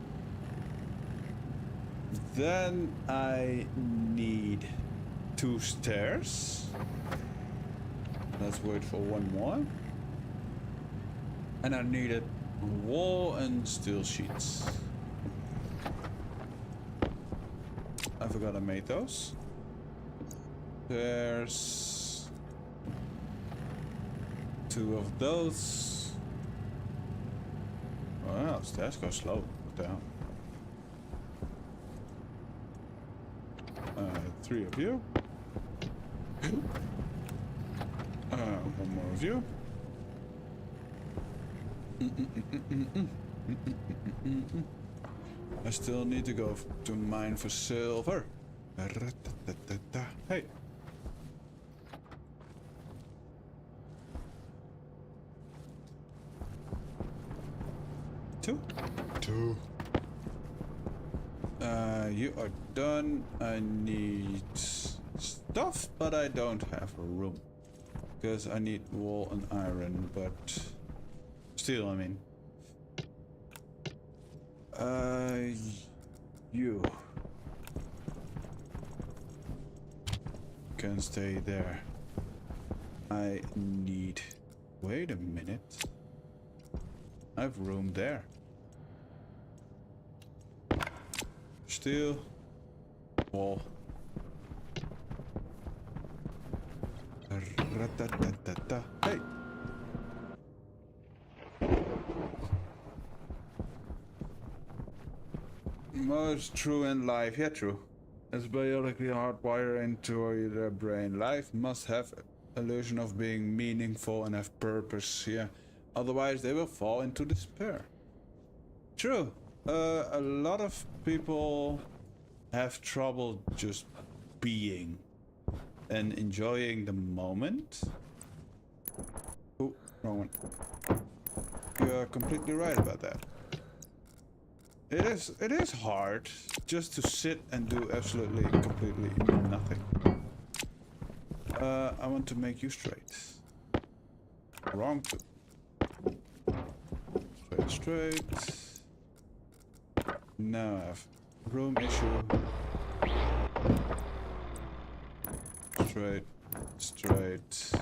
Then I need 2 stairs. Let's wait for 1 more. And I needed wall and steel sheets. I forgot I made those. There's 2 of those. Wow, stairs go slow. What the hell? 3 of you. 1 more of you. I still need to go to mine for silver. Hey. Two. You are done. I need stuff, but I don't have a room. Because I need wool and iron, but steel, I mean. You can stay there. I need... Wait a minute. I have room there. Steel. Wall. Hey! Most true in life. Yeah, true. It's biologically hardwired into their brain. Life must have illusion of being meaningful and have purpose. Yeah. Otherwise, they will fall into despair. True. A lot of people have trouble just being and enjoying the moment. Oh, wrong one. You are completely right about that. It is hard just to sit and do absolutely completely nothing. I want to make you straight. Wrong two. Straight. Now I have room issue. Straight.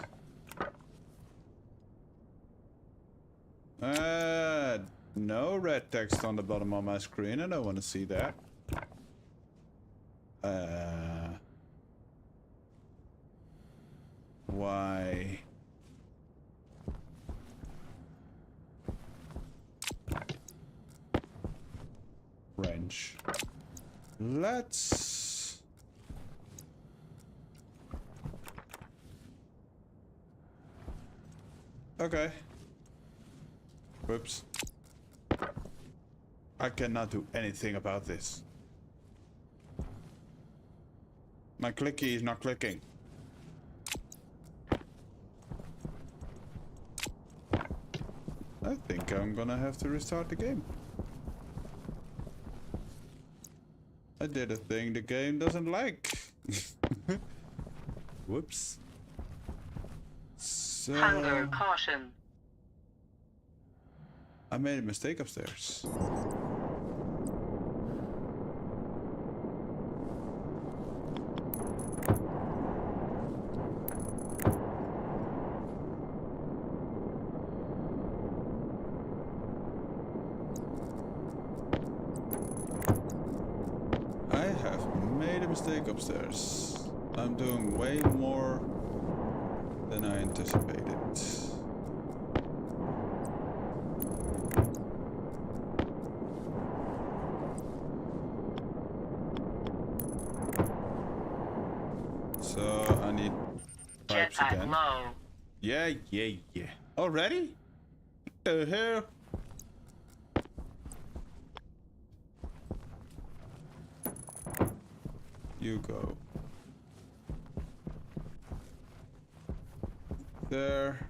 No red text on the bottom of my screen. I don't want to see that. Why? Wrench. Let's... Okay. Whoops. I cannot do anything about this. My clicky is not clicking. I think I'm gonna have to restart the game. I did a thing the game doesn't like. Whoops. So Hunger caution. I made a mistake upstairs. I have made a mistake upstairs. I'm doing way more than I anticipated. So I need pipes Jetpack again. low. Yeah. Already? What the hell? You go. There.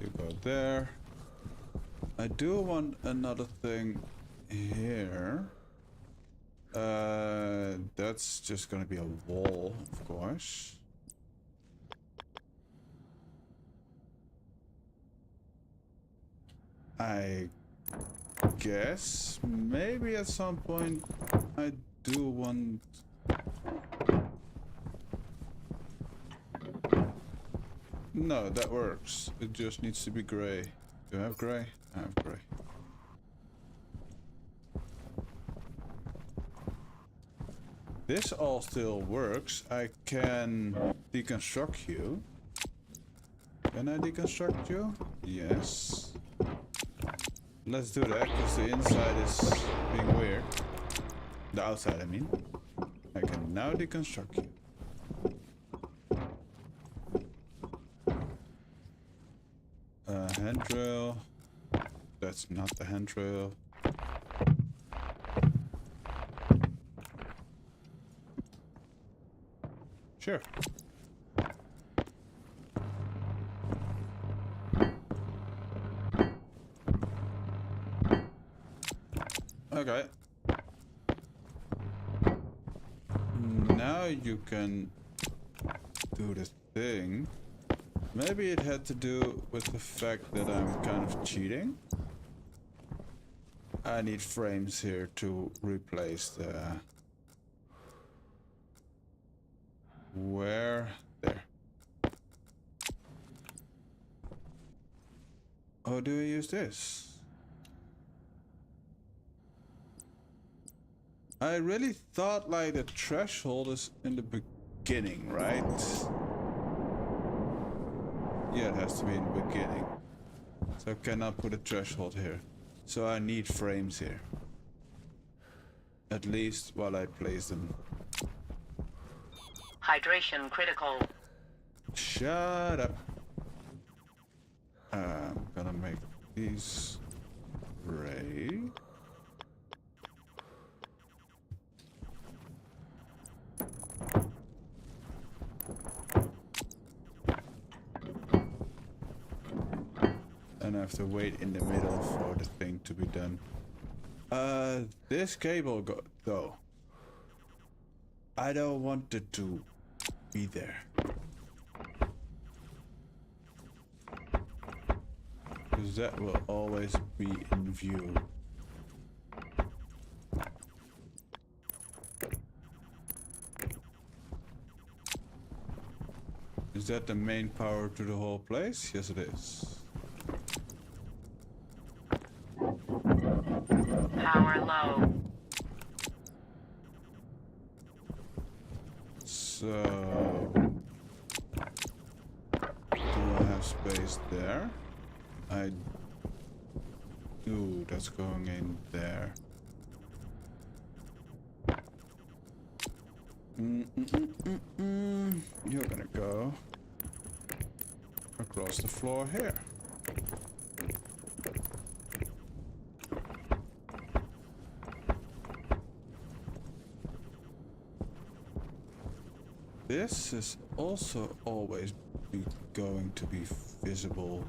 You go there. I do want another thing here. That's just gonna be a wall, of course. I guess maybe at some point I do want. No, that works. It just needs to be gray. Do I have gray? I have gray. This all still works. I can deconstruct you. Can I deconstruct you? Yes. Let's do that, because the inside is being weird. The outside, I mean. I can now deconstruct you. Handrail. That's not the handrail. Sure. Okay. Now you can do the thing. Maybe it had to do with the fact that I'm kind of cheating. I need frames here to replace the... Where? There. Oh, do I use this? I really thought like the threshold is in the beginning, right? Yeah, it has to be in the beginning. So I cannot put a threshold here. So I need frames here. At least while I place them. Hydration critical. Shut up. I'm gonna make these gray. And I have to wait in the middle for the thing to be done. This cable though. I don't want it to be there. Because that will always be in view. Is that the main power to the whole place? Yes, it is. Power low. So, do I have space there? I do. That's going in there. You're gonna go across the floor here. This is also always going to be visible.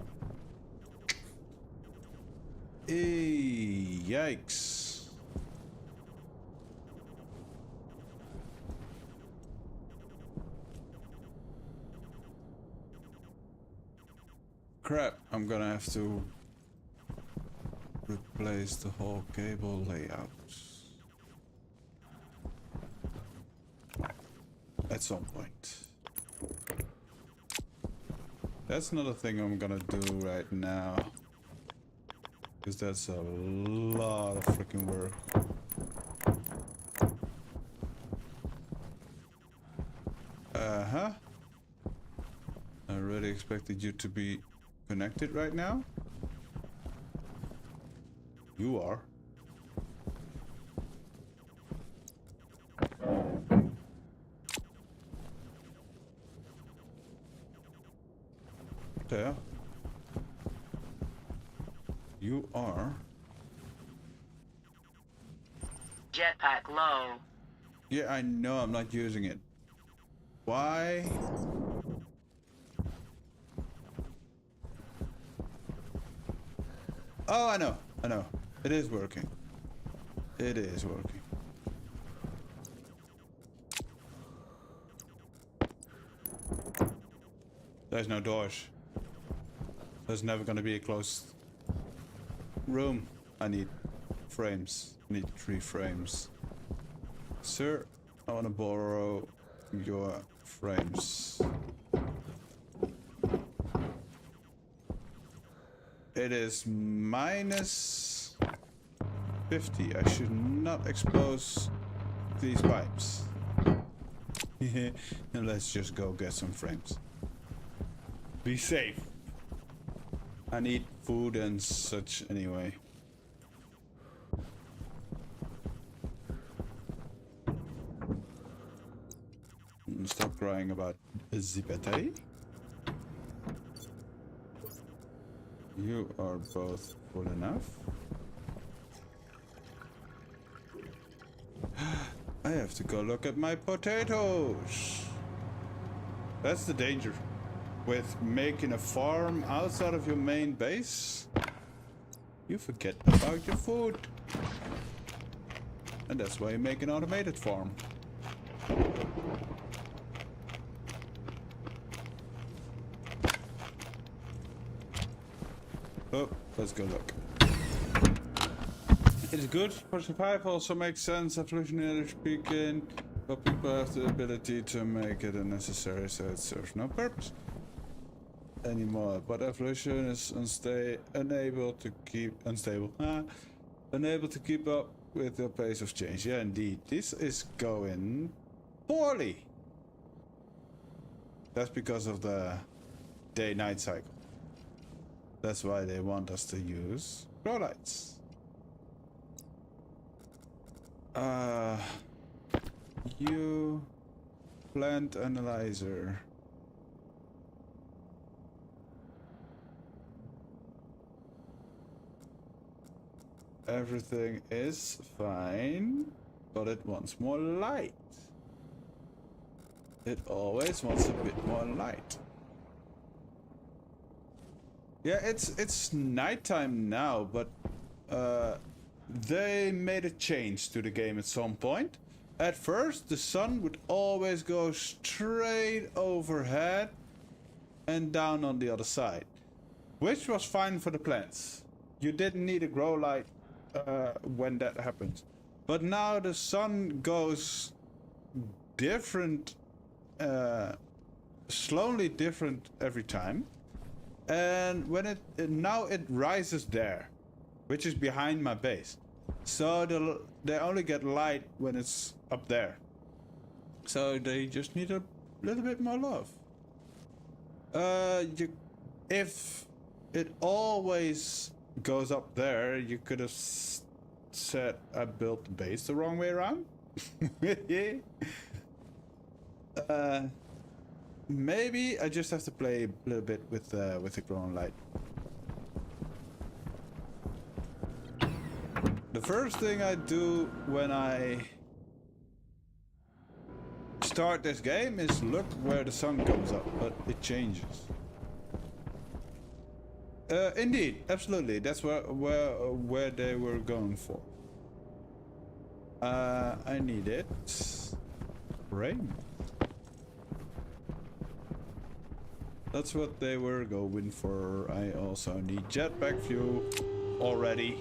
Yikes. Crap, I'm gonna have to replace the whole cable layout. At some point. That's not a thing I'm gonna do right now. Because that's a lot of freaking work. Uh-huh. I really expected you to be connected right now. You are. There. You are. Jetpack low. Yeah, I know I'm not using it. Why? Oh, I know. It is working. It is working. There's no doors. There's never gonna be a closed room. I need frames. I need 3 frames. Sir, I wanna borrow your frames. It is minus 50. I should not expose these pipes. And let's just go get some frames. Be safe. I need food and such anyway. Stop crying about Zipete. You are both full enough. I have to go look at my potatoes. That's the danger with making a farm outside of your main base. You forget about your food. And that's why you make an automated farm. Oh, let's go look. It's good for survival, also makes sense, evolutionarily speaking, but people have the ability to make it unnecessary, so it serves no purpose anymore. But evolution is unable to keep up with the pace of change. Yeah, indeed, this is going poorly. That's because of the day-night cycle. That's why they want us to use grow lights. You plant analyzer. Everything is fine, but it wants more light. It always wants a bit more light. Yeah, it's nighttime now, but they made a change to the game at some point. At first, the sun would always go straight overhead and down on the other side, which was fine for the plants. You didn't need a grow light when that happens. But now the sun goes different, slowly different every time. And when now it rises there, which is behind my base. So they only get light when it's up there. So they just need a little bit more love. If it always goes up there, you could have said I built the base the wrong way around. Maybe I just have to play a little bit with the growing light. The first thing I do when I start this game is look where the sun comes up, but it changes. Indeed, absolutely. That's where they were going for. I need it. Rain. That's what they were going for. I also need jetpack fuel already,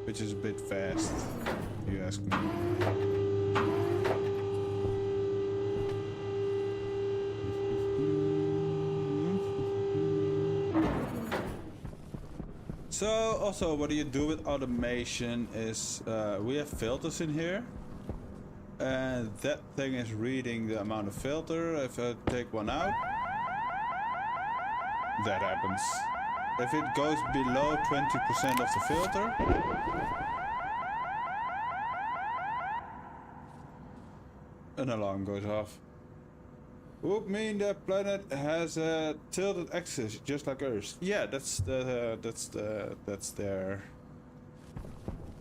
which is a bit fast, if you ask me. So also what do you do with automation is we have filters in here, and that thing is reading the amount of filter. If I take one out, that happens. If it goes below 20% of the filter, an alarm goes off. Would mean the planet has a tilted axis, just like Earth. Yeah, that's their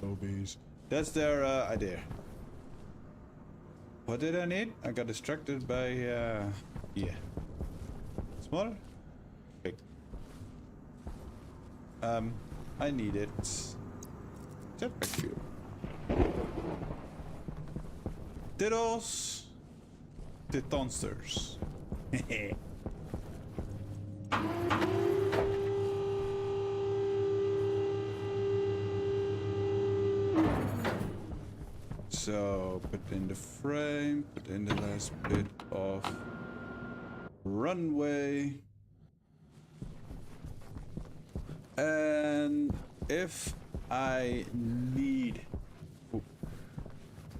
Obies. That's their idea. What did I need? I got distracted by yeah. Smaller? Big. I need it. Jetpack fuel. Diddles. Titansters. So put in the frame, put in the last bit of runway. And if I need,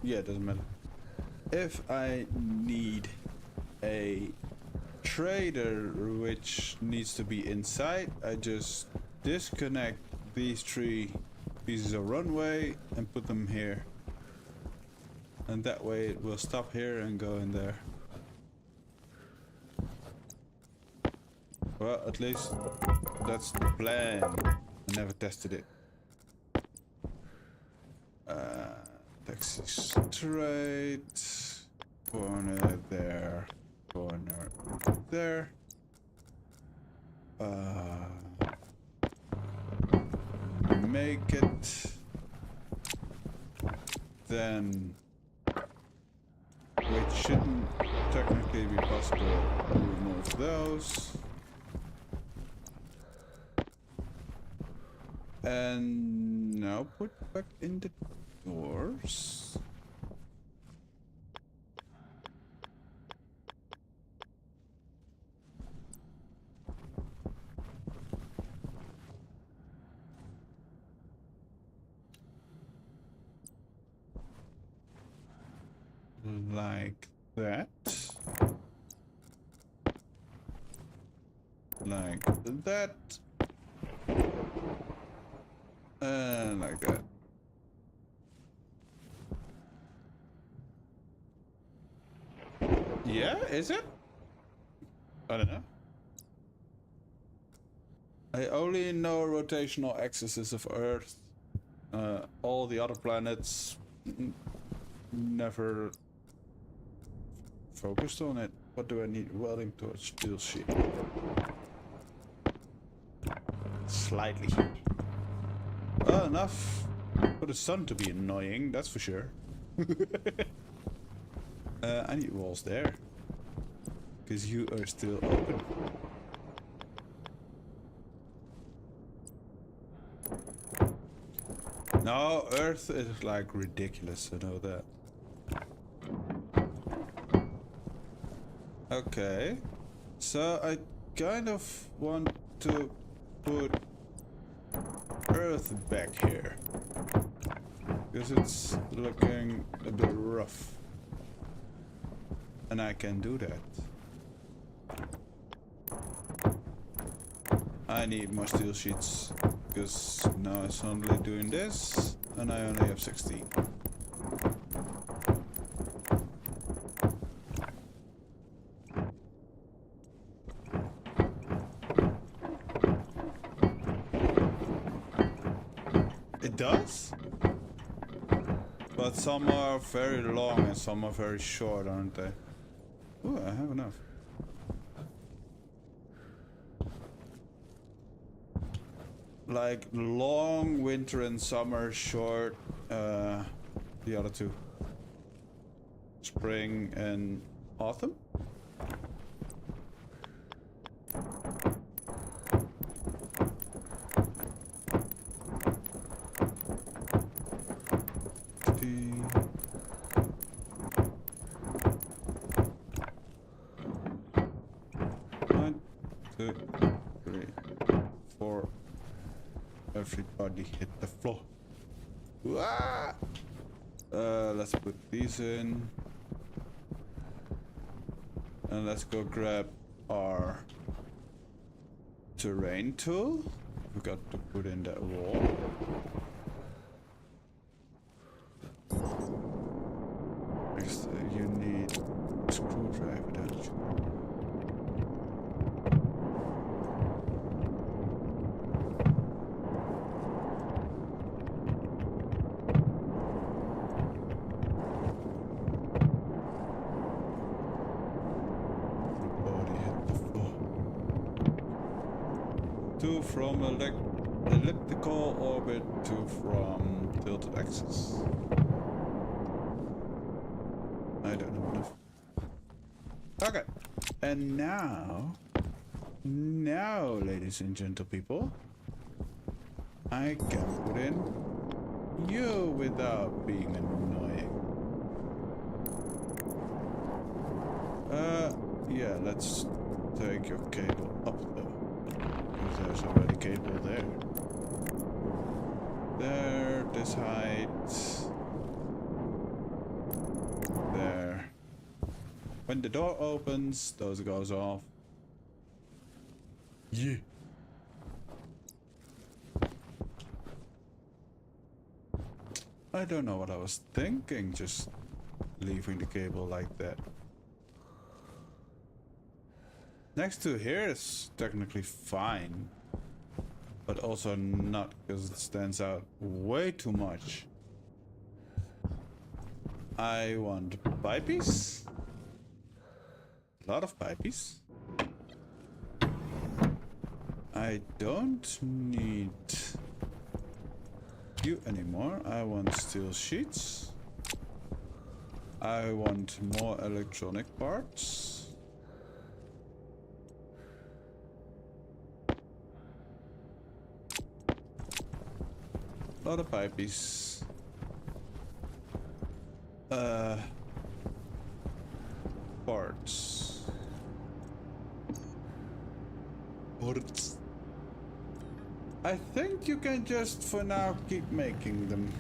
yeah, it doesn't matter. If I need a trader which needs to be inside, I just disconnect these 3 pieces of runway and put them here. And that way it will stop here and go in there. Well, at least that's the plan. I never tested it. Taxi straight. Corner there. Corner there. Make it. Then, which shouldn't technically be possible, remove those. And now put back in the doors. Like that. Like that. And like that. Yeah, is it? I don't know. I only know rotational axes of Earth. All the other planets never focused on it. What do I need? Welding torch, steel sheet. Slightly. Well, enough for the sun to be annoying, that's for sure. I need walls there. Because you are still open. No, Earth is like ridiculous, I know that. Okay. So I kind of want to put Earth back here. Because it's looking a bit rough. And I can do that. I need more steel sheets. Because now it's only doing this. And I only have 16. It does? But some are very long and some are very short, aren't they? Ooh, I have enough. Like long winter and summer, short the other two. Spring and autumn. One, two, three, four. Everybody hit the floor. Wah! Let's put these in. And let's go grab our terrain tool. Forgot to put in that wall. Next, you need a screwdriver, don't you? Two from elliptical orbit, two from tilted axis. I don't know enough. Okay, and now, ladies and gentle people, I can put in you without being annoying. Yeah, let's take your cable up though. There's already cable there. There, this height. There. When the door opens, those goes off. Yeah. I don't know what I was thinking, just leaving the cable like that. Next to here is technically fine, but also not because it stands out way too much. I want pipies. A lot of pipies. I don't need you anymore. I want steel sheets. I want more electronic parts. A lot of pipies. Parts. Parts. I think you can just for now keep making them.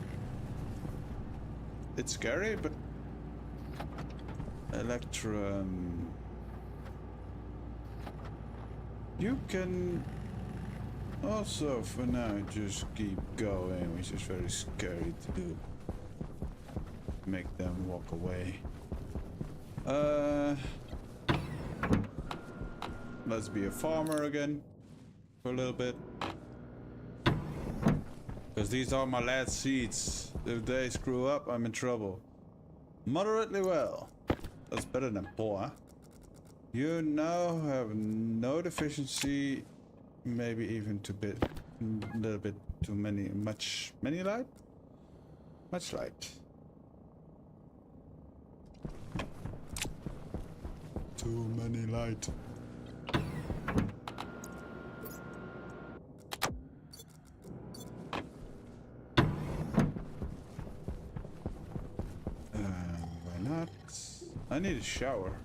It's scary, but Electrum. You can also for now just keep going, which is very scary to do. Make them walk away. Let's be a farmer again for a little bit. Because these are my last seeds. If they screw up, I'm in trouble. Moderately well. That's better than poor. You now have no deficiency. Maybe even a little bit too many, many light? Much light. Too many light. Why not? I need a shower.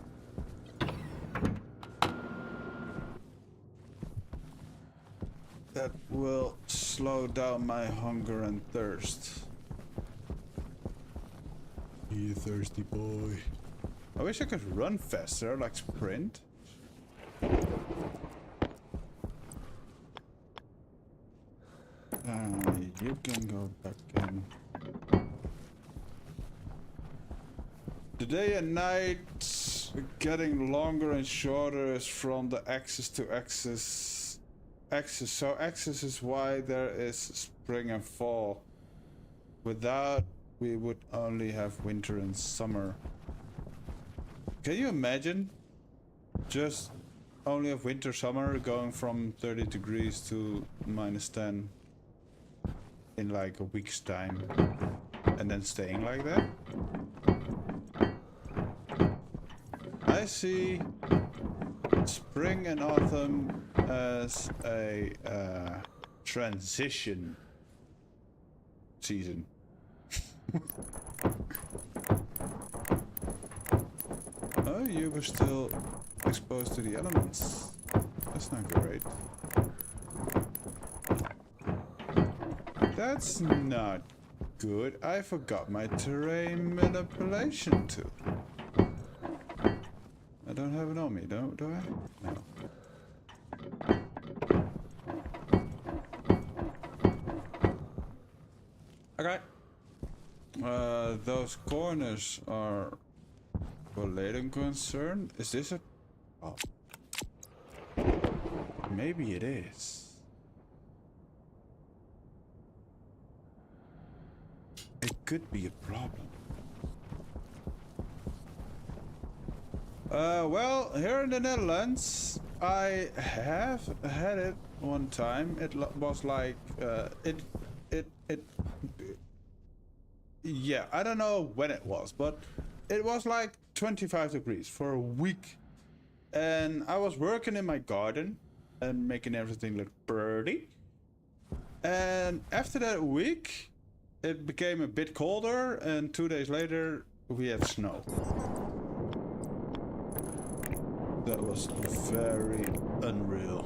That will slow down my hunger and thirst. You thirsty boy. I wish I could run faster, like sprint. You can go back in. The day and night getting longer and shorter is from the axis to axis. So axis is why there is spring and fall. Without, we would only have winter and summer. Can you imagine just only of winter summer going from 30 degrees to -10 in like a week's time and then staying like that? I see spring and autumn as a transition season. Oh, you were still exposed to the elements. That's not great. That's not good. I forgot my terrain manipulation tool. I don't have it on me, do I? No. Okay. Those corners are for latent concern. Is this a... Oh. Maybe it is. It could be a problem. Well, here in the Netherlands, I have had it one time. It was like, yeah, I don't know when it was, but it was like 25 degrees for a week. And I was working in my garden and making everything look pretty. And after that week, it became a bit colder, and 2 days later, we had snow. That was very unreal.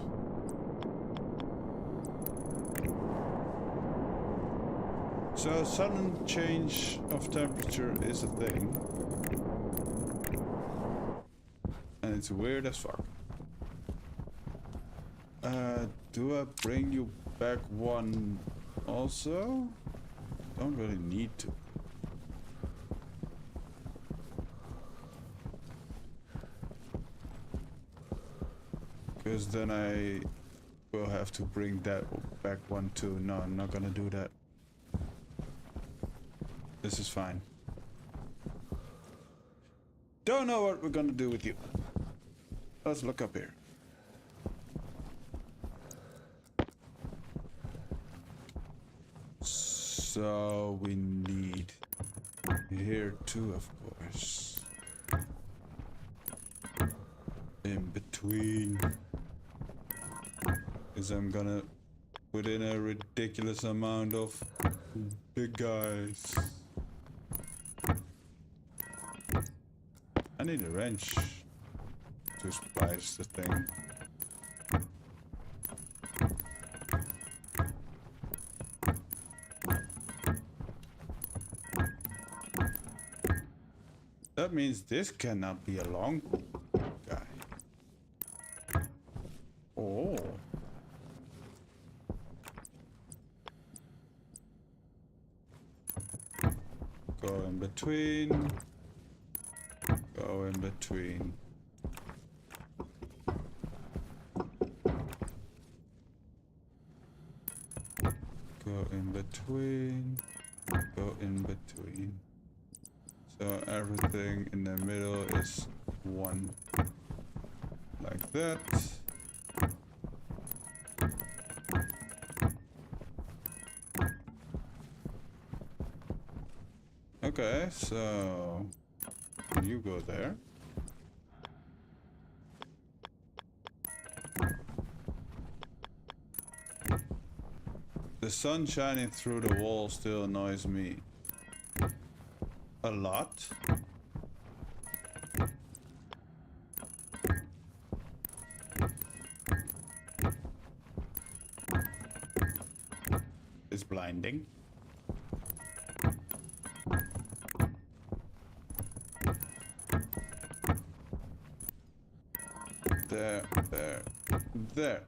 So sudden change of temperature is a thing. And it's weird as fuck. Do I bring you back one also? Don't really need to. Because then I will have to bring that back one too. No, I'm not gonna do that. This is fine. Don't know what we're gonna do with you. Let's look up here. So we need here too, of course. In between. Because I'm gonna put in a ridiculous amount of big guys. I need a wrench to splice the thing. That means this cannot be a long guy. Oh. Go in between. Go in between. Go in between. Go in between. So everything in the middle is one. Like that. Okay, so you go there. The sun shining through the wall still annoys me a lot. It's blinding. There.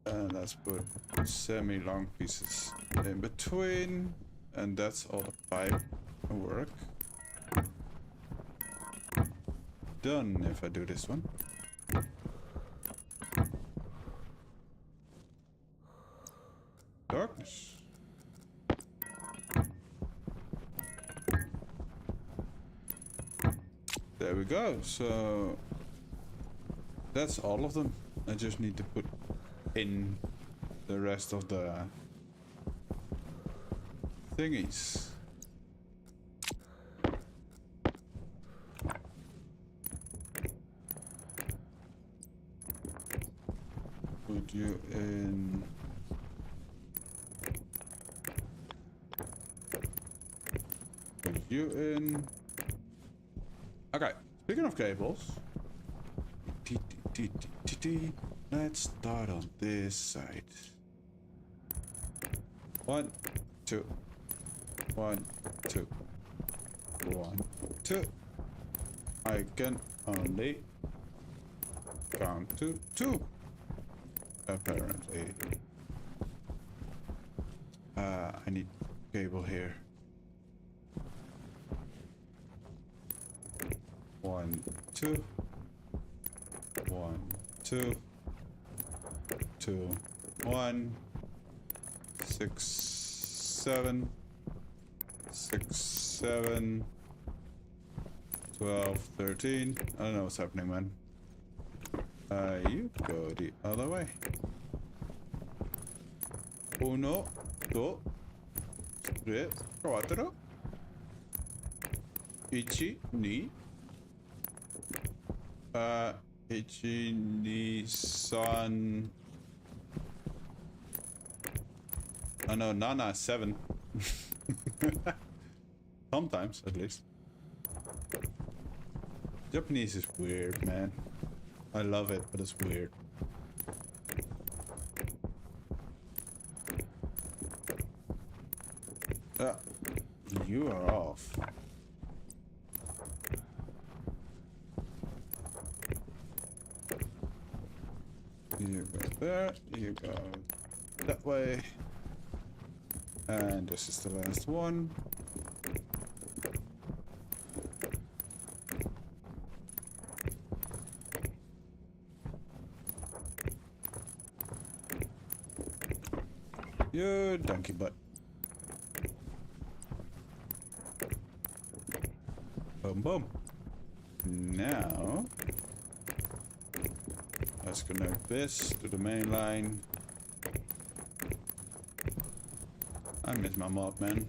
And let's put semi-long pieces in between. And that's all the pipe work. Done if I do this one. Darkness. There we we go. So that's all of them. I just need to put in the rest of the thingies. Put you in. Put you in. Okay, speaking of cables, let's start on this side. 1, 2, 1, 2, 1, 2. I can only count to 2. Apparently. I need cable here. 1, 2. 1, 2. 2, 1. 6, 7. 6, 7. 12, 13. I don't know what's happening, man. You go the other way. 1, 2, 3, 4, 1, 2. 1, 2, 3. Oh no, Nana 7. Sometimes, at least. Japanese is weird, man. I love it, but it's weird. You are off. You go there, you go that way. And this is the last one. You donkey butt. Boom, boom. Now, let's connect this to the main line. I miss my mob, man.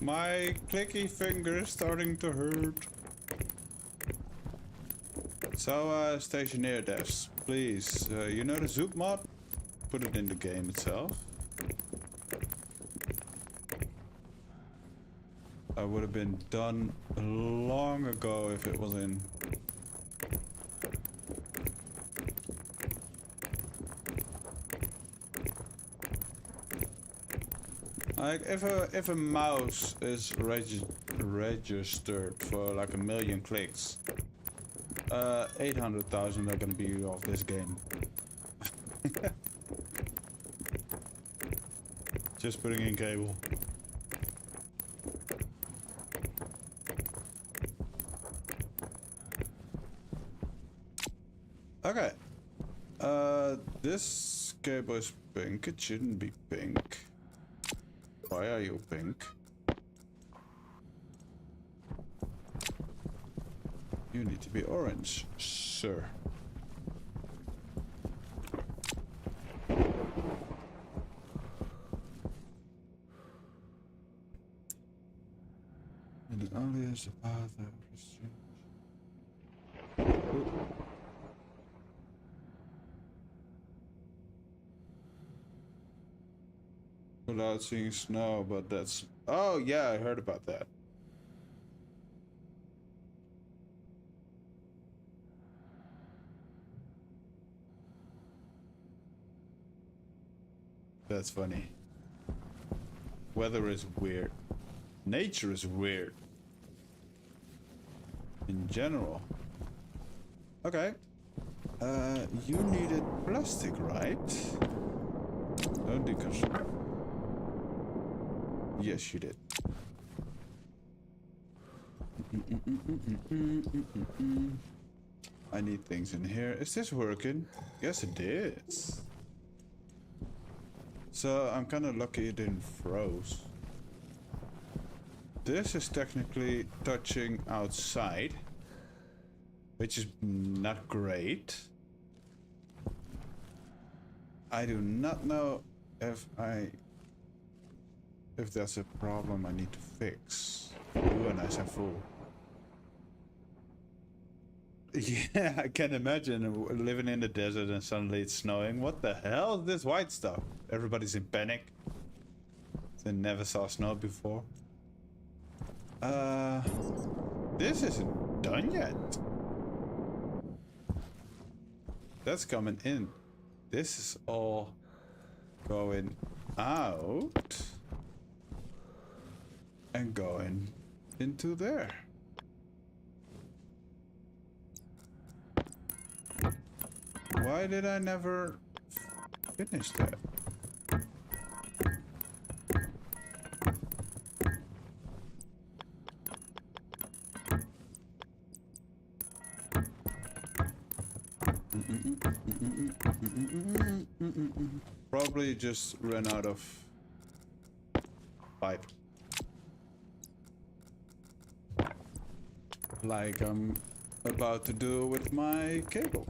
My clicky finger is starting to hurt. So, stationeer devs, please, you know the Zoop mod? Put it in the game itself. I would have been done long ago if it was in. Like if a mouse is registered for like 1 million clicks, 800,000 are gonna be off this game. Just putting in cable. Okay. This cable is pink. It shouldn't be pink. Why are you pink? You need to be orange, sir. And it only is about the without seeing snow, but that's... Oh, yeah, I heard about that. That's funny. Weather is weird. Nature is weird. In general. Okay. You needed plastic, right? Don't deconstruct. Yes, you did. I need things in here. Is this working? Yes, it is. So I'm kind of lucky it didn't froze. This is technically touching outside, which is not great. I do not know if that's a problem I need to fix. Ooh, a nice and full. Yeah, I can imagine living in the desert and suddenly it's snowing. What the hell is this white stuff? Everybody's in panic. They never saw snow before. This isn't done yet. That's coming in. This is all going out and going into there. Why did I never finish that? Probably just ran out of pipe. Like I'm about to do with my cable.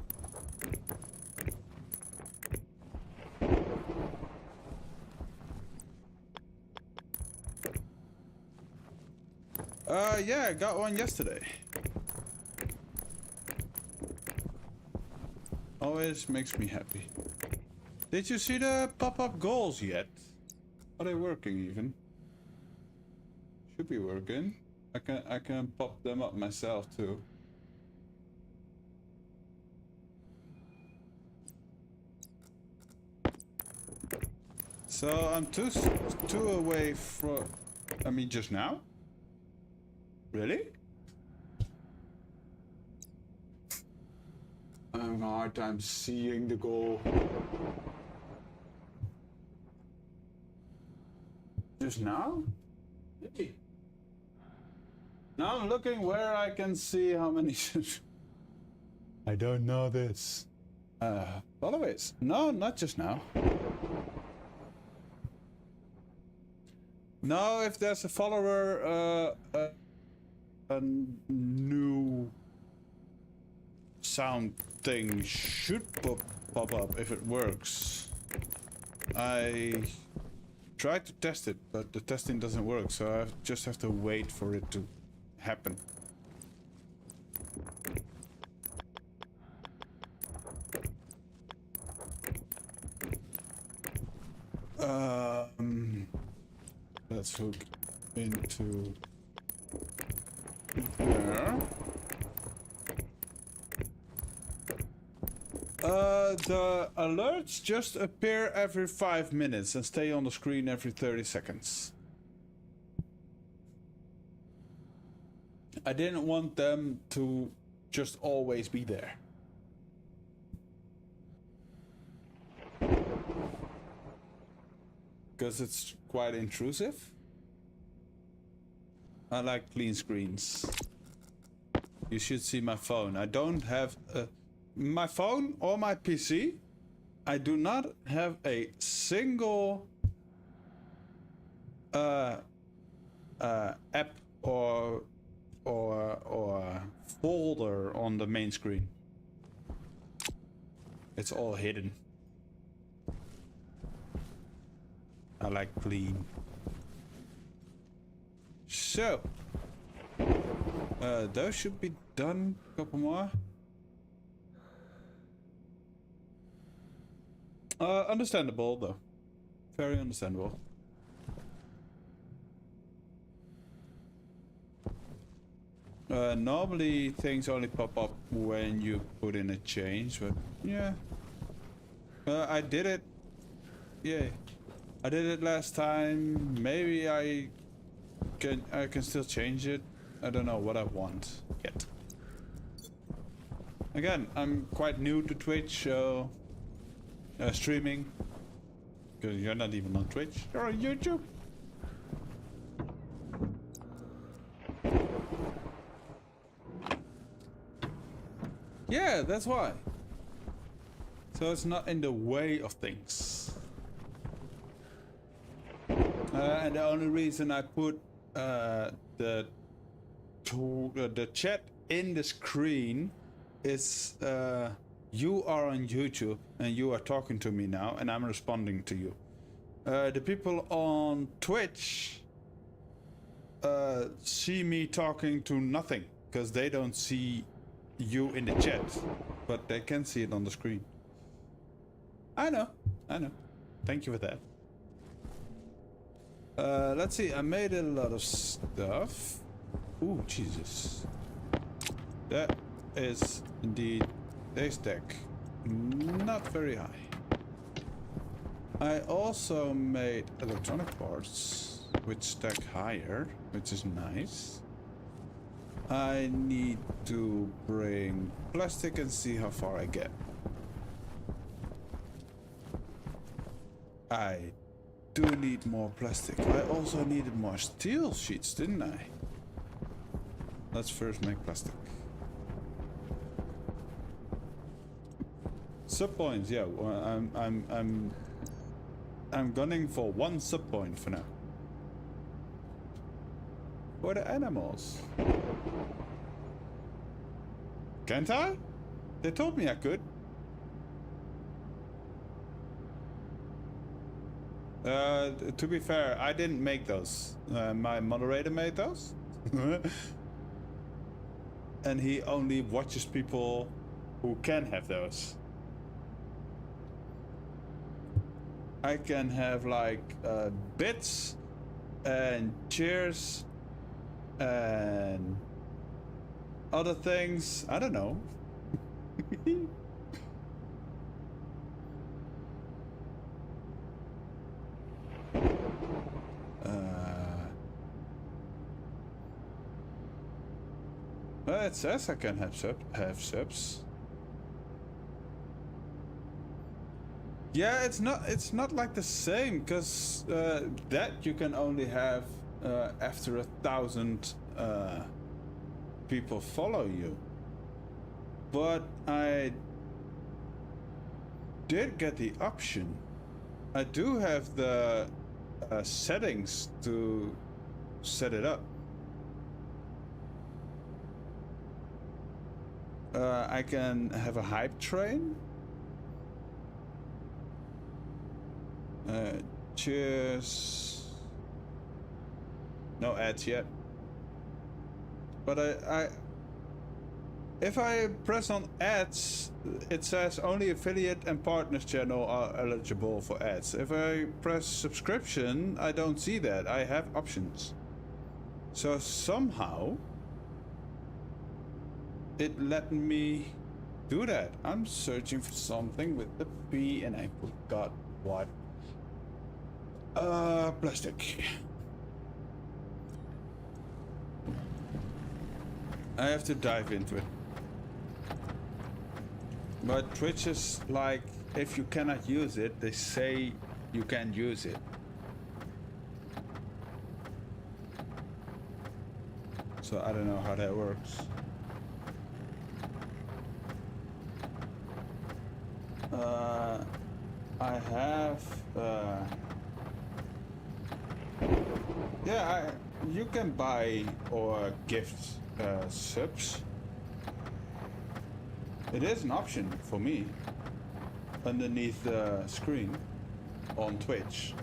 Yeah, I got one yesterday. Always makes me happy. Did you see the pop-up goals yet? Are they working even? Should be working. I can pop them up myself too. So I'm two away from. I mean, just now. Really? I'm having a hard time seeing the goal. Just now? Hey. Now I'm looking where I can see how many. I don't know this. Followers? No, not just now. No, if there's a follower, a new sound thing should pop up if it works. I tried to test it, but the testing doesn't work, so I just have to wait for it to happen. Let's hook into there. The alerts just appear every 5 minutes and stay on the screen every 30 seconds. I didn't want them to just always be there. Because it's quite intrusive. I like clean screens. You should see my phone. I don't have my phone or my PC. I do not have a single app or folder on the main screen. It's all hidden. I like clean. So, those should be done. A couple more. Understandable though. Very understandable. Normally things only pop up when you put in a change, but yeah. I did it. Yeah. I did it last time. Maybe I can still change it. I don't know what I want yet. Again, I'm quite new to Twitch, so streaming. Because you're not even on Twitch. You're on YouTube. Yeah, that's why. So it's not in the way of things. And the only reason I put the chat in the screen is you are on YouTube and you are talking to me now, and I'm responding to you. The people on Twitch see me talking to nothing because they don't see you in the chat, but they can see it on the screen. I know. Thank you for that. Let's see, I made a lot of stuff. Ooh, Jesus. That is indeed a stack. Not very high. I also made electronic parts, which stack higher, which is nice. I need to bring plastic and see how far I get. I do need more plastic. I also needed more steel sheets, didn't I? Let's first make plastic. Sub points, yeah. Well, I'm gunning for 1 sub point for now. For the animals. Can't I? They told me I could. To be fair, I didn't make those. My moderator made those. And he only watches people who can have those. I can have like bits and chairs and other things. I don't know. Well, it says I can have subs. Yeah, it's not like the same, because that you can only have after 1,000 people follow you. But I did get the option. I do have the settings to set it up. I can have a hype train. Cheers. No ads yet. But if I press on ads, it says only affiliate and partners channel are eligible for ads. If I press subscription, I don't see that. I have options. So somehow it let me do that. I'm searching for something with the P and I forgot what. Plastic. I have to dive into it. But Twitch is like, if you cannot use it, they say you can't use it. So I don't know how that works. I have yeah, you can buy or gift subs. It is an option for me underneath the screen on Twitch.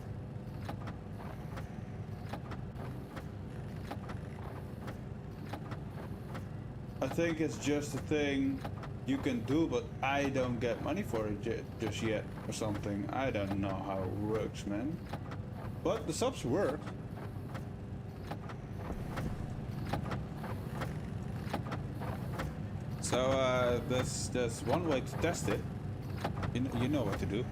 I think it's just a thing you can do, but I don't get money for it just yet or something. I don't know how it works, man. But the subs work. So there's one way to test it. You know what to do.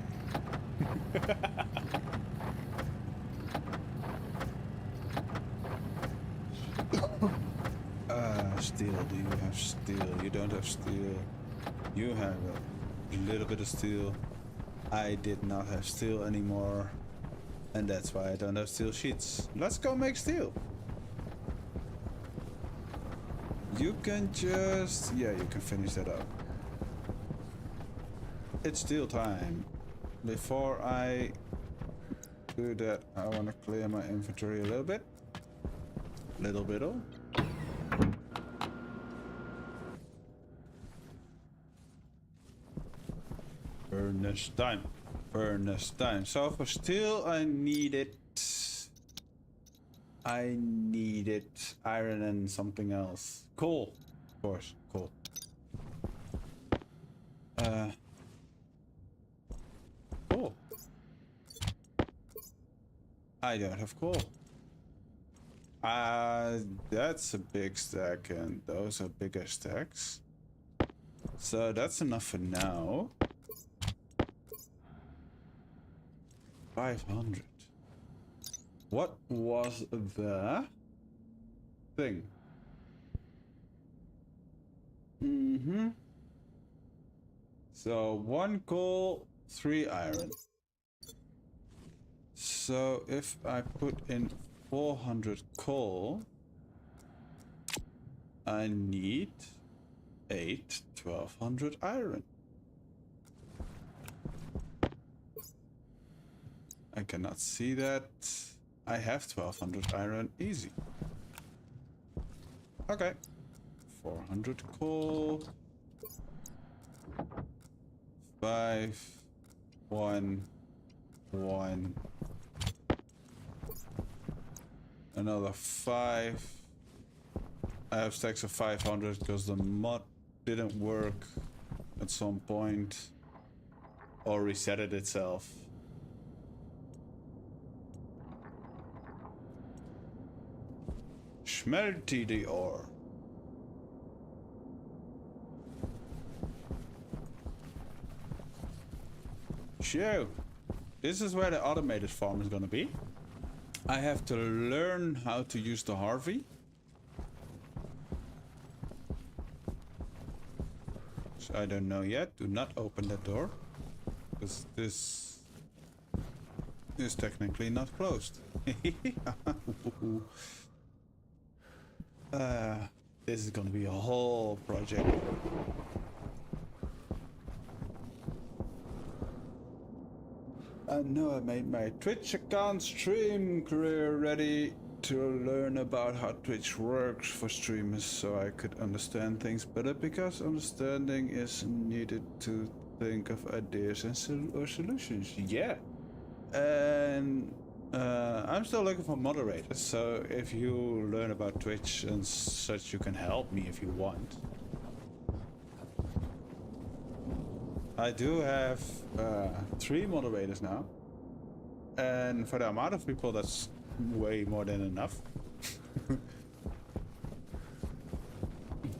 Steel. Do you have steel? You don't have steel. You have a little bit of steel. I did not have steel anymore, and that's why I don't have steel sheets. Let's go make steel. You can just... yeah, you can finish that up. It's steel time. Before I do that, I want to clear my inventory a little bit. Little bit. Furnace time. Furnace time. So for steel, I needed iron and something else. Coal, of course, coal. Coal. I don't have coal. That's a big stack, and those are bigger stacks. So that's enough for now. 500. What was the thing? So 1 coal, 3 iron. So if I put in 400 coal, I need 1200 iron. I cannot see that. I have 1200 iron, easy. Okay. 400 coal. 5, 1, 1. Another 5. I have stacks of 500 because the mod didn't work at some point or reset it itself. Smelty the ore. So, this is where the automated farm is gonna be. I have to learn how to use the Harvey. So I don't know yet. Do not open that door, because this is technically not closed. This is gonna be a whole project. I know I made my Twitch account stream career ready to learn about how Twitch works for streamers so I could understand things better, because understanding is needed to think of ideas and solutions. Yeah. And I'm still looking for moderators, so if you learn about Twitch and such, you can help me if you want. I do have 3 moderators now, and for the amount of people, that's way more than enough.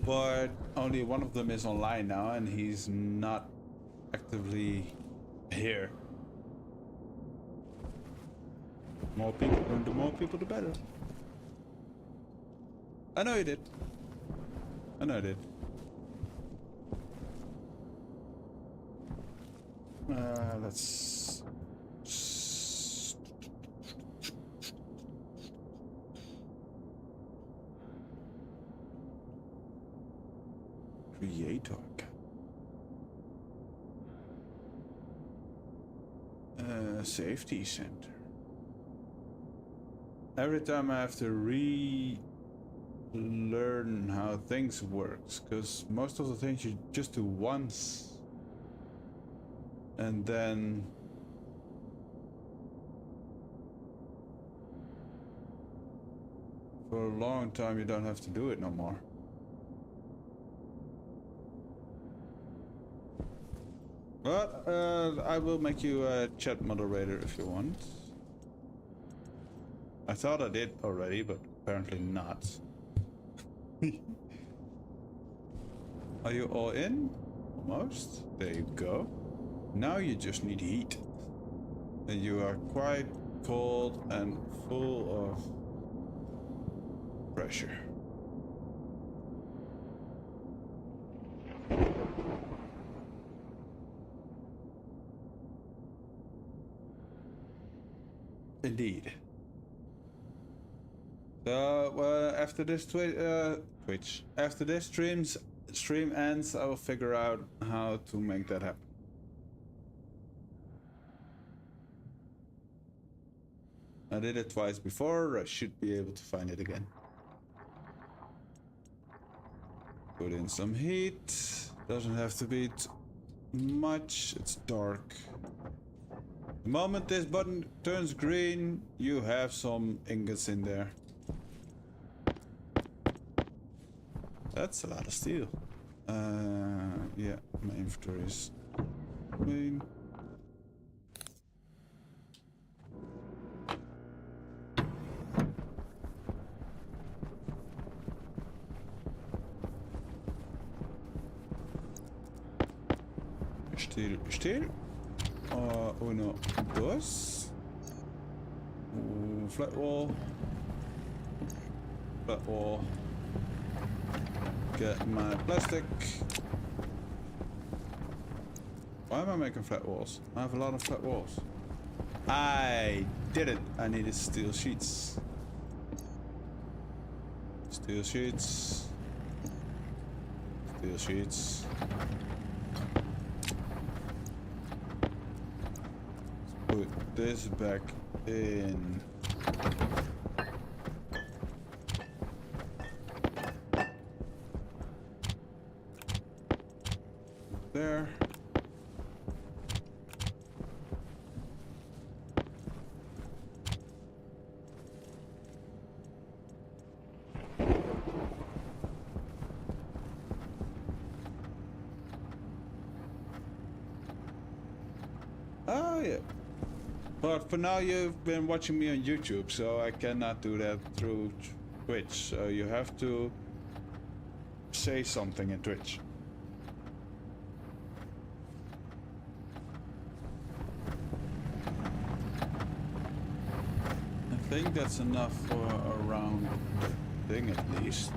But only one of them is online now, and he's not actively here. More people, and the more people, the better. I know you did. I know I did. Let's creator. Safety center. Every time I have to relearn how things works, because most of the things you just do once, and then for a long time you don't have to do it no more. But I will make you a chat moderator if you want. I thought I did already, but apparently not. Are you all in? Almost. There you go. Now you just need heat. And you are quite cold and full of pressure. Indeed. So after this Twitch, after this stream ends, I will figure out how to make that happen. I did it twice before. I should be able to find it again. Put in some heat. Doesn't have to be much. It's dark. The moment this button turns green, you have some ingots in there. That's a lot of steel. Yeah, my inventory is clean. Steel. Uno, dos. Flat wall. Flat wall. Get my plastic. Why am I making flat walls? I have a lot of flat walls. I did it. I needed steel sheets. Steel sheets. Steel sheets. Put this back in. There. Oh yeah. But for now you've been watching me on YouTube, so I cannot do that through Twitch. So you have to say something in Twitch. I think that's enough for a round thing at least.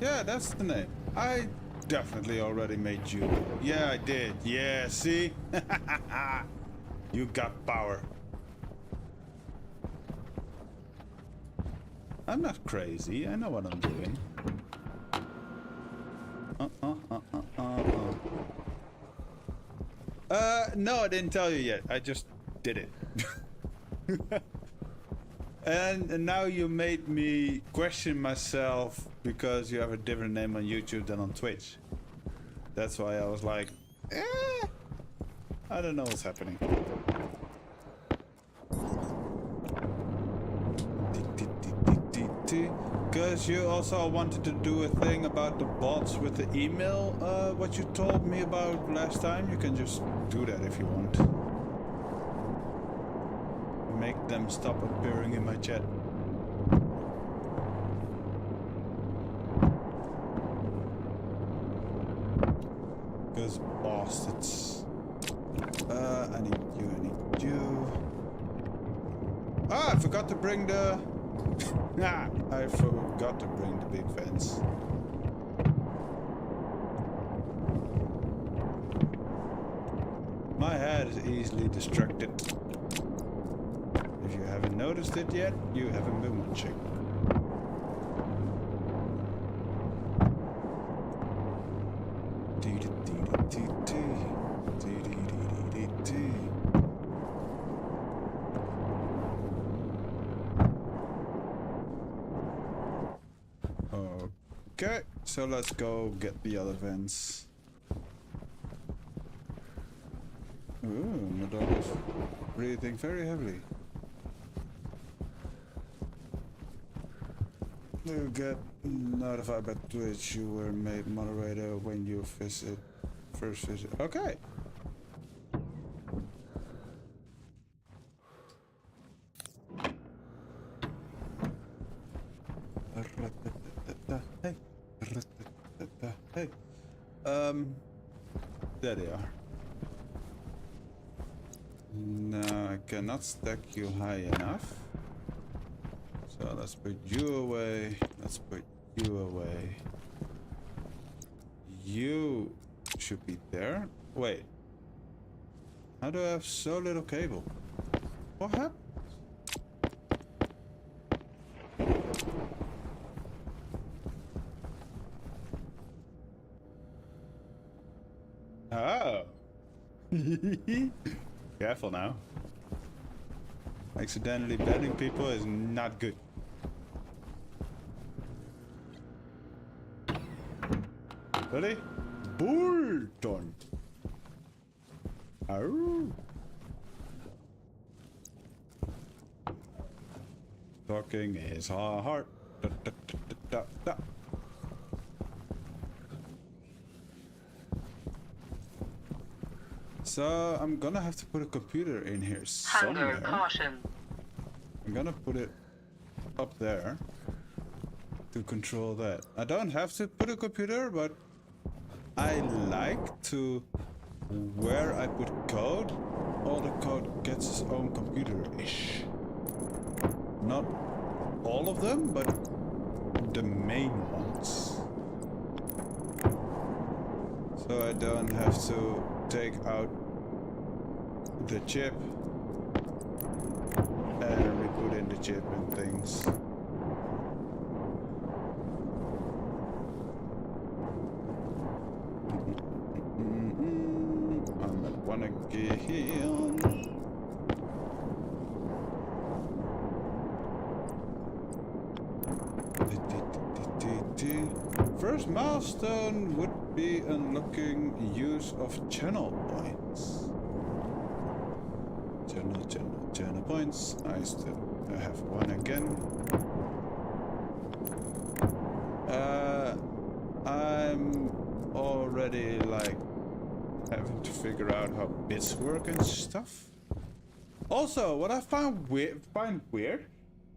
Yeah, that's the name. I definitely already made you. Yeah, I did. Yeah, see? You got power. I'm not crazy. I know what I'm doing. No, I didn't tell you yet. I just did it. And now you made me question myself because you have a different name on YouTube than on Twitch. That's why I was like, I don't know what's happening. Because you also wanted to do a thing about the bots with the email, what you told me about last time. You can just do that if you want. Make them stop appearing in my chat. Because bastards. I need you. Ah, I forgot to bring the... I forgot to bring the big fence. My head is easily distracted. If you haven't noticed it yet, you haven't been watching. Okay, so let's go get the other vents. Ooh, my dog is breathing very heavily. You get notified by Twitch. You were made moderator when you first visit. Okay. Hey. Hey. There they are. No, I cannot stack you high enough. So let's put you away. Let's put you away. You should be there. Wait. How do I have so little cable? What happened? Oh. Careful now. Accidentally bending people is not good. Ready? Bolton. Arr. Talking is hard. Da, da, da, da, da. So I'm gonna have to put a computer in here somewhere. Hunger caution. I'm gonna put it up there to control that. I don't have to put a computer, but I like to, where I put code, all the code gets its own computer-ish. Not all of them, but the main ones. So I don't have to take out the chip and re-put in the chip and things. I'm at 1 again. First milestone would be unlocking use of channel points. Channel points. I have 1 again. I'm already like having to figure out how bits work and stuff. Also, what I find weird,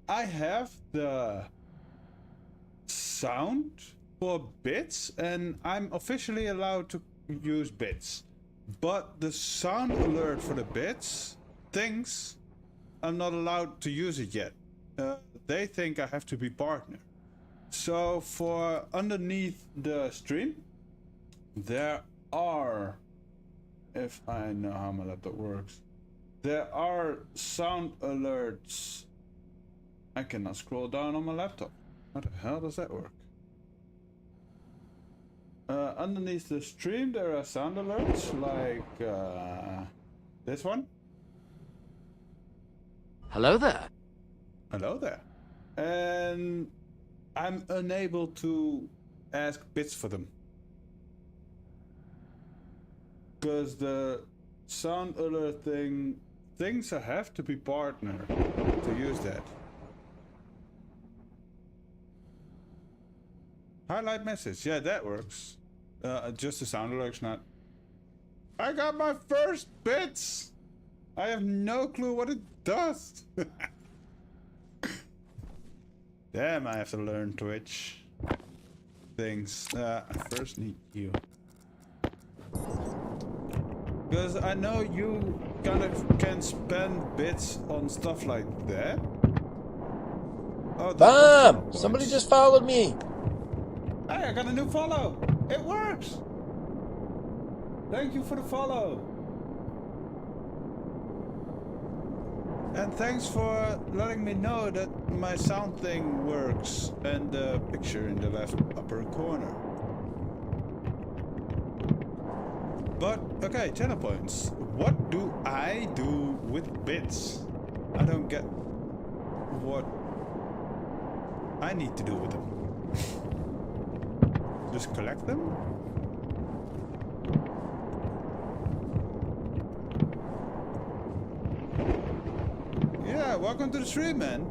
I have the sound for bits and I'm officially allowed to use bits, but the sound alert for the bits thinks I'm not allowed to use it yet. They think I have to be partner. So for underneath the stream there are, if I know how my laptop works, there are sound alerts. I cannot scroll down on my laptop. How the hell does that work? Underneath the stream there are sound alerts like this one. Hello there. Hello there. And I'm unable to ask bits for them. Because the sound alert thing thinks I have to be partner to use that. Highlight message, yeah, that works. Just the sound alert's not. I got my first bits! I have no clue what it does. Damn, I have to learn Twitch things. I first need you. Because I know you kind of can spend bits on stuff like that. Oh, Bam! Somebody just followed me. Hey, I got a new follow. It works. Thank you for the follow. And thanks for letting me know that my sound thing works and the picture in the left upper corner. But, okay, channel points. What do I do with bits? I don't get what I need to do with them. Just collect them? Yeah, welcome to the stream, man.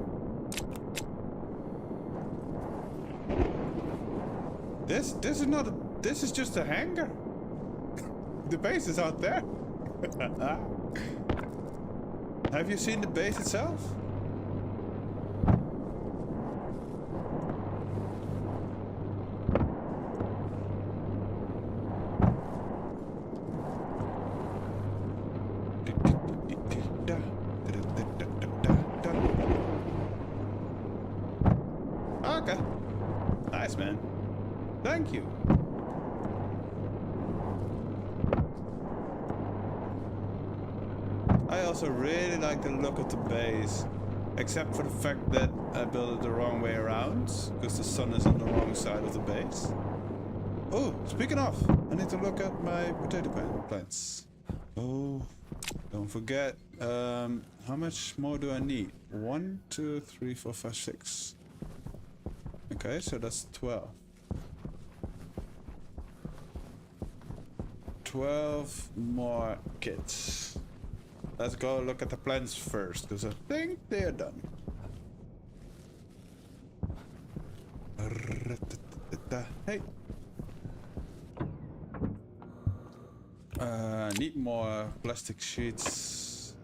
This is not a, this is just a hangar. The base is out there. Have you seen the base itself? Okay. Nice, man. Thank you. I also really like the look of the base, except for the fact that I built it the wrong way around, because the sun is on the wrong side of the base. Oh, speaking of, I need to look at my potato plants. Oh, don't forget. How much more do I need? 1, 2, 3, 4, 5, 6. Okay, so that's 12. 12 more kits. Let's go look at the plans first, because I think they're done. Hey. Need more plastic sheets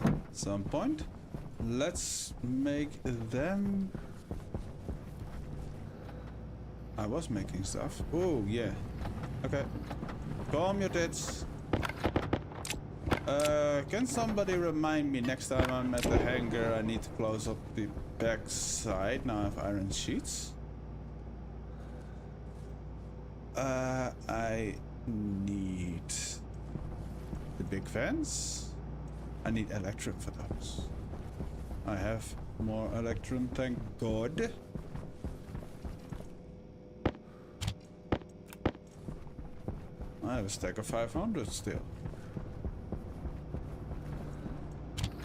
at some point. Let's make them... I was making stuff. Oh, yeah. Okay. Calm your tits. Can somebody remind me next time I'm at the hangar I need to close up the back side? Now I have iron sheets. I need the big fans. I need electrum for those. I have more electrum, thank God. I have a stack of 500 still.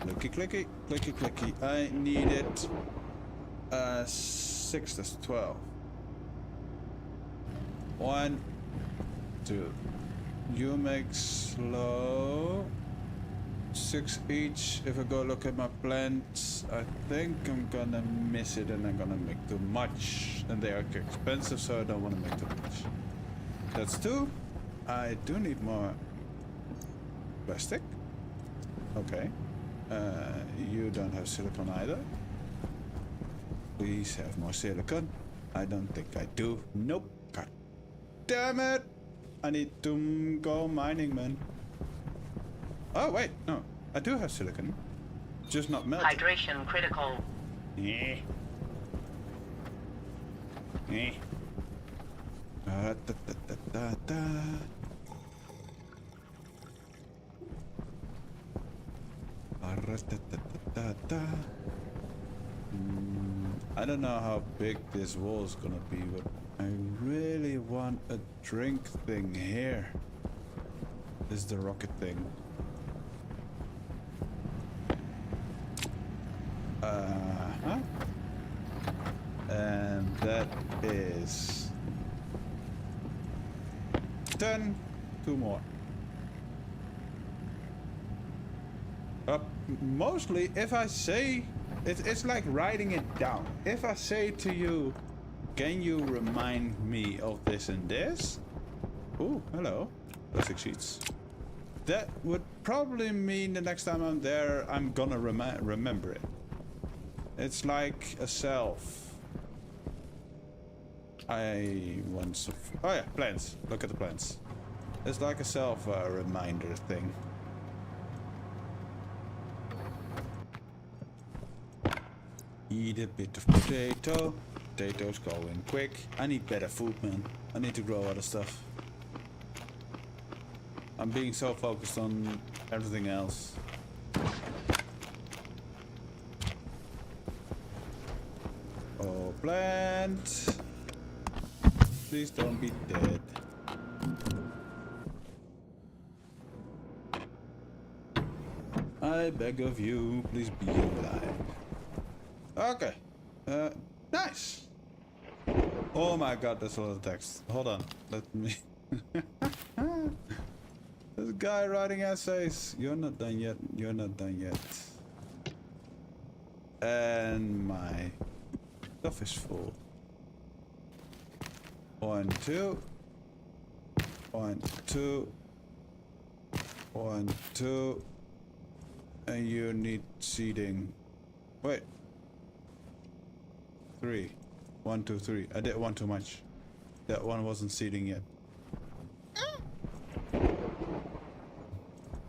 Clicky, clicky, clicky, clicky. I needed 6, that's 12. 1, 2. You make slow. 6 each. If I go look at my plants, I think I'm gonna miss it and I'm gonna make too much. And they are expensive, so I don't want to make too much. That's 2. I do need more plastic. Okay. You don't have silicon either. Please have more silicon. I don't think I do. Nope. God damn it! I need to go mining, man. Oh, wait. No. I do have silicon. Just not melted. Hydration critical. Yeah. Yeah. Da, da, da, da, da. I don't know how big this wall is gonna be, but I really want a drink thing here. This is the rocket thing. Uh-huh. And that is 10. 2 more. Mostly, if I say, it's like writing it down. If I say to you, can you remind me of this and this? Oh, hello. Plastic sheets. That would probably mean the next time I'm there, I'm gonna remember it. It's like a self. I once... Oh yeah, plants. Look at the plants. It's like a self reminder thing. Eat a bit of potato. Potatoes go in quick. I need better food, man. I need to grow other stuff. I'm being so focused on everything else. Oh, plant. Please don't be dead. I beg of you, please be alive. Okay. Nice. Oh my god, that's a lot of text. Hold on. Let me... This guy writing essays. You're not done yet. You're not done yet. And my stuff is full. 1, 2. 1, 2. 1, 2. And you need seeding. Wait. 3. 1, 2, 3. I did one too much. That one wasn't seeding yet.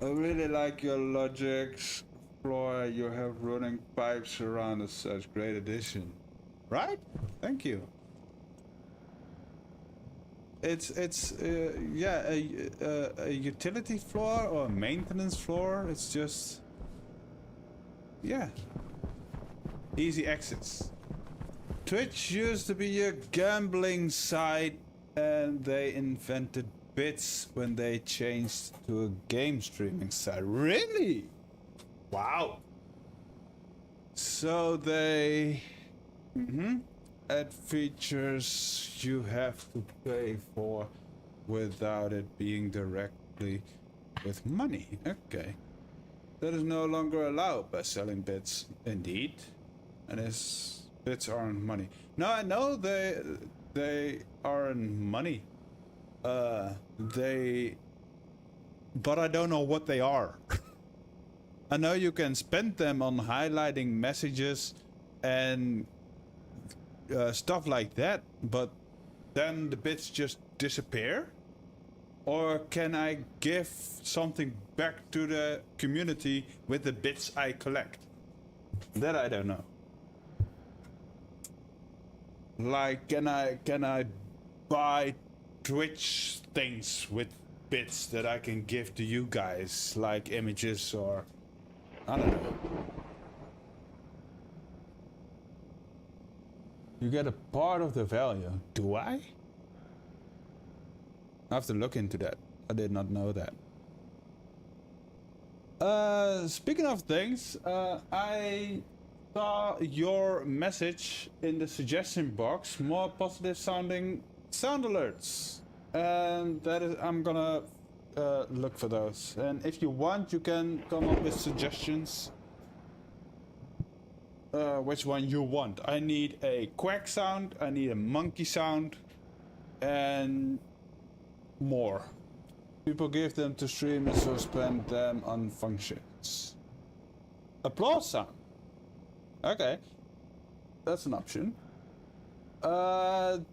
I really like your logics, Floor. You have running pipes around as such. Great addition. Right? Thank you. It's yeah, a utility floor or a maintenance floor. It's just, yeah, easy exits. Twitch used to be a gambling site and they invented bits when they changed to a game streaming site. Really? Wow. So they add features you have to pay for without it being directly with money. Okay. That is no longer allowed by selling bits, indeed. And his bits aren't money. No, I know they aren't money. But I don't know what they are. I know you can spend them on highlighting messages and stuff like that, but then the bits just disappear? Or can I give something back to the community with the bits I collect? That I don't know. Like, can I buy Twitch things with bits that I can give to you guys, like images or I don't know. You get a part of the value. Do I? I have to look into that. I did not know that. Speaking of things, I saw your message in the suggestion box. More positive sounding sound alerts. And that is, I'm gonna look for those. And if you want, you can come up with suggestions. Which one you want. I need a quack sound, I need a monkey sound, and more. People give them to streamers or spend them on functions. Applause sound. Okay. That's an option.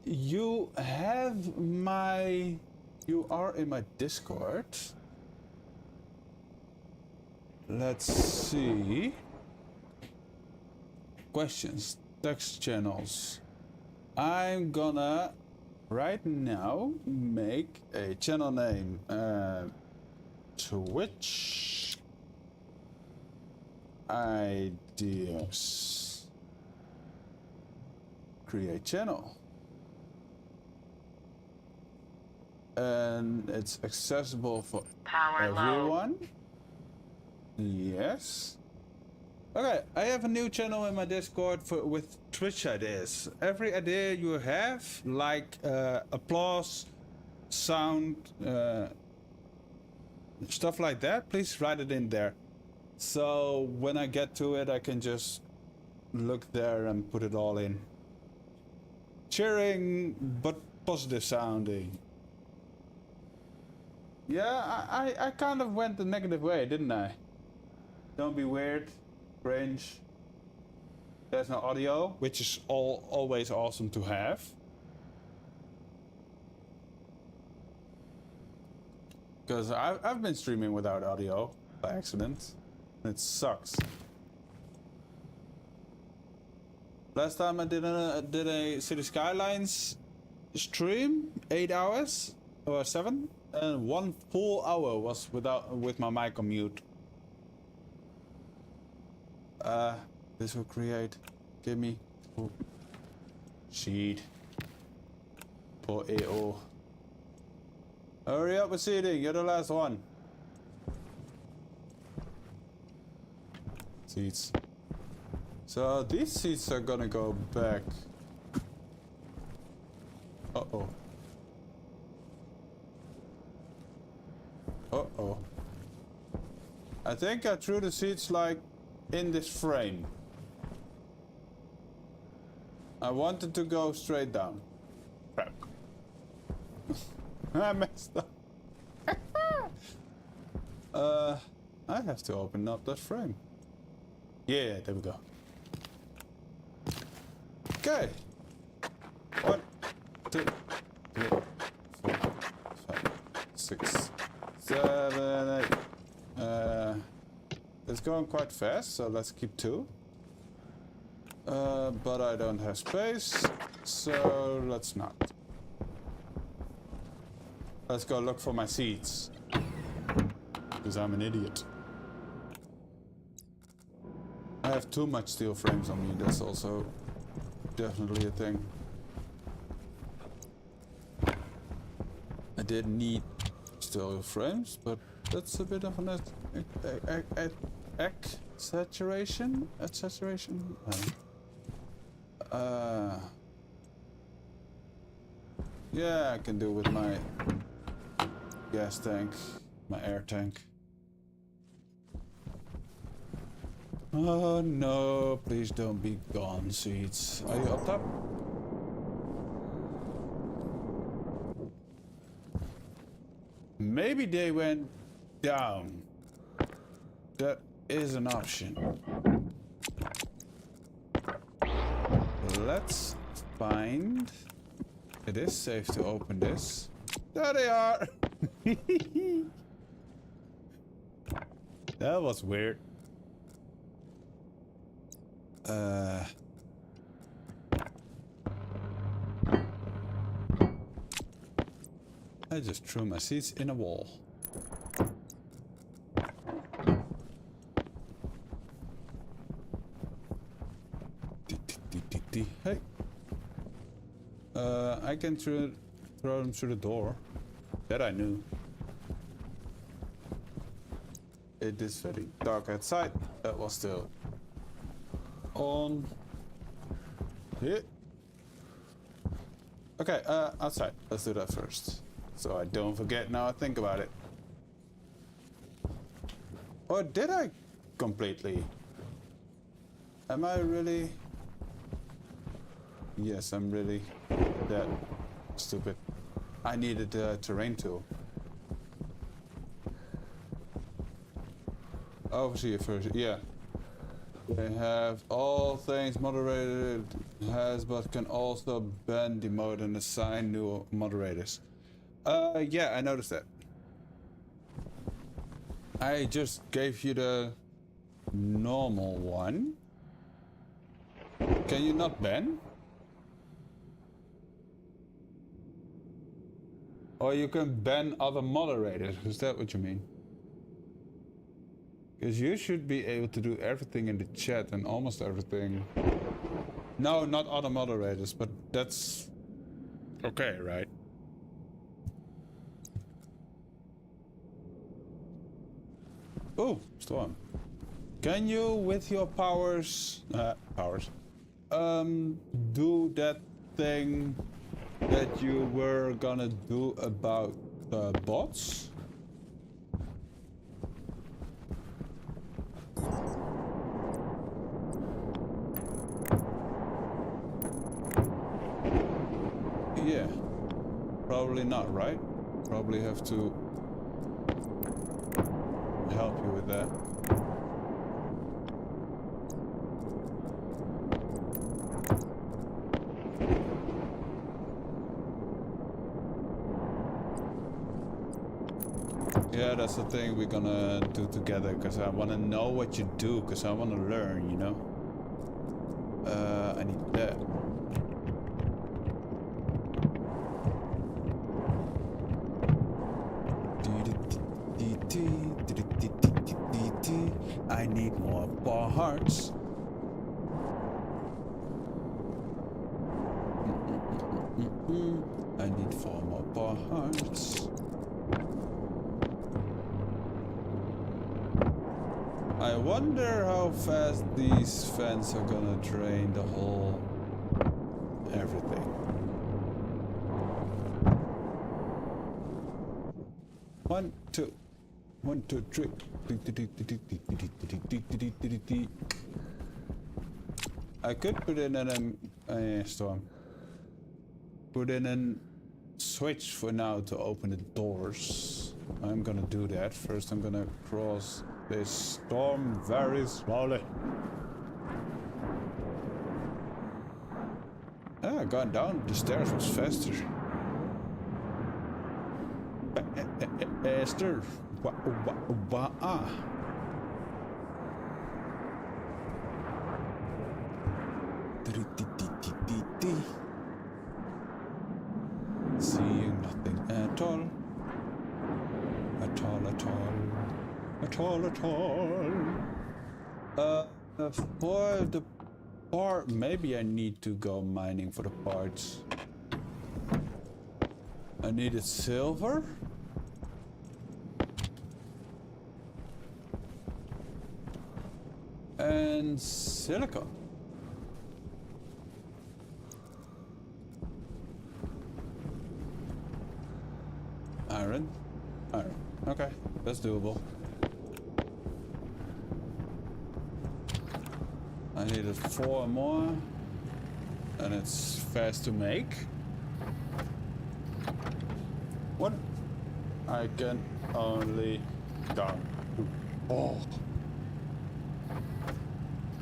You have my... You are in my Discord. Let's see. Questions. Text channels. I'm gonna right now make a channel name. Twitch ideas. Create channel. And it's accessible for everyone. Yes. Okay, I have a new channel in my Discord with Twitch ideas. Every idea you have, like applause, sound, stuff like that, please write it in there. So when I get to it, I can just look there and put it all in. Cheering, but positive sounding. Yeah, I kind of went the negative way, didn't I? Don't be weird. Range. There's no audio, which is always awesome to have. Because I've been streaming without audio by accident. It sucks. Last time I did a City Skylines stream, 8 hours or 7, and 1 full hour was with my mic on mute. This will create. Give me. Sheet. For AO. Hurry up with seating. You're the last one. Seats. So these seats are gonna go back. Uh-oh. Uh-oh. I think I threw the seats like in this frame. I wanted to go straight down. Crap. I messed up. I have to open up that frame. Yeah, there we go. Okay. 1, 2, 3, 4, 5, 6, 7, 8. It's going quite fast, so let's keep 2. But I don't have space, so let's not. Let's go look for my seats. Because I'm an idiot. I have too much steel frames on me, that's also definitely a thing. I did need still frames, but that's a bit of an saturation. Saturation. Yeah, I can do with my gas tank, my air tank. Oh no, please don't be gone, seeds. Are you up top? Maybe they went down. That is an option. Let's find... It is safe to open this. There they are! That was weird. I just threw my seeds in a wall. Hey. I can throw them through the door. That I knew. It is very dark outside. That was still on. Here. Okay, outside. Let's do that first. So I don't forget now I think about it. Or did I completely? Am I really? Yes, I'm really that stupid. I needed a terrain tool. Overseer first, yeah. They have all things moderated has, but can also ban, demote, and assign new moderators. Yeah, I noticed that. I just gave you the normal one. Can you not ban? Or you can ban other moderators, is that what you mean? Because you should be able to do everything in the chat and almost everything. No, not other moderators, but that's okay, right? Oh, Storm. Can you, with your powers, do that thing that you were gonna do about bots? Yeah, probably not, right? Probably have to help you with that. Yeah, that's the thing we're gonna do together, because I want to know what you do, because I want to learn, you know? I need that. I need more parts. I need 4 more parts. I wonder how fast these fans are gonna drain the whole everything. 1, 2, 1, 2, 3. I could put in a storm. Put in a switch for now to open the doors. I'm gonna do that. First I'm gonna cross this storm very slowly. Ah, going down the stairs was faster. Faster. Seeing nothing at all. At all, at all. At all, at all. For the part, maybe I need to go mining for the parts. I needed silver. And silicone. Iron. Iron. Okay, that's doable. I needed 4 more. And it's fast to make. What? I can only down. Oh.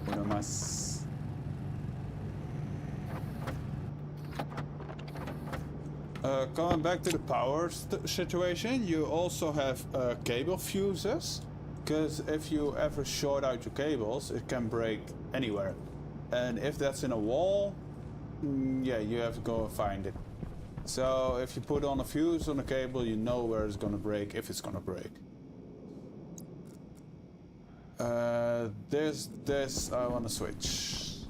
Uno más. Coming back to the power situation, you also have cable fuses. Because if you ever short out your cables, it can break anywhere. And if that's in a wall, yeah, you have to go and find it. So if you put on a fuse on a cable, you know where it's gonna break, if it's gonna break. This I wanna switch.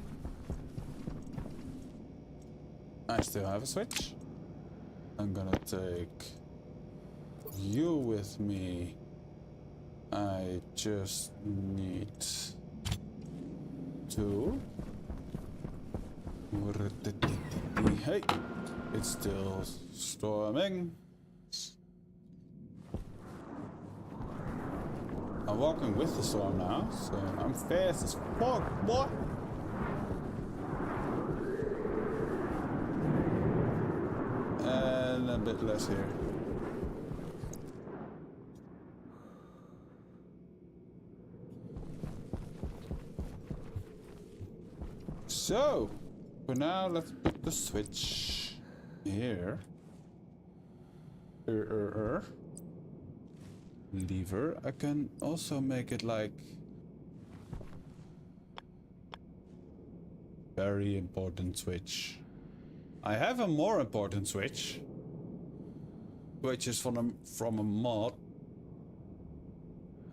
I still have a switch. I'm gonna take you with me. I just need 2. Hey, it's still storming. I'm walking with the storm now, so I'm fast as fuck, boy. And a bit less here. So, for now, let's put the switch here. Lever. I can also make it like very important switch. I have a more important switch, which is from a mod.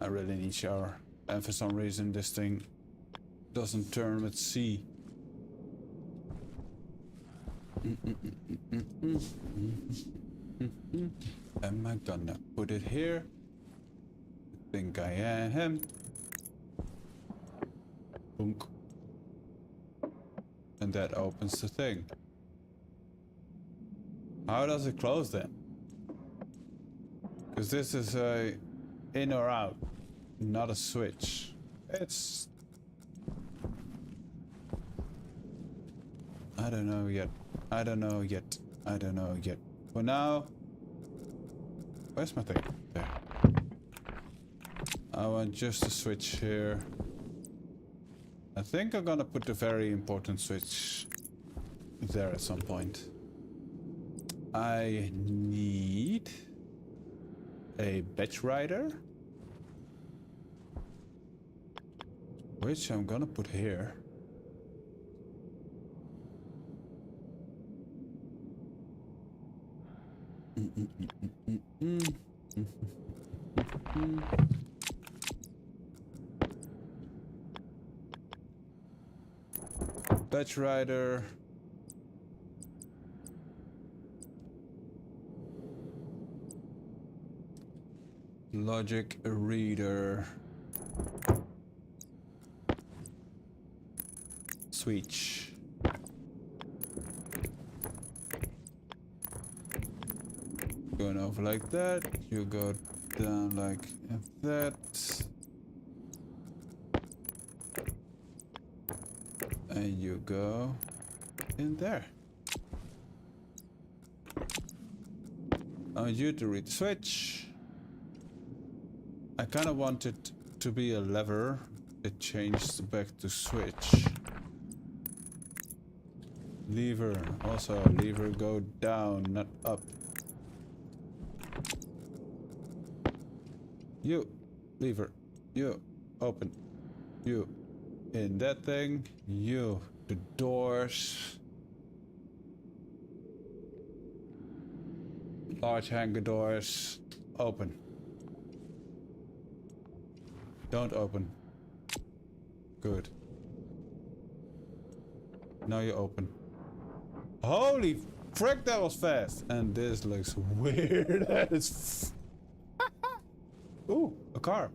I really need shower, and for some reason this thing doesn't turn with C. Am I gonna put it here? I think I am. Boom. And that opens the thing. How does it close then? Because this is a in or out, not a switch. It's... I don't know yet. I don't know yet. I don't know yet. For now... Where's my thing? There. I want just a switch here. I think I'm gonna put the very important switch there at some point. I need a batch rider, which I'm gonna put here. Batch rider. Logic reader. Switch. Going over like that. You go down like that. And you go in there. I want you to read the switch. I kind of want it to be a lever. It changed back to switch. Lever. Also, lever go down, not up. You. Lever. You. Open. You. In that thing. You. The doors. Large hanger doors. Open. Don't open. Good. Now you open. Holy frick, that was fast. And this looks weird as ooh, a car.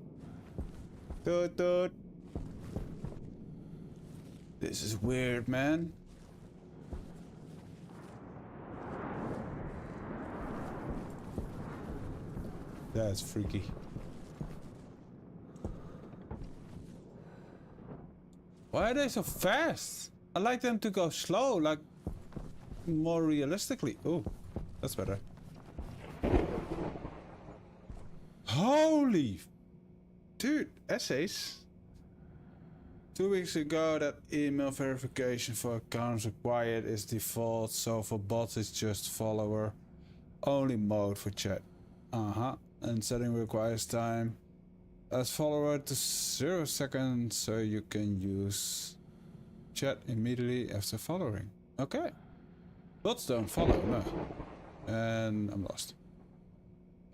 Toot toot. This is weird, man. That's freaky. Why are they so fast? I like them to go slow, like more realistically. Oh, that's better. Holy, dude, essays. 2 weeks ago, that email verification for accounts required is default, so for bots it's just follower only mode for chat. And setting requires time as follower to 0 seconds, so you can use chat immediately after following. Okay. Bots don't follow, no. And I'm lost.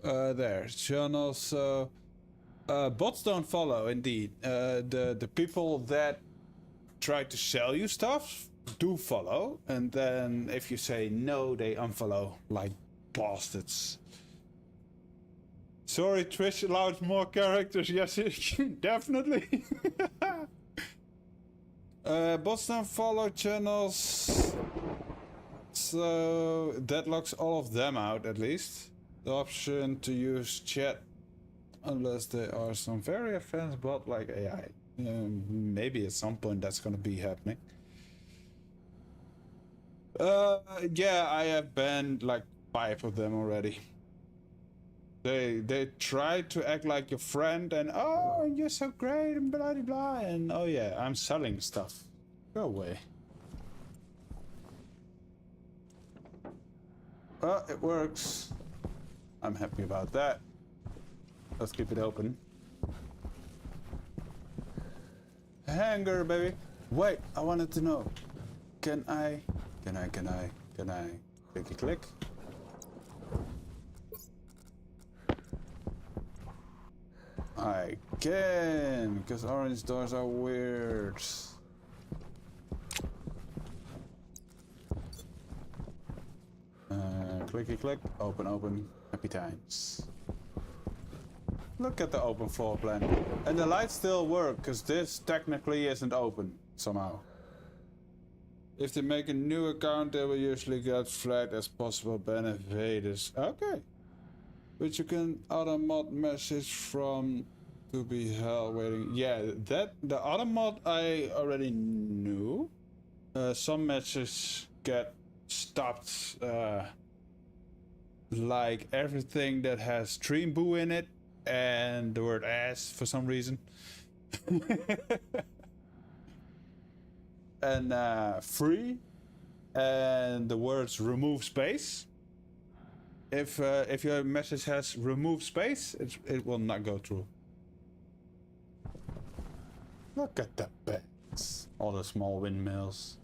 There, channels. Bots don't follow, indeed. The people that try to sell you stuff do follow, and then if you say no, they unfollow like bastards. Sorry, Twitch allows more characters. Yes, definitely. Bots don't follow channels, so that locks all of them out at least. The option to use chat, unless there are some very advanced bot like AI. Maybe at some point that's gonna be happening. Yeah, I have banned like 5 of them already. They try to act like your friend and oh, you're so great and blah blah blah, and oh yeah, I'm selling stuff. Go away. Oh, it works. I'm happy about that. Let's keep it open. Hanger, baby. Wait, I wanted to know. Can I click? I can, because orange doors are weird. Clicky click, open, open, happy times. Look at the open floor plan. And the lights still work, because this technically isn't open, somehow. If they make a new account, they will usually get flagged as possible benefactors. Okay. Which you can auto mod message from to be held waiting. Yeah, that the auto mod I already knew. Some messages get stopped, like everything that has stream boo in it and the word ass for some reason. And free and the words remove space. If your message has remove space, it will not go through. Look at the beds, all the small windmills.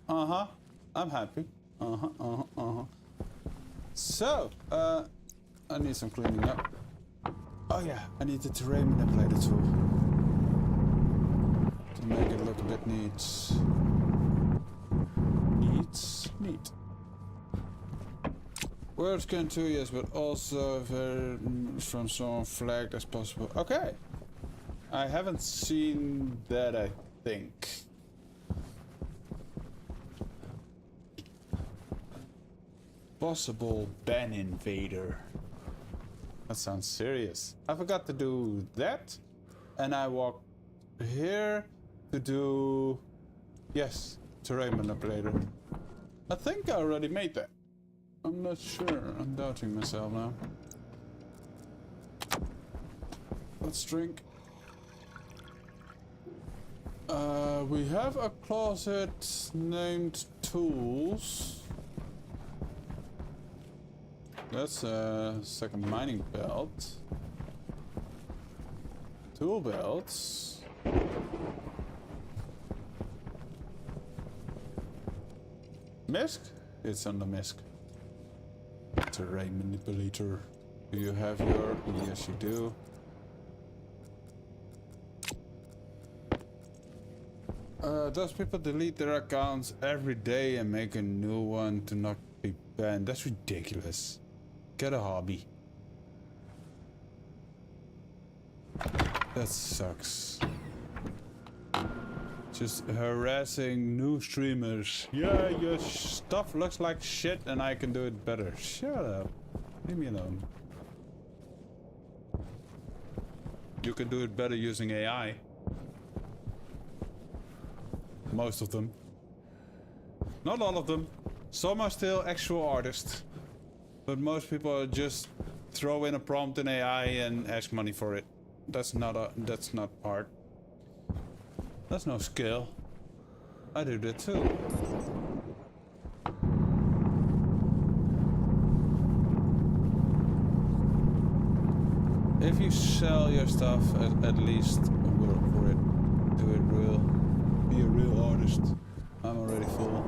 I'm happy. So, I need some cleaning up. Oh yeah, I need the terrain manipulator tool to make it look a bit neat. Neat. Words can too, yes, but also very from someone flagged as possible. Okay. I haven't seen that, I think. Possible ban invader. That sounds serious. I forgot to do that. And I walked here to do... Yes, terrain manipulator. I think I already made that. I'm not sure. I'm doubting myself now. Let's drink. We have a closet named tools. That's a second mining belt. Tool belts. Misc? It's on the misc. Terrain manipulator. Do you have your... Yes, you do. Those people delete their accounts every day and make a new one to not be banned. That's ridiculous. Get a hobby. That sucks. Just harassing new streamers. Yeah, your stuff looks like shit and I can do it better. Shut up. Leave me alone. You can do it better using AI. Most of them. Not all of them. Some are still actual artists. But most people just throw in a prompt in AI and ask money for it. That's not art. That's no skill. I do that too. If you sell your stuff, at least work for it. Do it real. Be a real artist. I'm already full.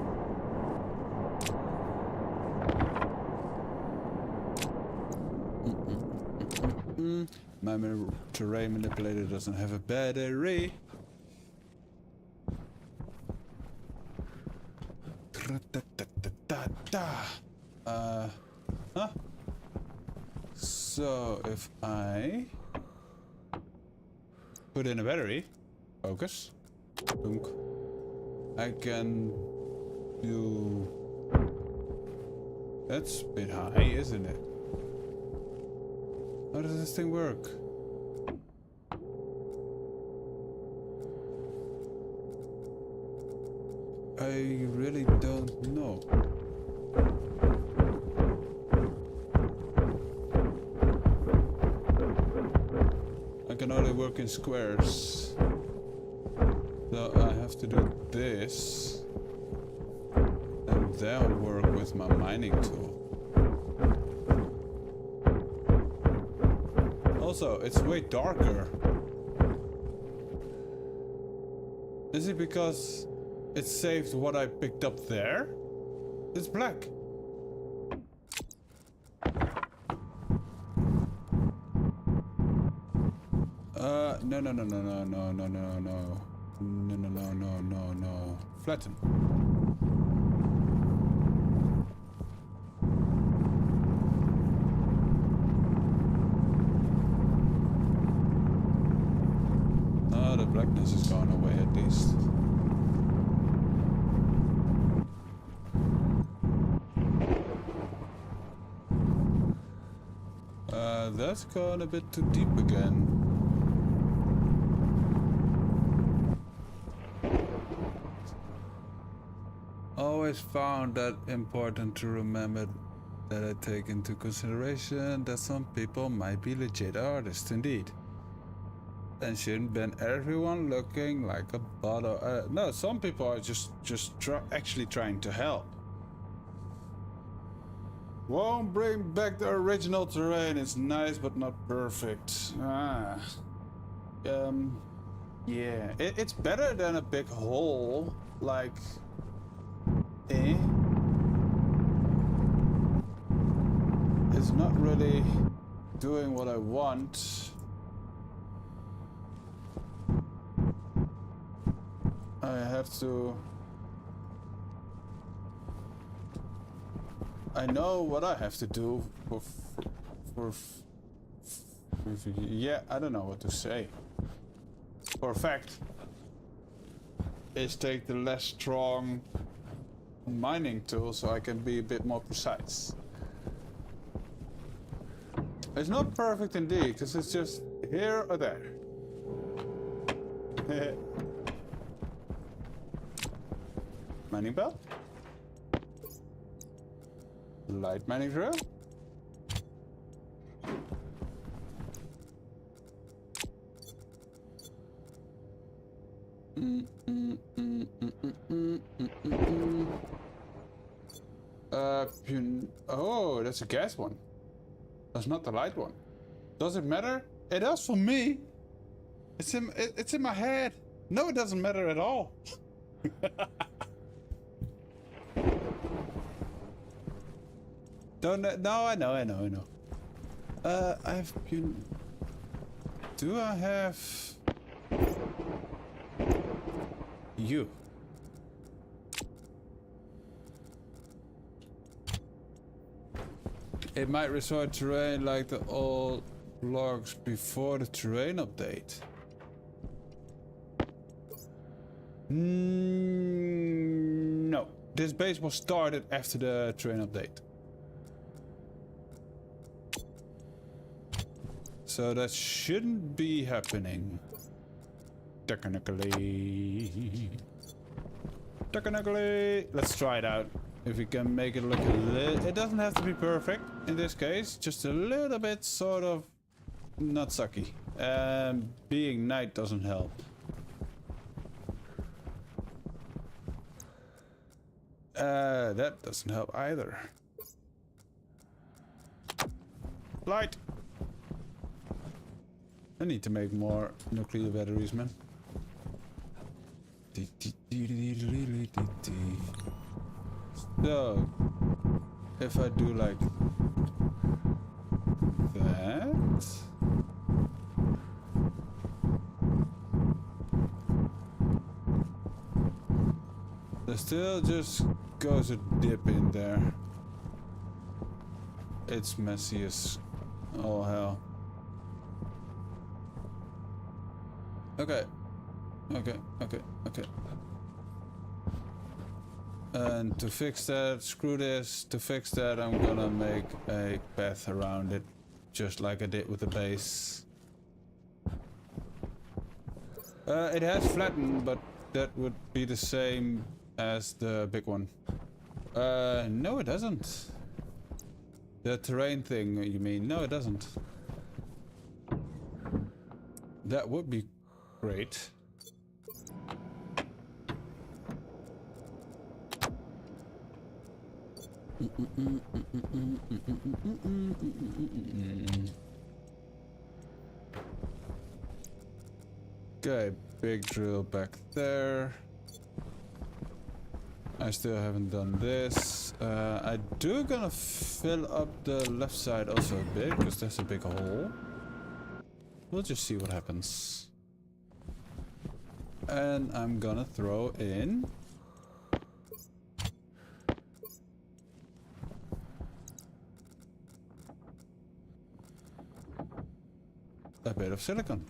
My terrain manipulator doesn't have a battery. Huh? So if I put in a battery, focus, dunk, I can do. That's a bit high, isn't it? How does this thing work? I really don't know. I can only work in squares. So I have to do this. And then work with my mining tool. Also, it's way darker. Is it because it saved what I picked up there? It's black. No. Flatten. Oh, the blackness is gone away at least. That's gone a bit too deep again. Always found that important to remember that I take into consideration that some people might be legit artists indeed. And shouldn't ban everyone looking like a bottle. No, some people are just actually trying to help. Won't bring back the original terrain. It's nice, but not perfect. Yeah, it's better than a big hole. Like, it's not really doing what I want. I have to. I know what I have to do yeah, I don't know what to say. For a fact, is take the less strong mining tool so I can be a bit more precise. It's not perfect indeed, because it's just here or there. Mining belt? Light mining drill? Oh, that's a gas one. That's not the light one. Does it matter? It does for me. It's in my head. No, it doesn't matter at all. No, I know. Do I have you? It might restore terrain like the old logs before the terrain update. No. This base was started after the terrain update. So that shouldn't be happening. Technically. Let's try it out. If we can make it look a little... It doesn't have to be perfect in this case. Just a little bit sort of not sucky. Being night doesn't help. That doesn't help either. Light! I need to make more nuclear batteries, man. So, if I do like that, there still just goes a dip in there. It's messy as all hell. Okay. And to fix that, screw this. To fix that, I'm gonna make a path around it, just like I did with the base. It has flattened, but that would be the same as the big one. No, it doesn't. The terrain thing, you mean? No, it doesn't. That would be great. Okay, big drill back there. I still haven't done this. I do gonna fill up the left side also a bit, because there's a big hole. We'll just see what happens. And I'm gonna throw in a bit of silicon.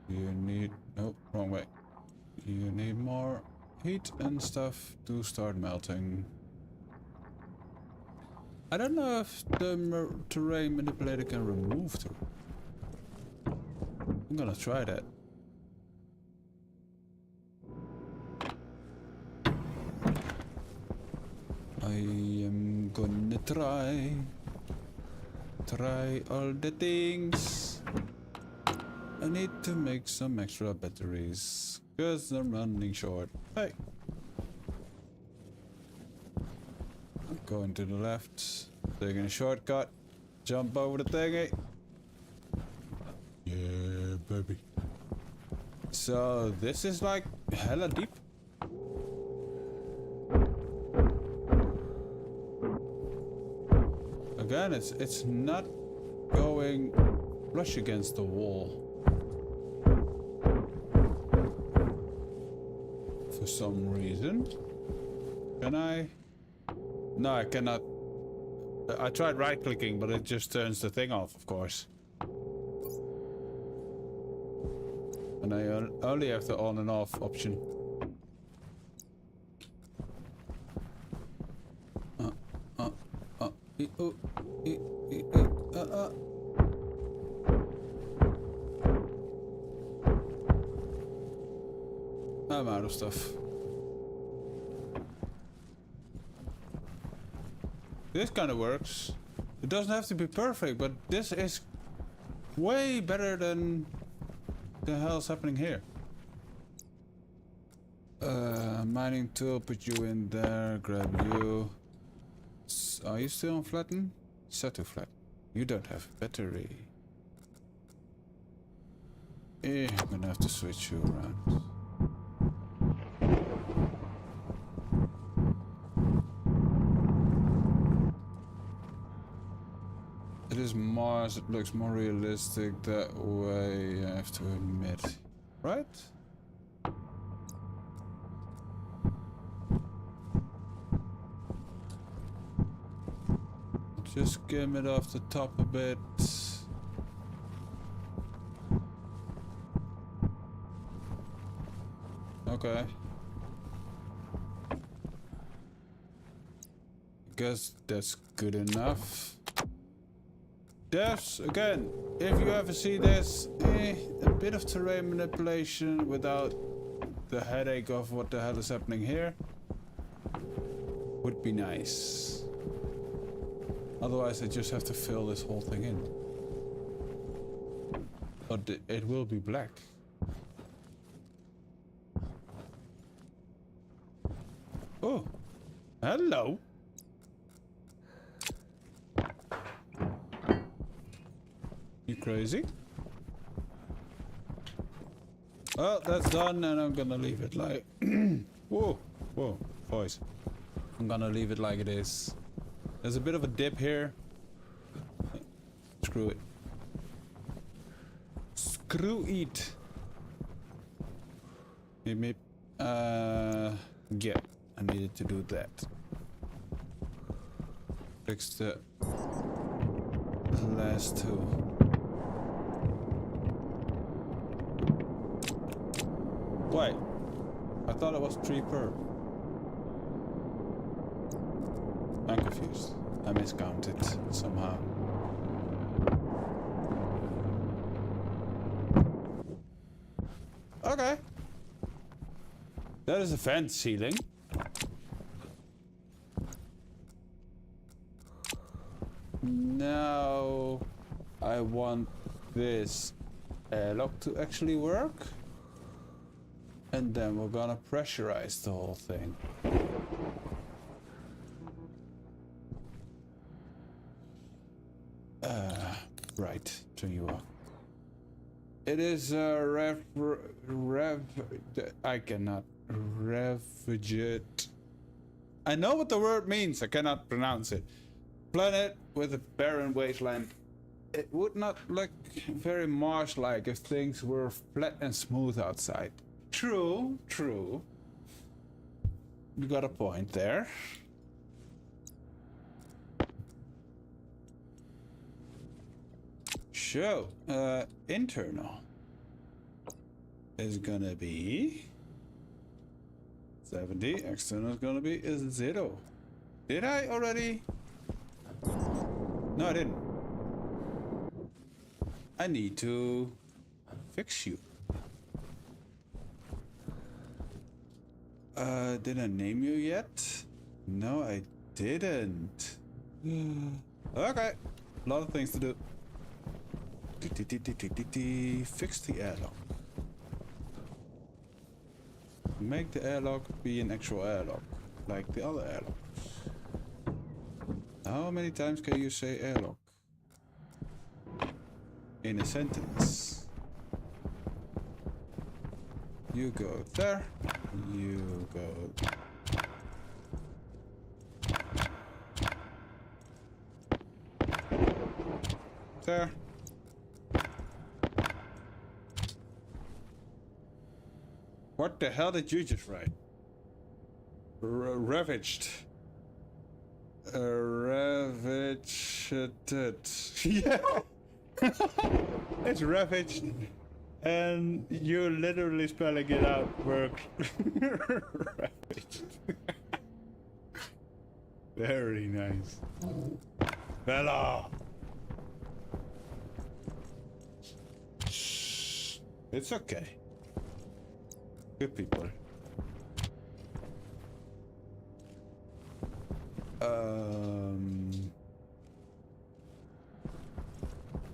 You need... Oh, wrong way. You need more heat and stuff to start melting. I don't know if the terrain manipulator can remove them. I'm gonna try that. I am gonna try all the things. I need to make some extra batteries, because I'm running short. Hey! Going to the left, taking a shortcut, jump over the thingy. Yeah, baby. So this is like hella deep. Again, it's not going flush against the wall. For some reason. Can I? No, I cannot. I tried right clicking, but it just turns the thing off, of course. And I only have the on and off option. I'm out of stuff. This kind of works. It doesn't have to be perfect, but this is way better than the hell's happening here. Mining tool, put you in there, grab you. Are you still on flatten? Set to flat. You don't have battery. I'm gonna have to switch you around. It is Mars, it looks more realistic that way, I have to admit. Right? Just skim it off the top a bit. Okay. Guess that's good enough. Devs, again, if you ever see this, a bit of terrain manipulation without the headache of what the hell is happening here would be nice. Otherwise I just have to fill this whole thing in. But it will be black. Oh, hello. You crazy? Well, that's done, and I'm gonna leave it like... Whoa, whoa, voice. I'm gonna leave it like it is. There's a bit of a dip here. Screw it. Screw it. Meep, meep. Yeah, I needed to do that. Fix the last two. Wait, I thought it was 3 per. I'm confused. I miscounted somehow. Okay. That is a vent ceiling. Now I want this airlock to actually work. And then we're gonna pressurize the whole thing. Right, turn you off. It is a I cannot refugate. I know what the word means, I cannot pronounce it. Planet with a barren wasteland. It would not look very Mars-like if things were flat and smooth outside. True, true. You got a point there. So, internal is gonna be 70. External is gonna be 0. Did I already? No, I didn't. I need to fix you. Did I name you yet? No, I didn't. Okay, a lot of things to do. Fix the airlock. Make the airlock be an actual airlock, like the other airlocks. How many times can you say airlock in a sentence? You go there. You go. There. What the hell did you just write? Ravaged. Ravaged. Yeah. It's ravaged. And you literally spelling it out worked. Ravaged. Very nice. Bella. Shh. It's okay. Good people.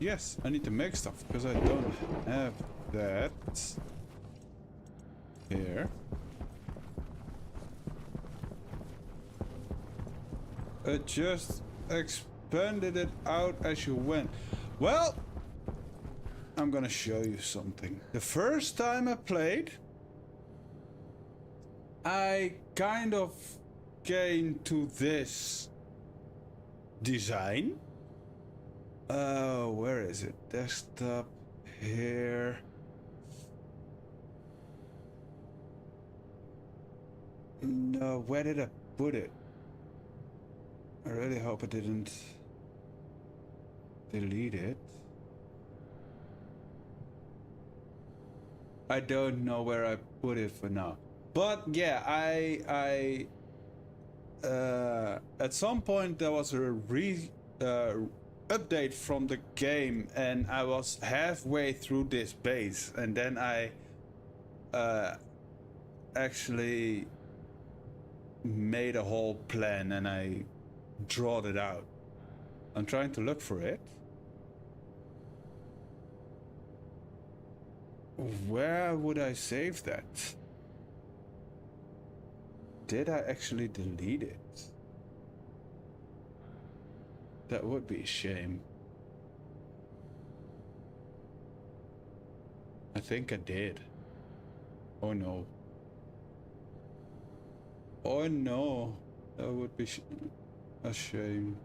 Yes, I need to make stuff because I don't have that here. It just expanded it out as you went. Well, I'm gonna show you something. The first time I played, I kind of came to this design. Where is it? Desktop here. No, where did I put it? I really hope I didn't. delete it. I don't know where I put it for now. But yeah, I at some point there was a update from the game, and I was halfway through this base, and then I actually made a whole plan and I drawed it out. I'm trying to look for it. Where would I save that? Did I actually delete it? That would be a shame. I think I did. Oh no. Oh no. That would be a shame.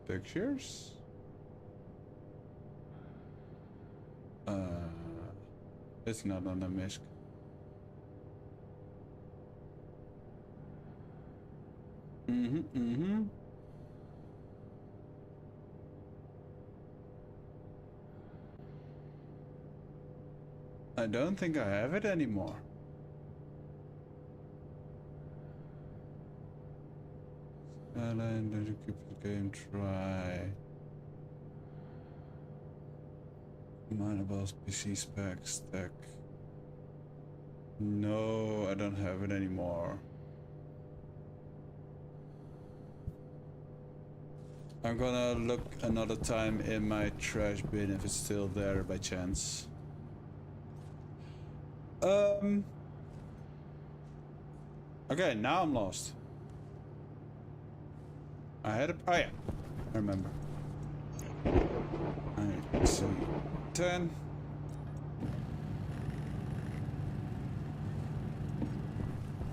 Pictures? It's not on the MISC. I don't think I have it anymore. Alan, did you keep the game try? Mineables PC specs stack. No, I don't have it anymore. I'm gonna look another time in my trash bin if it's still there by chance. Okay, now I'm lost. I had a... Oh yeah, I remember. Alright, so 10.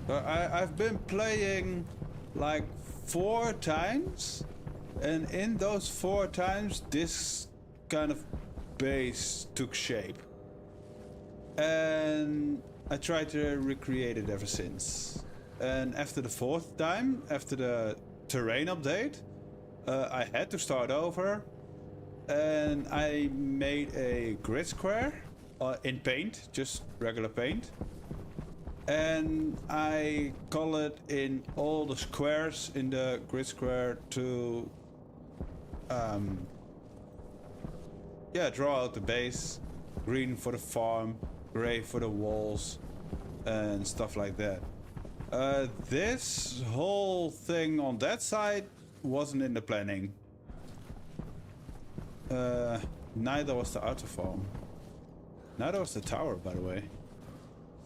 I've been playing like 4 times, and in those 4 times this kind of base took shape. And I tried to recreate it ever since. And after the 4th time, after the terrain update, I had to start over, and I made a grid square in paint, just regular paint, and I colored in all the squares in the grid square to draw out the base. Green for the farm, gray for the walls, and stuff like that. This whole thing on that side wasn't in the planning. Neither was the outer farm. Neither was the tower, by the way.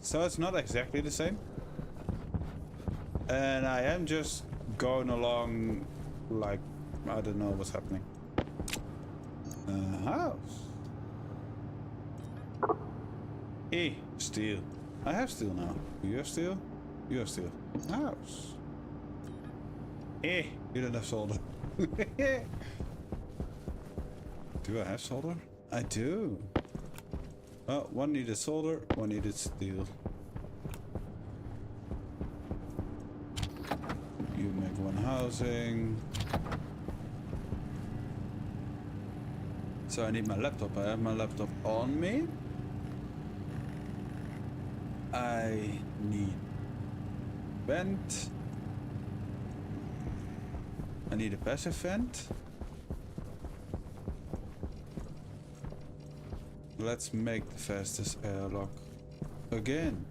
So it's not exactly the same. And I am just going along like I don't know what's happening. House. Steel. I have steel now. Do you have steel? You have steel. House. You don't have solder. Do I have solder? I do. Oh, one needed solder, one needed steel. You make one housing. So I need my laptop. I have my laptop on me. I need vent. I need a passive vent. Let's make the fastest airlock again.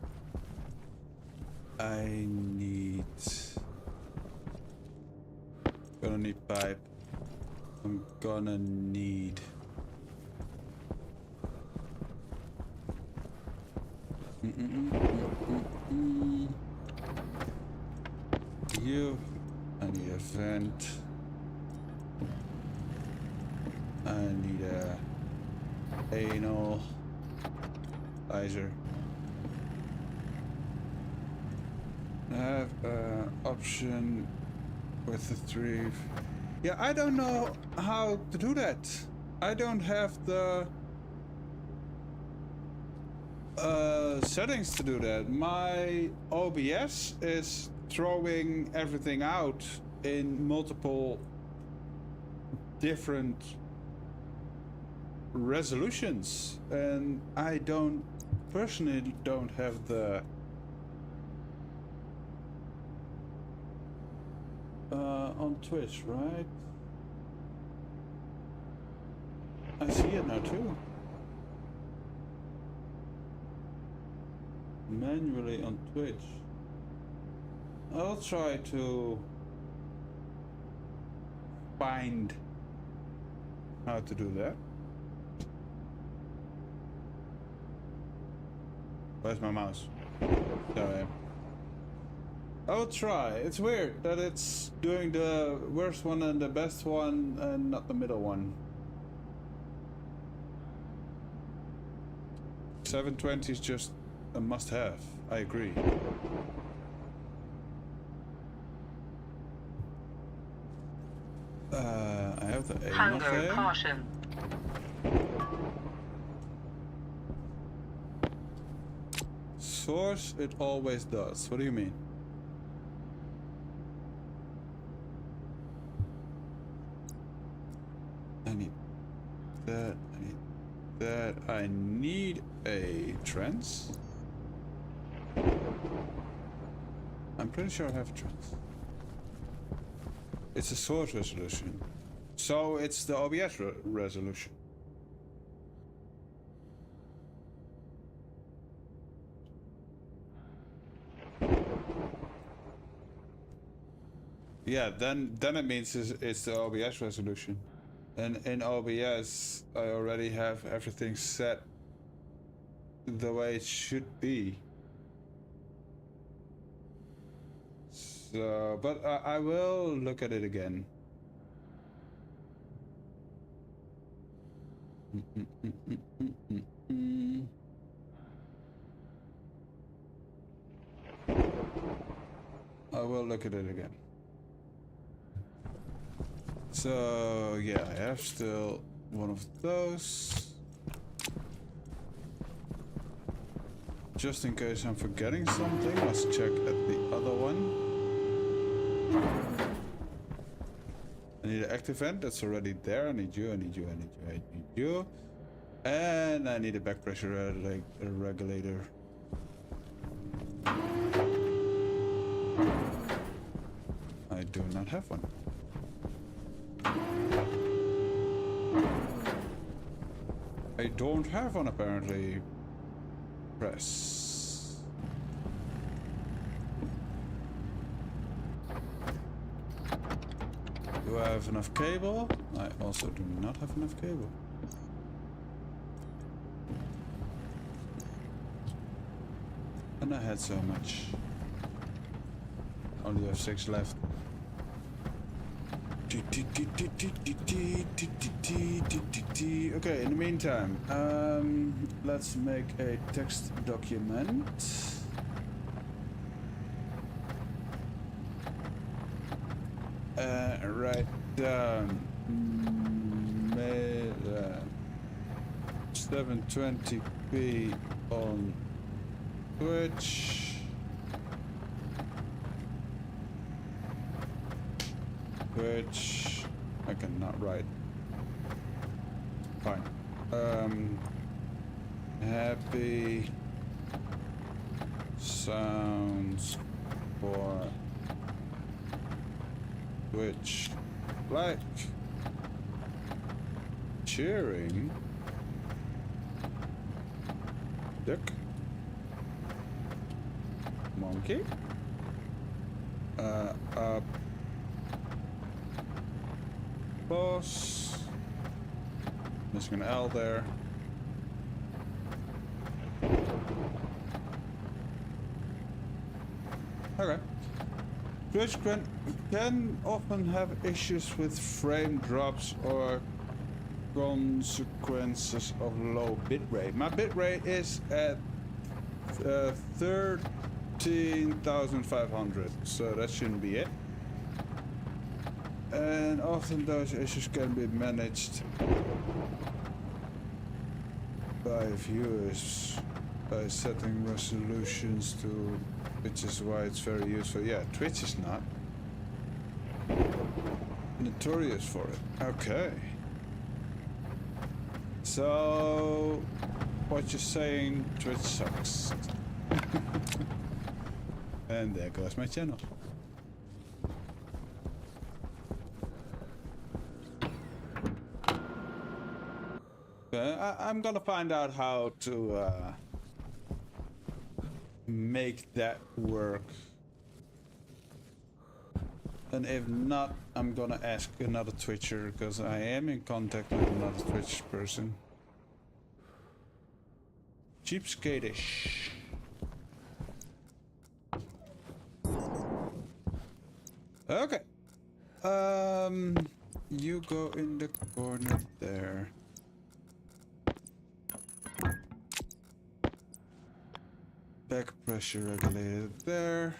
I need... Gonna need pipe. I'm gonna need... You. I need a vent. I need a anal visor. I have an option with the 3. Yeah, I don't know how to do that. I don't have the settings to do that. My OBS is throwing everything out in multiple different resolutions, and I personally don't have the on Twitch, right? I see it now too. Manually on Twitch. I'll try to find how to do that. Where's my mouse? Sorry. I'll try. It's weird that it's doing the worst one and the best one and not the middle one. 720 is just a must-have. I agree. I have the aim Hunger there. caution. Source, it always does. What do you mean? I need that. I need that. I need a trans. I'm pretty sure I have a trans. It's a source resolution. So it's the OBS resolution. Yeah, then it means it's the OBS resolution. And in OBS, I already have everything set the way it should be. So, but I will look at it again. I will look at it again. So, yeah, I have still one of those. Just in case I'm forgetting something, let's check at the other one. I need an active vent, that's already there. I need you, I need you, I need you, I need you. And I need a back pressure regulator. I do not have one. I don't have one apparently. Press. Do I have enough cable? I also do not have enough cable. And I had so much. Only have 6 left. Okay, in the meantime, let's make a text document. Write down 720p on Twitch. Which I cannot write. Fine. Happy sounds for Twitch like cheering dick monkey up boss. Missing an L there. Okay. Twitch can often have issues with frame drops or consequences of low bitrate. My bitrate is at 13,500, so that shouldn't be it. And often those issues can be managed by viewers by setting resolutions to, which is why it's very useful. Yeah, Twitch is not. Notorious for it. Okay. So, what you're saying, Twitch sucks. And there goes my channel. I'm gonna find out how to make that work. And if not, I'm gonna ask another Twitcher, because I am in contact with another Twitch person. Cheapskate-ish. Okay. You go in the corner there. Back pressure regulator there.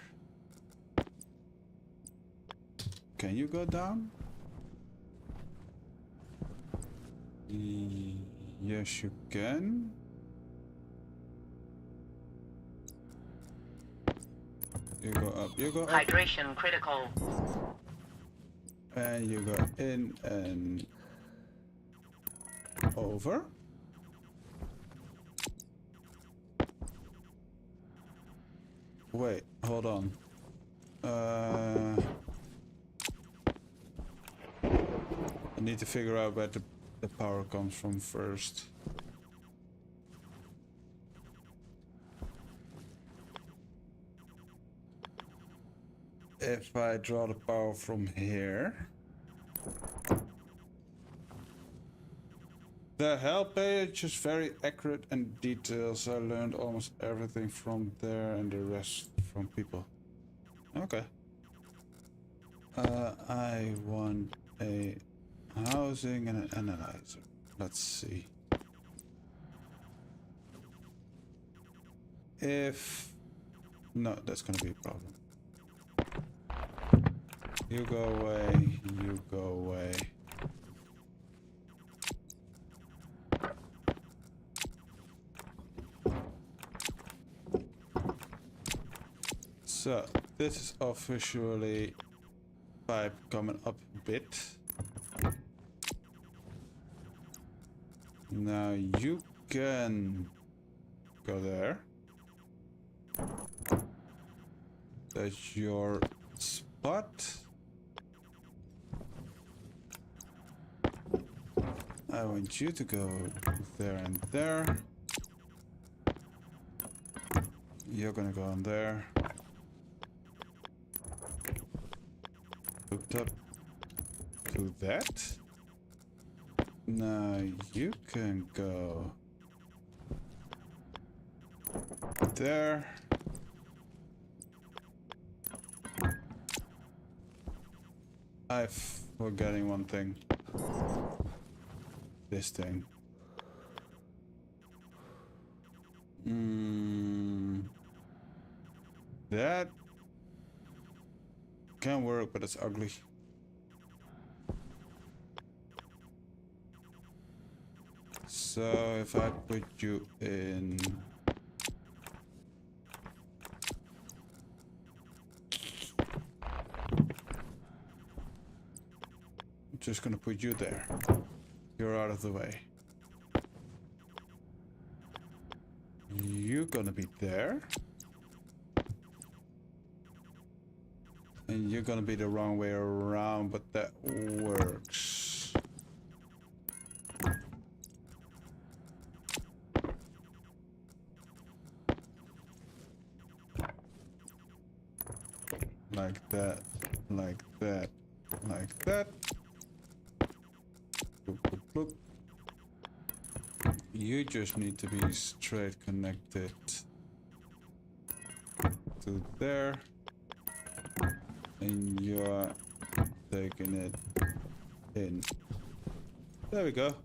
Can you go down? Yes, you can. You go up, you go up. Hydration critical. And you go in and over. Wait, hold on. I need to figure out where the power comes from first. If I draw the power from here. The help page is very accurate and details. I learned almost everything from there and the rest from people. Okay. I want a housing and an analyzer. Let's see. If... No, that's gonna be a problem. You go away, you go away. So, this is officially pipe coming up a bit. Now you can go there. That's your spot. I want you to go there and there. You're gonna go on there. Hooked up to that. Now you can go there. I'm forgetting one thing. This thing. That can work, but it's ugly. So if I put you in I'm just gonna put you there. You're out of the way. You're gonna be there. And you're gonna be the wrong way around, but that works. Like that, like that, like that. Boop, boop, boop. You just need to be straight connected to there. And you're taking it in. There we go.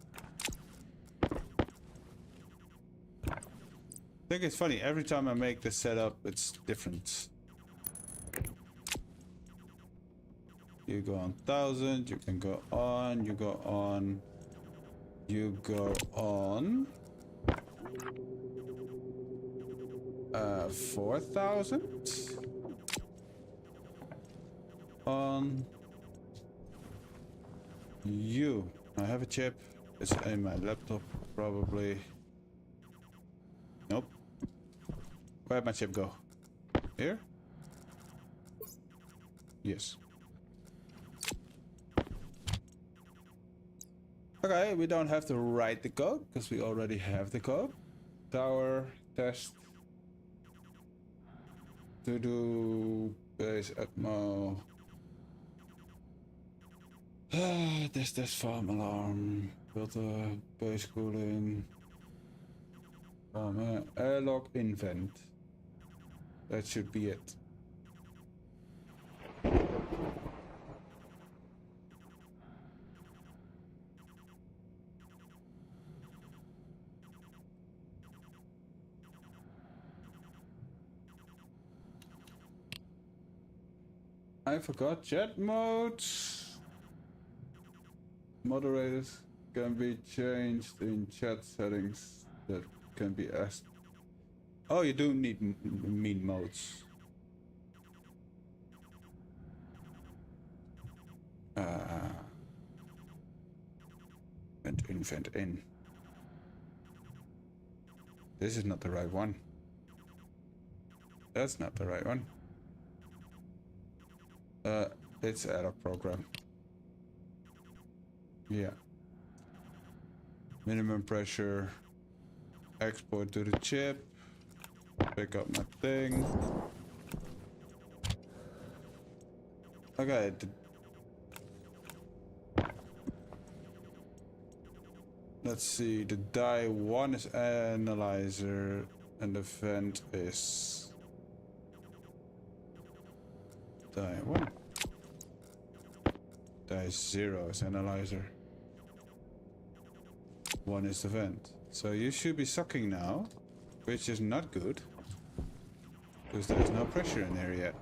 I think it's funny, every time I make the setup, it's different. You go on 1000, you can go on, you go on, you go on 4000 on you. I have a chip. It's in my laptop, probably. Nope. Where'd my chip go? Here? Yes. Okay, we don't have to write the code because we already have the code. Tower test to do base atmo. Test farm alarm. Filter base cooling. Airlock invent. That should be it. I forgot chat modes. Moderators can be changed in chat settings that can be asked. Oh, you do need mean modes. Vent in. This is not the right one. That's not the right one. It's error program. Yeah. Minimum pressure. Export to the chip. Pick up my thing. Okay. Let's see. The die 1 is analyzer and the vent is die 1. Die 0 is analyzer. 1 is the vent. So you should be sucking now, which is not good. Because there's no pressure in there yet.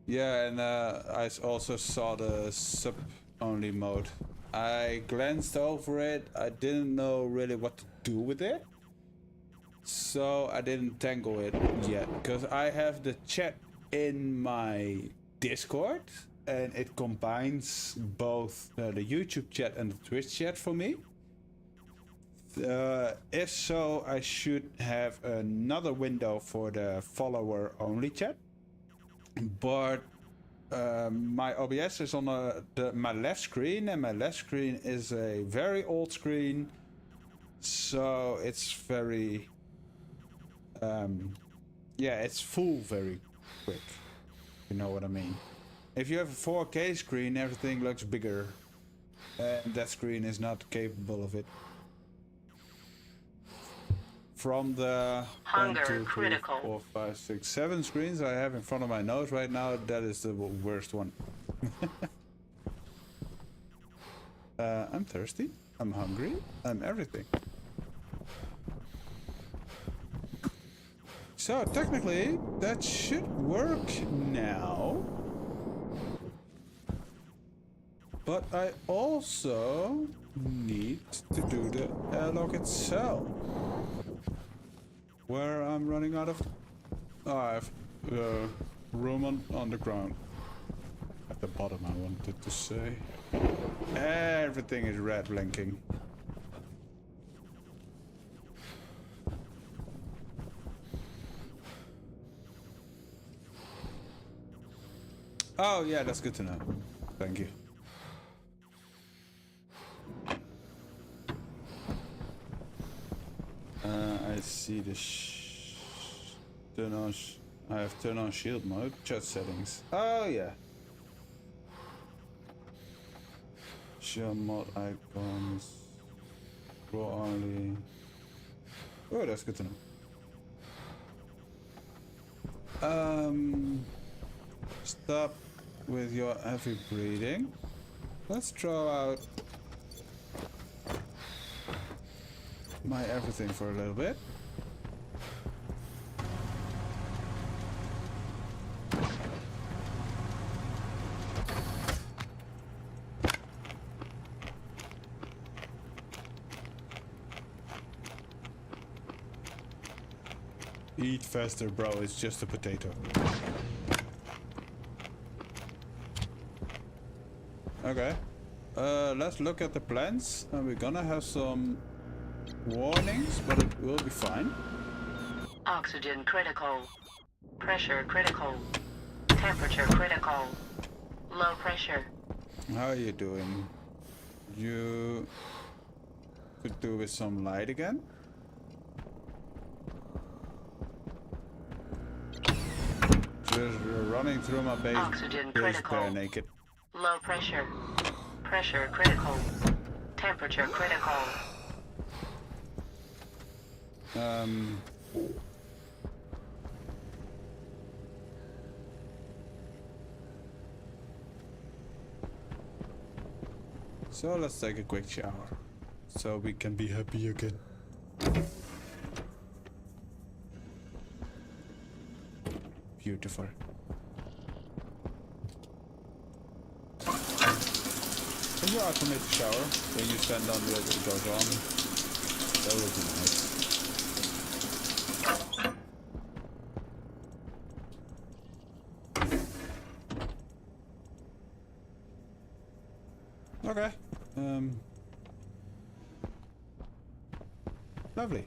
Yeah, and I also saw the sub-only mode. I glanced over it. I didn't know really what to do with it. So I didn't tangle it yet. Because I have the chat in my Discord. And it combines both the YouTube chat and the Twitch chat for me. If so, I should have another window for the follower-only chat. But my OBS is on my left screen, and my left screen is a very old screen, so it's very yeah, it's full very quick. You know what I mean? If you have a 4K screen, everything looks bigger, and that screen is not capable of it. From the Hunger 1, 2, 3, critical. 4, 5, 6, 7 screens I have in front of my nose right now, that is the worst one. I'm thirsty. I'm hungry. I'm everything. So technically, that should work now. But I also need to do the airlock itself. Where I'm running out of... Oh, I have room on the ground. At the bottom, I wanted to say. Everything is red blinking. Oh, yeah, that's good to know. Thank you. I see the turn on. I have turn on shield mode, chat settings. Oh yeah. Shield mod icons. Roll only. Oh, that's good to know. Stop with your heavy breathing. Let's throw out my everything for a little bit. Eat faster, bro. It's just a potato. Okay. Let's look at the plans. We're gonna have some warnings, but it will be fine. Oxygen critical. Pressure critical. Temperature critical. Low pressure. How are you doing? You could do with some light again. Just running through my base, Oxygen base critical. bare naked. Low pressure. Pressure critical. Temperature critical. So let's take a quick shower, so we can be happy again. Beautiful. Can you automate the shower when you stand on the it goes on? That would be nice. Okay. Lovely.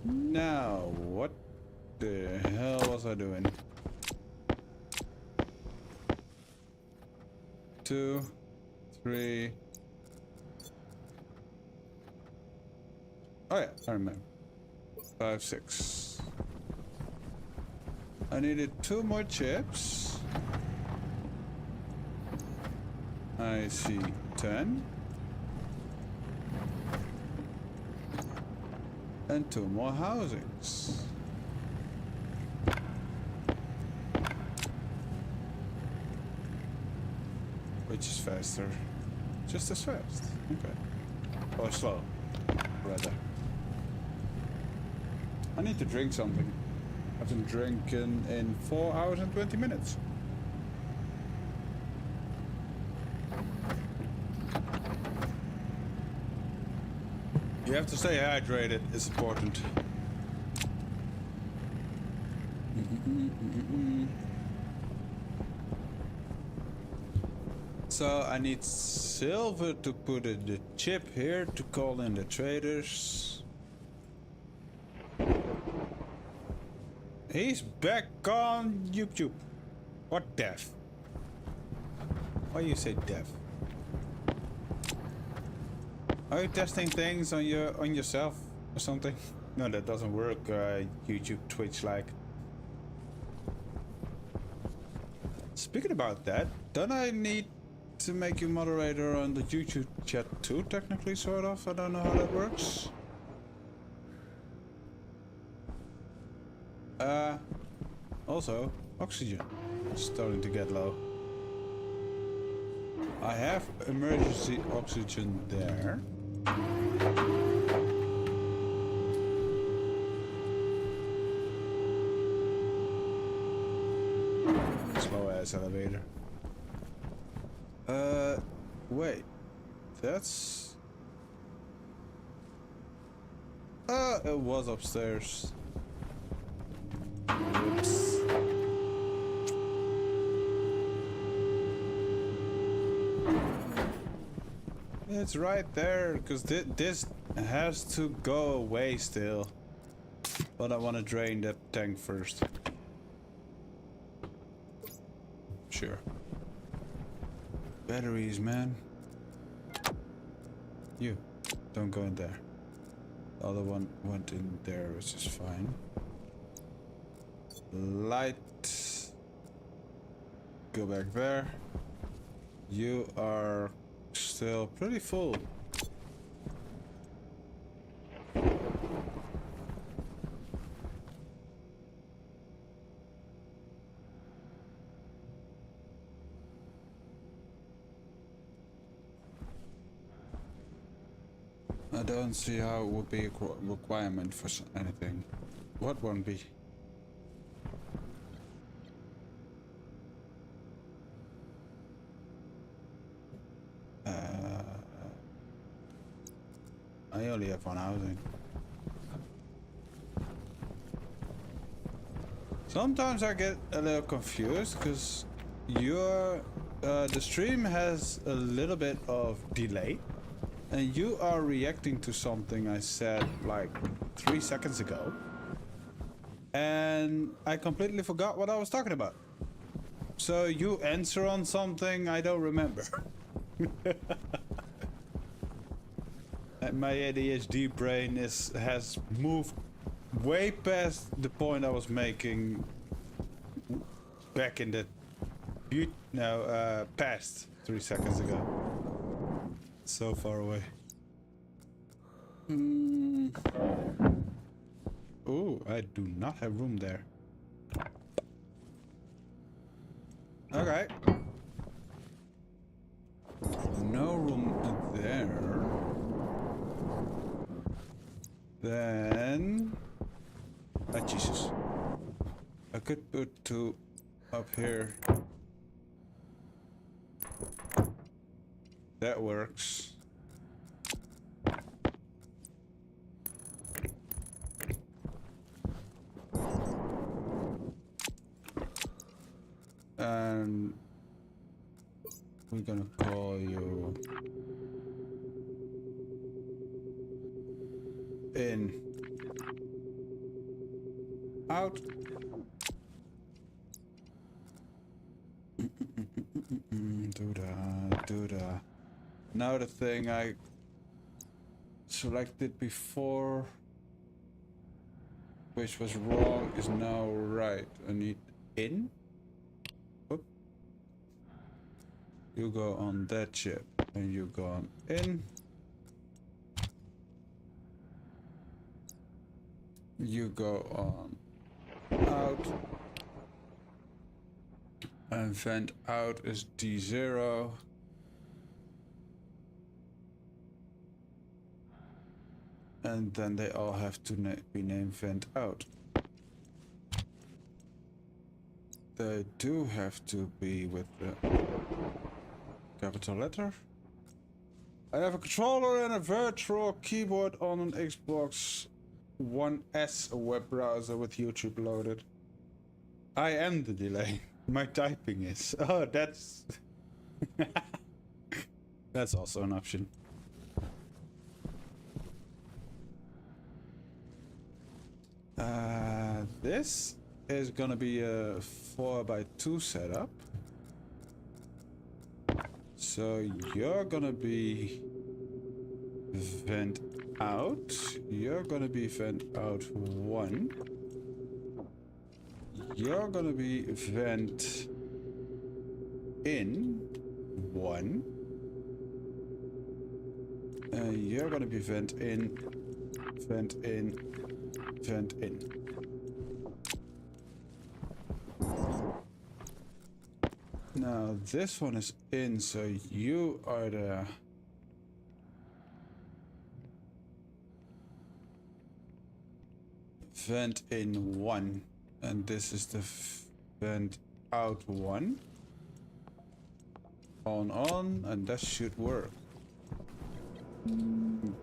Now, what the hell was I doing? 2, 3. Oh yeah, I remember. 5, 6. I needed 2 more chips. I see 10. And 2 more housings. Which is faster? Just as fast. Okay. Or slow, rather. I need to drink something. I haven't drinking in 4 hours and 20 minutes. You have to stay hydrated, it's important. So I need silver to put the chip here to call in the traders. He's back on YouTube. What deaf? Why you say deaf? Are you testing things on yourself or something? No, that doesn't work. YouTube, Twitch, like. Speaking about that, don't I need to make you moderator on the YouTube chat too? Technically, sort of. I don't know how that works. Also, oxygen is starting to get low. I have emergency oxygen there. Slow ass elevator. Wait. That's... it was upstairs. Whoops. It's right there, because this has to go away still. But I want to drain that tank first. Sure. Batteries, man. You, don't go in there. The other one went in there, which is fine. Light. Go back there. You are still pretty full. I don't see how it would be a requirement for anything. What won't be? I only have 1 housing. Sometimes I get a little confused because your the stream has a little bit of delay, and you are reacting to something I said like 3 seconds ago, and I completely forgot what I was talking about. So you answer on something I don't remember. And my ADHD brain has moved way past the point I was making back in the past 3 seconds ago. So far away. Oh, I do not have room there. Okay. No room there. Then... Ah, Jesus. I could put 2 up here. That works. And we're gonna call you in, out. Do that. Now the thing I selected before, which was wrong, is now right. I need in. Oop. You go on that chip, and you go on in. You go on out. And vent out is D0. And then they all have to be named vent out. They do have to be with the capital letter. I have a controller and a virtual keyboard on an Xbox One S web browser with YouTube loaded. I am the delay. My typing is. Oh, that's... That's also an option. This is gonna be a 4x2 setup. So you're gonna be vent out. You're gonna be vent out 1. You're gonna be vent in 1. You're gonna be vent in, vent in, vent in. Now this one is in, so you are the vent in 1, and this is the vent out 1. On, and that should work.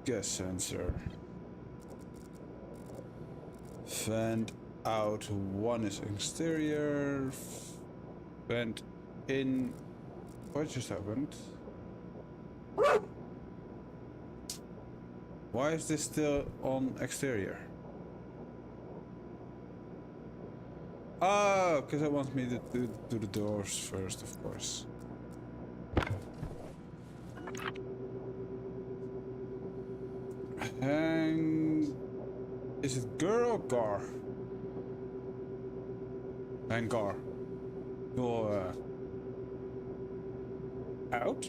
Gas sensor. Vent out 1 is exterior. Vent in. What just happened? Why is this still on exterior? Oh, because it wants me to do the doors first, of course. Hang... Is it girl or gar? Hangar. Door out.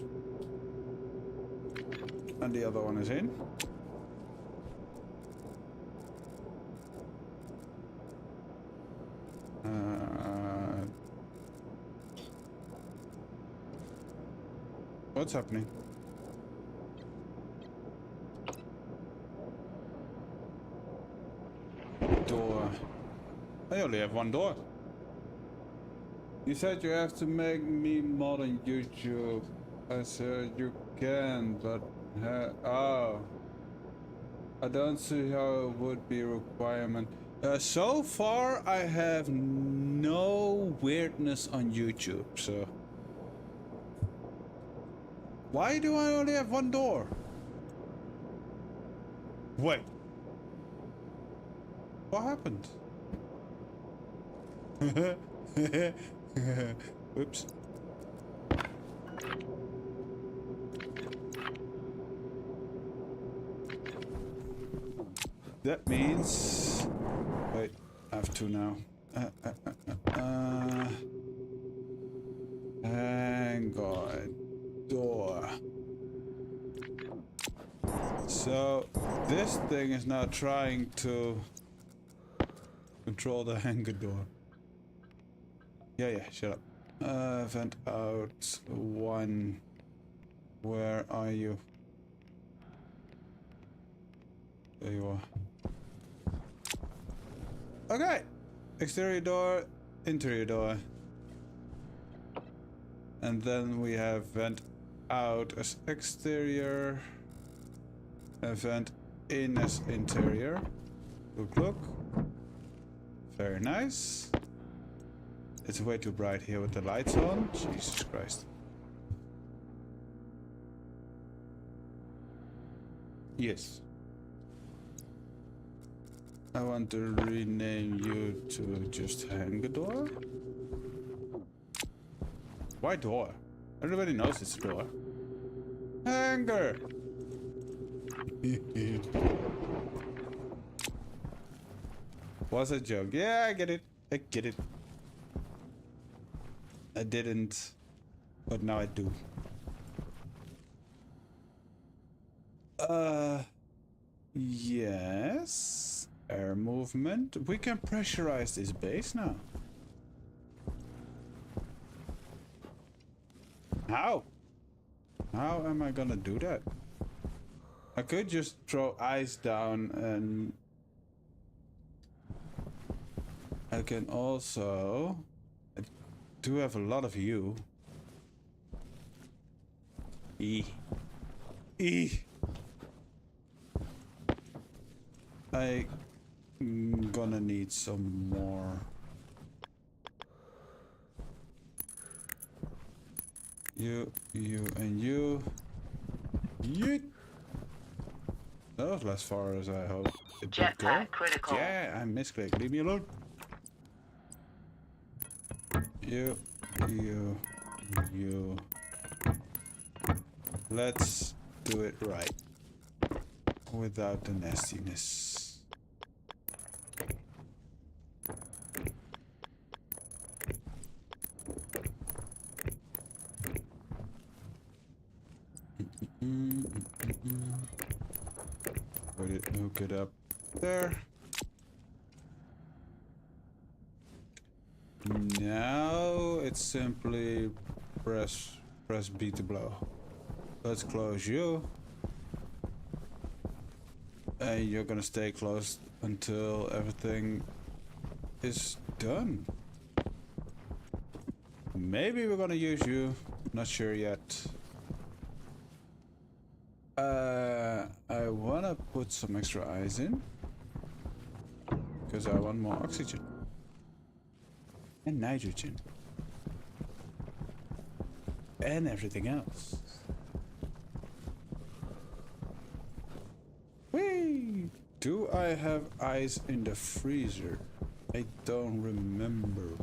And the other one is in. What's happening? Door. I only have one door. You said you have to make me mod on YouTube. I said you can, but oh, I don't see how it would be a requirement. So far, I have no weirdness on YouTube, so... Why do I only have one door? Wait. What happened? Whoops. That means... Wait, I have two now. Hang on. Door. So, this thing is now trying to control the hangar door. Yeah, shut up. Vent out one. Where are you? There you are. Okay. Exterior door, interior door. And then we have vent out as exterior. And vent in as interior. Look. Very nice. It's way too bright here with the lights on. Jesus Christ. Yes. I want to rename you to just hangar door. Why door? Everybody knows it's a door. Hangar! Was a joke. Yeah, I get it. I get it. I didn't, but now I do. Yes. Air movement. We can pressurize this base now. How? How am I gonna do that? I could just throw ice down and... I can also... I do have a lot of you. I'm gonna need some more. You, and you. Yeet! That was as far as I hoped it would go. Jetpack critical. Yeah, I misclicked. Leave me alone. You. Let's do it right. Without the nastiness. Hook it up there. Now it's simply press B to blow. Let's close you. And you're gonna stay closed until everything is done. Maybe we're gonna use you. Not sure yet. I wanna put some extra ice in. Because I want more oxygen. And nitrogen. And everything else. Whee! Do I have ice in the freezer? I don't remember.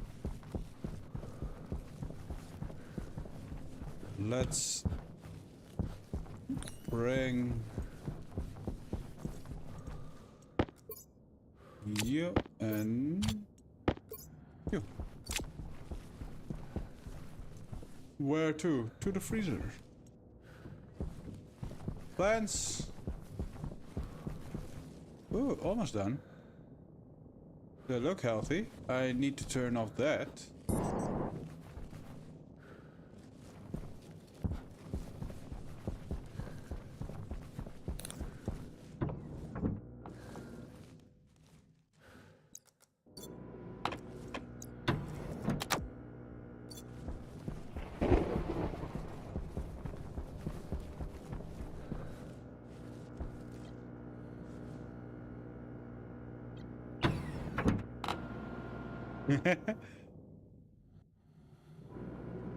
Let's bring you and you. Where to? To the freezer. Plants. Ooh, almost done. They look healthy. I need to turn off that.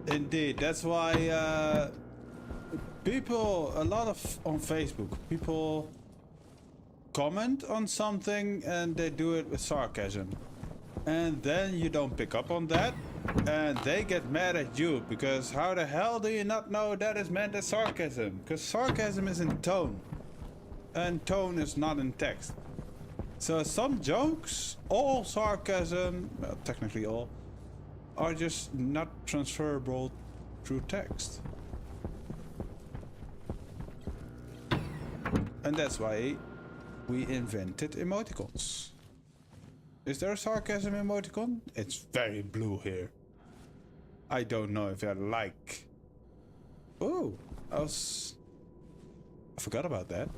Indeed, that's why people, a lot of on Facebook, people comment on something and they do it with sarcasm. And then you don't pick up on that and they get mad at you because how the hell do you not know that is meant as sarcasm? Because sarcasm is in tone and tone is not in text. So some jokes, all sarcasm, well, technically all, are just not transferable through text. And that's why we invented emoticons. Is there a sarcasm emoticon? It's very blue here. I don't know if I like. Oh, I forgot about that.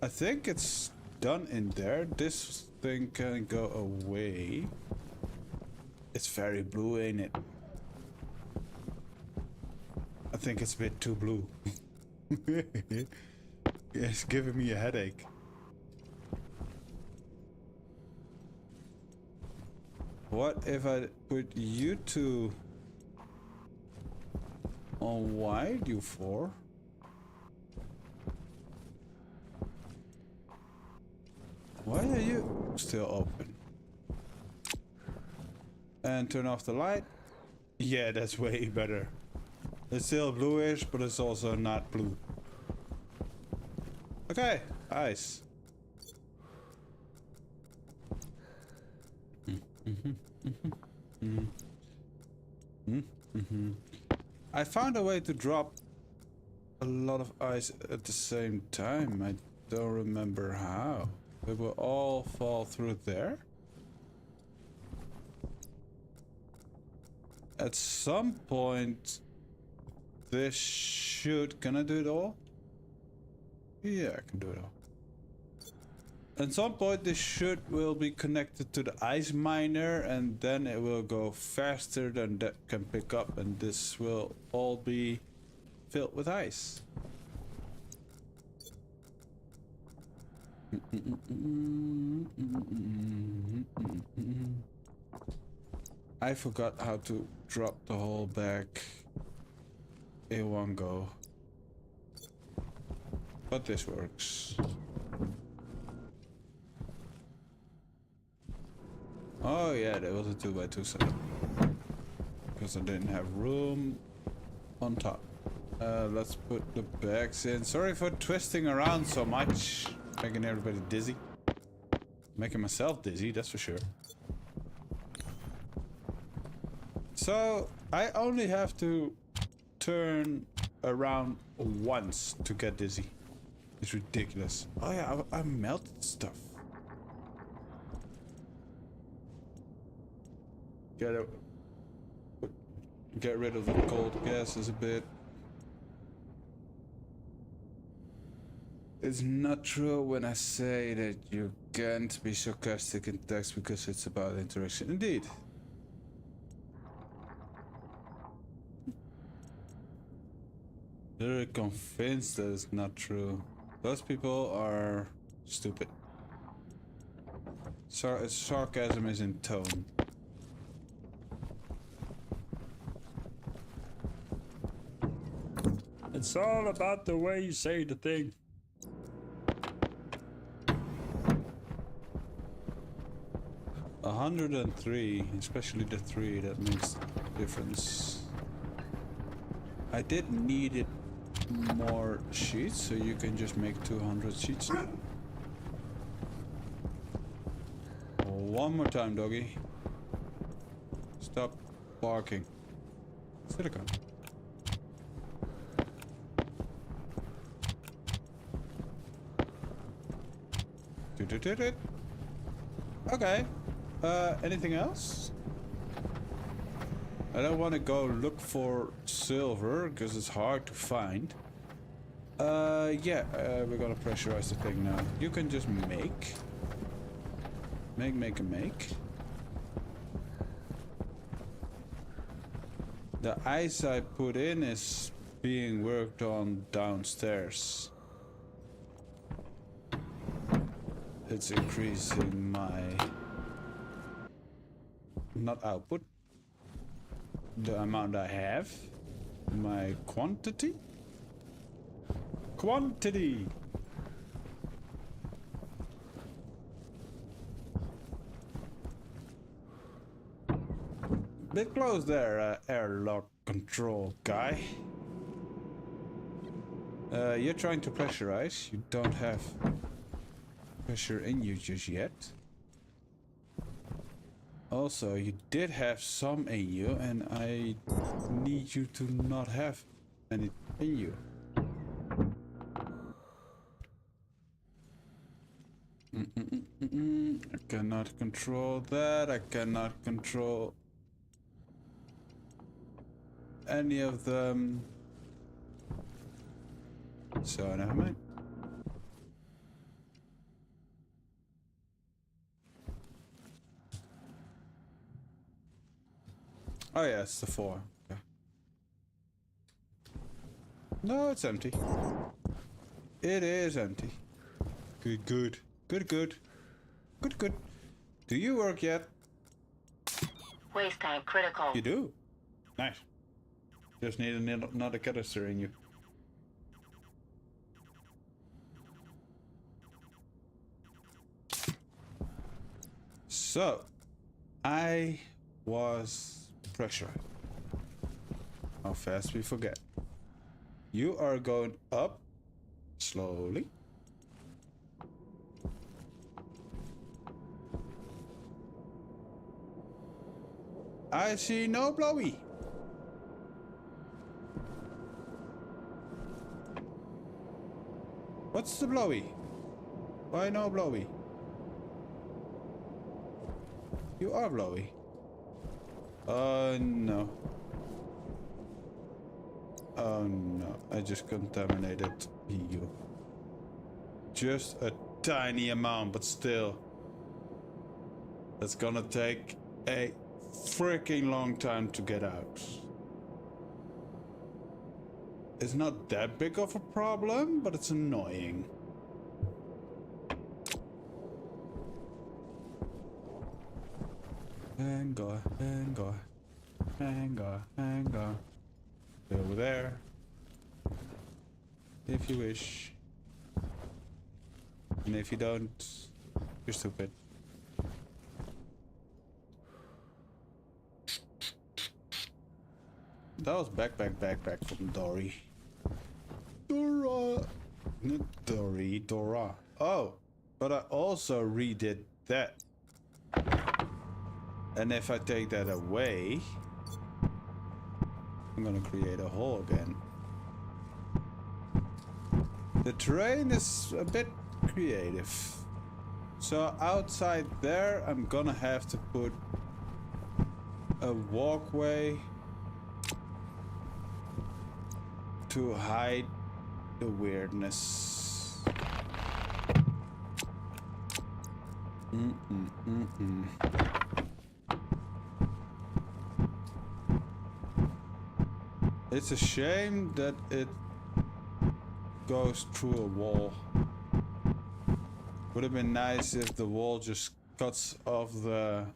I think it's done in there. This thing can go away. It's very blue, ain't it? I think it's a bit too blue. It's giving me a headache. What if I put you two on wide, you four? Why are you still open? And turn off the light. Yeah, that's way better. It's still bluish, but it's also not blue. Okay, ice. I found a way to drop a lot of ice at the same time. I don't remember how. It will all fall through there. At some point, this should... Can I do it all? Yeah, I can do it all. At some point, this will be connected to the ice miner, and then it will go faster than that can pick up, and this will all be filled with ice. I forgot how to drop the whole bag in one go. But this works. Oh yeah, there was a 2x2 setup. Because I didn't have room on top. Let's put the bags in. Sorry for twisting around so much. Making everybody dizzy. Making myself dizzy, that's for sure. So, I only have to turn around once to get dizzy. It's ridiculous. Oh yeah, I melted stuff. Get rid of the cold gases a bit. It's not true when I say that you can't be sarcastic in text because it's about interaction. Indeed. They're convinced that it's not true. Those people are stupid. Sarcasm is in tone. It's all about the way you say the thing. A 103, especially the 3, that makes a difference. I did need it more sheets, so you can just make 200 sheets now. One more time, doggy. Stop barking. Silicone. Okay. Anything else? I don't want to go look for silver because it's hard to find. Yeah, we're gonna pressurize the thing now. You can just make. Make. The ice I put in is being worked on downstairs. it's increasing my not output, the amount I have, my quantity. Bit close there, airlock control guy. You're trying to pressurize. You don't have pressure in you just yet. Also, you did have some in you, and I need you to not have any in you. I cannot control that. I cannot control any of them. So never mind. Oh yeah, it's the 4. Okay. No, it's empty. It is empty. Good. Do you work yet? Waste tank critical. You do. Nice. Just need another canister in you. So, I was pressured. How fast we forget. You are going up slowly. I see no blowy. What's the blowy? Why no blowy? You are blowy. No. Oh no, I just contaminated you. Just a tiny amount, but still. That's gonna take a freaking long time to get out. It's not that big of a problem, but it's annoying. Hang on. Over there. If you wish. And if you don't, you're stupid. That was backpack from Dory. Dora. Not Dory, Dora. Oh, but I also redid that. And if I take that away, I'm gonna create a hole again. The terrain is a bit creative. So outside there, I'm gonna have to put a walkway to hide the weirdness. It's a shame that it goes through a wall. Would have been nice if the wall just cuts off the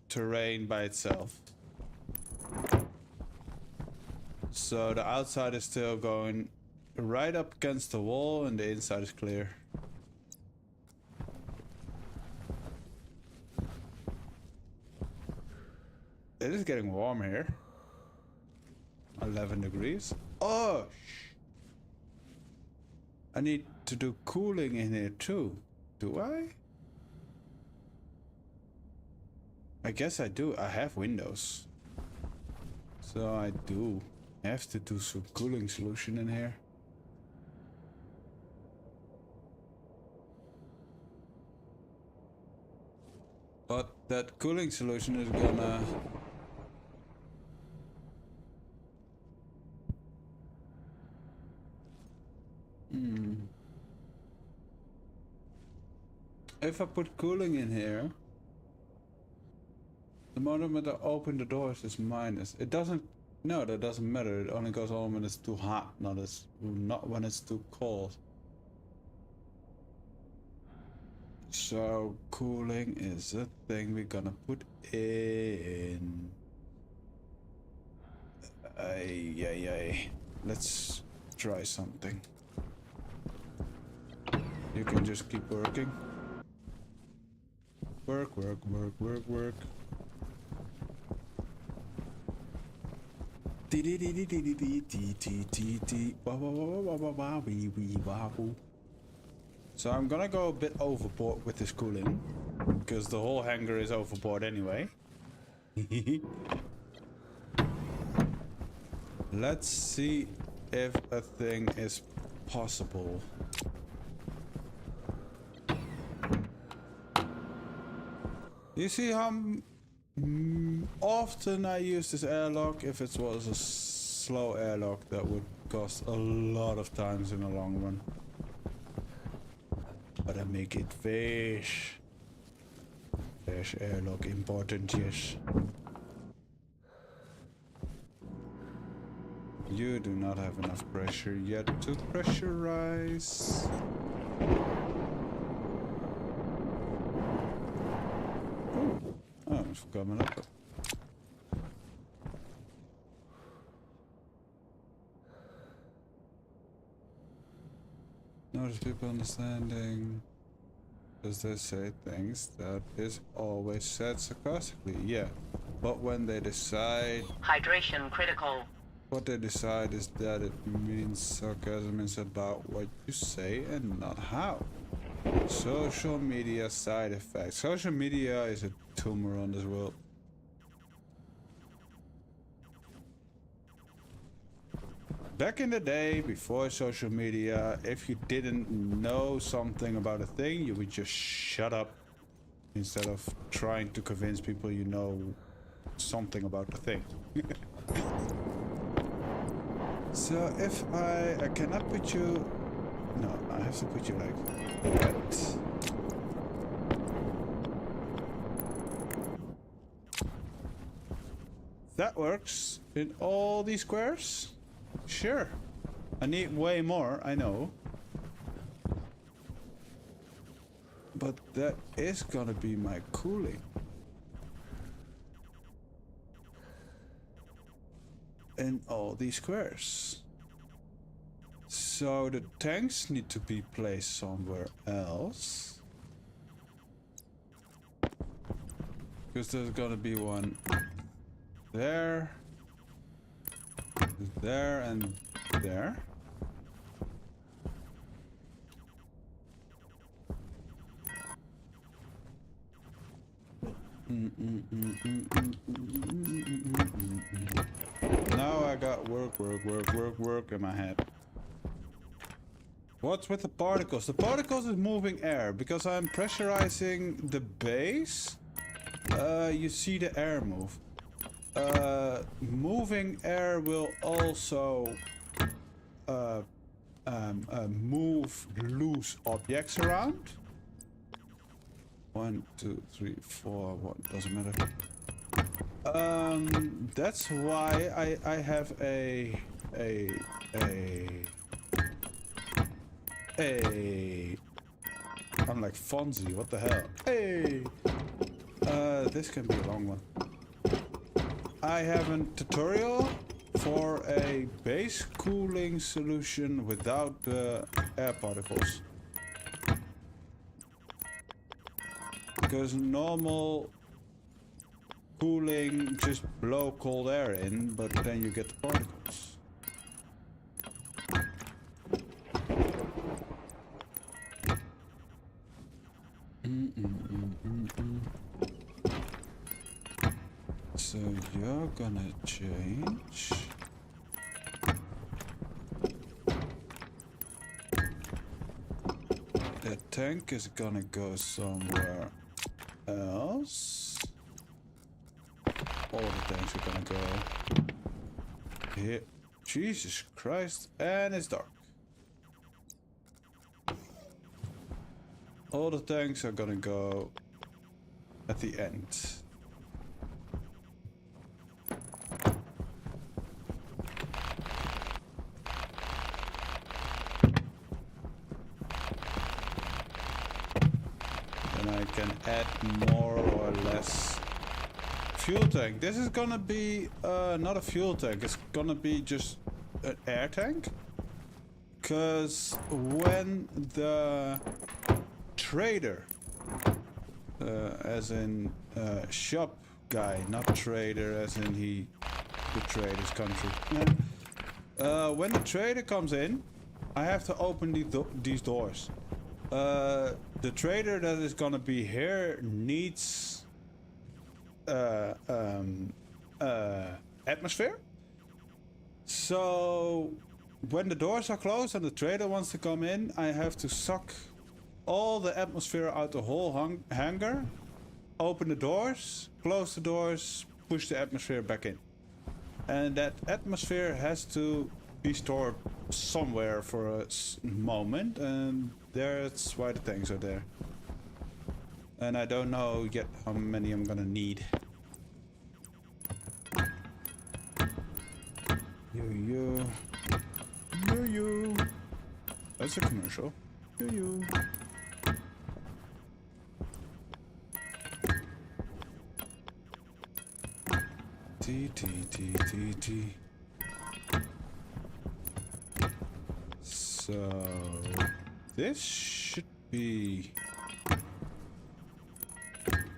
terrain by itself. So the outside is still going right up against the wall and the inside is clear. It is getting warm here. 11 degrees. Oh, I need to do cooling in here too. Do I? I guess I do. I have windows. So I do have to do some cooling solution in here. But that cooling solution is gonna... If I put cooling in here, the moment I open the doors is minus. It doesn't, no, that doesn't matter. It only goes on when it's too hot, not when it's too cold. So cooling is a thing we're gonna put in. Ay. Let's try something. You can just keep working. Work. So I'm gonna go a bit overboard with this cooling, because the whole hangar is overboard anyway. Let's see if a thing is possible. You see how often I use this airlock? If it was a slow airlock, that would cost a lot of times in the long run. But I make it fish. Fish airlock important, yes. You do not have enough pressure yet to pressurize. Oh, it's coming up. Notice people understanding, because they say things that is always said sarcastically. Yeah, but when they decide, Hydration critical. what they decide is that it means sarcasm is about what you say and not how. Social media side effects. Social media is a tumor on this world. Back in the day, before social media, if you didn't know something about a thing, you would just shut up instead of trying to convince people you know something about the thing. So if I cannot put you... No, I have to put you like that. That works in all these squares? Sure. I need way more, I know. But that is gonna be my cooling. In all these squares. So the tanks need to be placed somewhere else. Because there's gonna be one there, there, and there. Now I got work in my head. What's with the particles? The particles is moving air because I'm pressurizing the base. You see the air move. Moving air will also move loose objects around. 1, 2, 3, 4. What doesn't matter. That's why I have a I'm like Fonzie, what the hell? Hey! This can be a long one. I have a tutorial for a base cooling solution without the air particles. Because normal cooling just blow cold air in, but then you get the particles. So you're gonna change. The tank is gonna go somewhere else. All the tanks are gonna go here. Jesus Christ, and it's dark. All the tanks are gonna go at the end. can add more or less fuel tank. This is gonna be not a fuel tank. It's gonna be just an air tank. Because when the trader, as in shop guy, not trader as in he betrayed his country. When the trader comes in, I have to open these doors. The trader that is gonna be here needs atmosphere. So when the doors are closed and the trader wants to come in, I have to suck all the atmosphere out the whole hangar, open the doors, close the doors, push the atmosphere back in. And that atmosphere has to be stored somewhere for a moment, and that's why the tanks are there. And I don't know yet how many I'm gonna need. You. That's a commercial. You. T. So this should be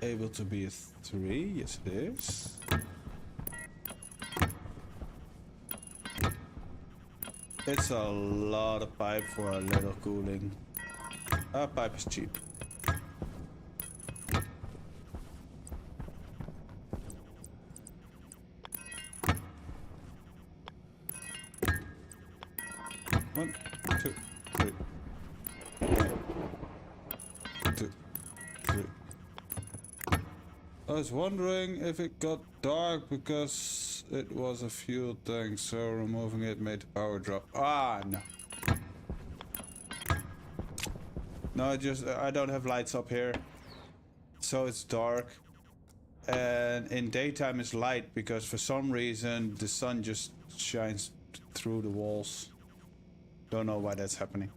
able to be a 3. Yes, it is. It's a lot of pipe for a little cooling. Pipe is cheap. One, two, three. 1, 2, 3. I was wondering if it got dark because it was a fuel tank, so removing it made the power drop. Ah, no. No, I don't have lights up here, so it's dark. And in daytime it's light because for some reason the sun just shines through the walls. Don't know why that's happening.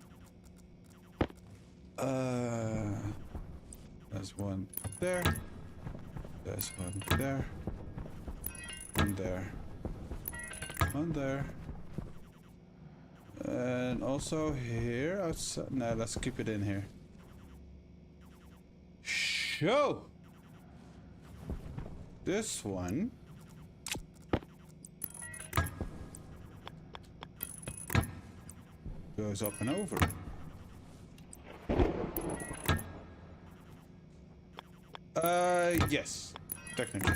There's one there. There's one there. One there. One there. And also here outside. No, let's keep it in here. Show! This one goes up and over. Yes, technically.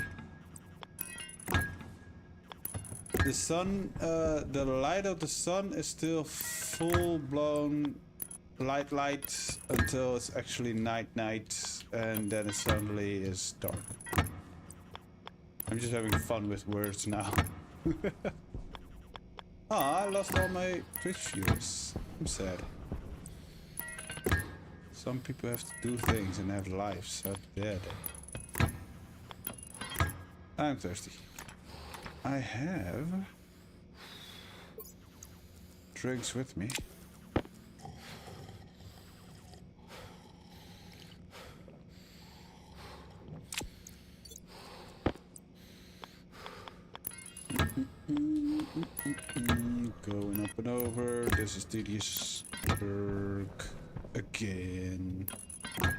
The sun, the light of the sun is still full-blown light until it's actually night, and then it suddenly is dark. I'm just having fun with words now. I lost all my Twitch viewers. I'm sad. Some people have to do things and have lives. How dare they? I'm thirsty. I have drinks with me. Going up and over. This is tedious work again. A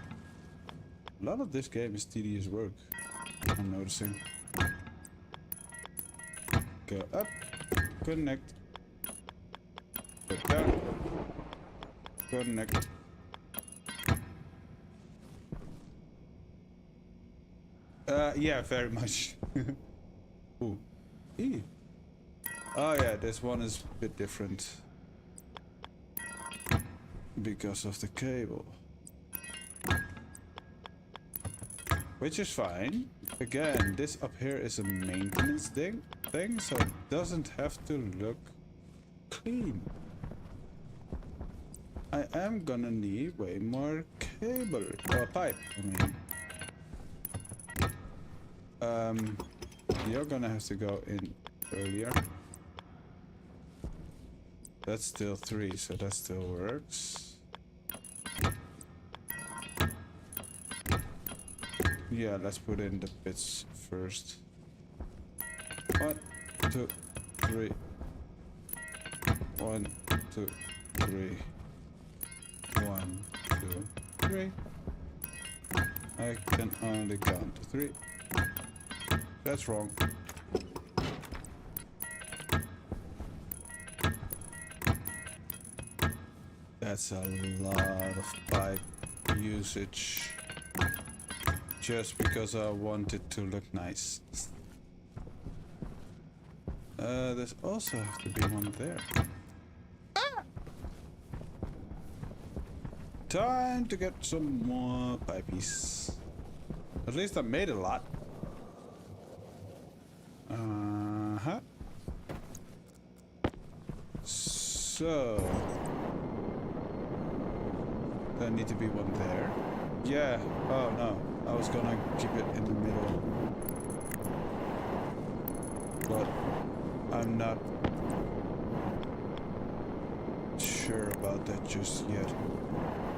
lot of this game is tedious work, I'm noticing. Go up, connect, go down, connect. Yeah, very much. Ooh. Eee. Oh yeah, this one is a bit different because of the cable, which is fine. Again, this up here is a maintenance thing, so it doesn't have to look clean. I am gonna need way more cable or pipe. I mean, you're gonna have to go in earlier. That's still 3, so that still works. Yeah, let's put in the bits first. 1, 2, 3. 1, 2, 3. 1, 2, 3. I can only count to 3. That's wrong. That's a lot of pipe usage. Just because I want it to look nice. There's also have to be one there. Ah! Time to get some more pipies. At least I made a lot. Uh-huh. So... there need to be one there. Yeah. Oh no. I was gonna keep it in the middle. But I'm not sure about that just yet.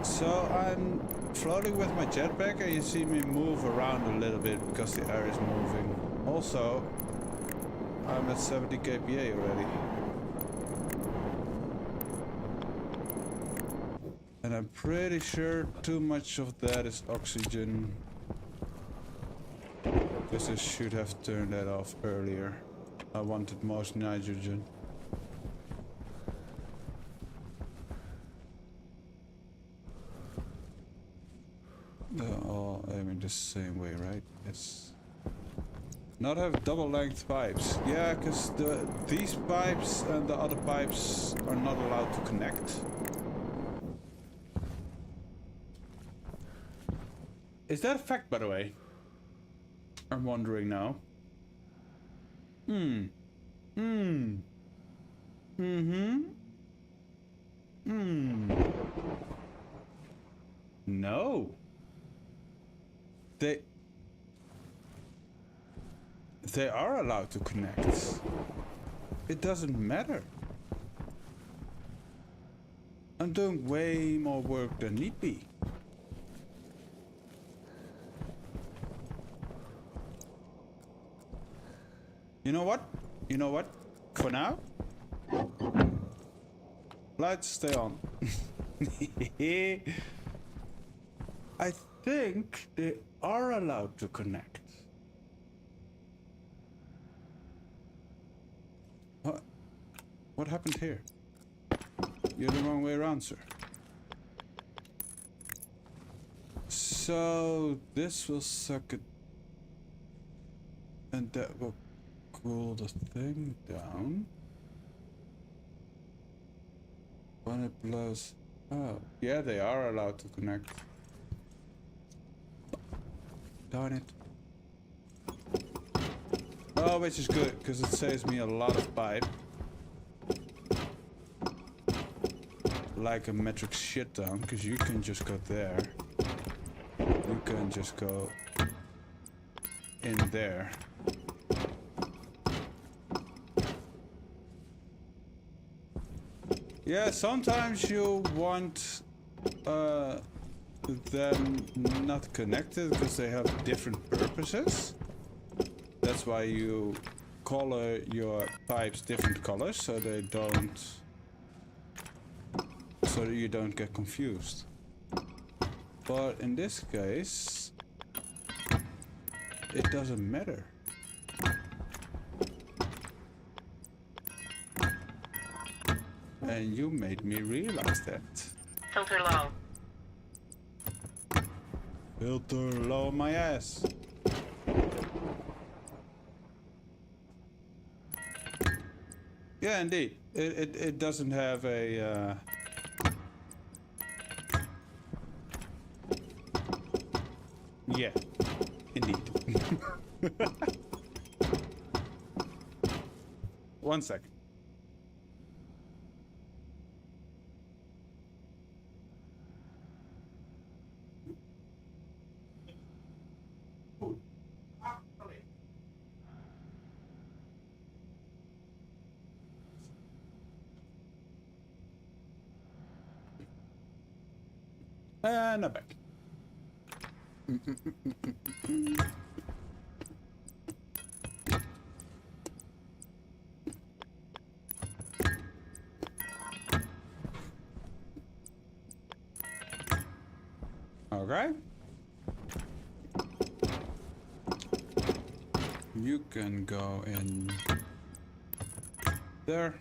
So I'm floating with my jetpack and you see me move around a little bit because the air is moving. Also, I'm at 70 kPa already. And I'm pretty sure too much of that is oxygen. Because I should have turned that off earlier. I wanted most nitrogen. They're all aiming the same way, right? Yes. Not have double length pipes. Yeah, because these pipes and the other pipes are not allowed to connect. Is that a fact, by the way? I'm wondering now. No. They are allowed to connect. It doesn't matter. I'm doing way more work than need be. You know what? You know what? For now, lights stay on. I think they are allowed to connect. What happened here? You're the wrong way around, sir. So this will suck it, and that will cool the thing down. When it blows, oh yeah, they are allowed to connect. Darn it. Oh, which is good because it saves me a lot of pipe. Like a metric shit ton, because you can just go there. You can just go in there. Yeah, sometimes you want them not connected because they have different purposes. That's why you color your pipes different colors so they don't, so that you don't get confused. But in this case, it doesn't matter. And you made me realize that. Filter low. Filter low my ass. Yeah, indeed. It doesn't have a... Yeah, indeed. 1 second. And I'm back. Okay. You can go in there.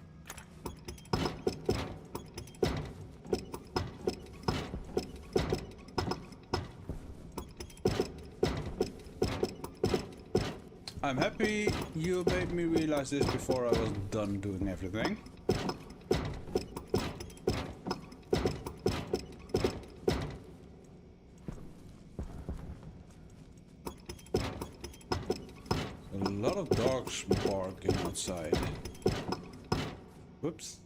I'm happy you made me realize this before I was done doing everything. A lot of dogs barking outside. Whoops.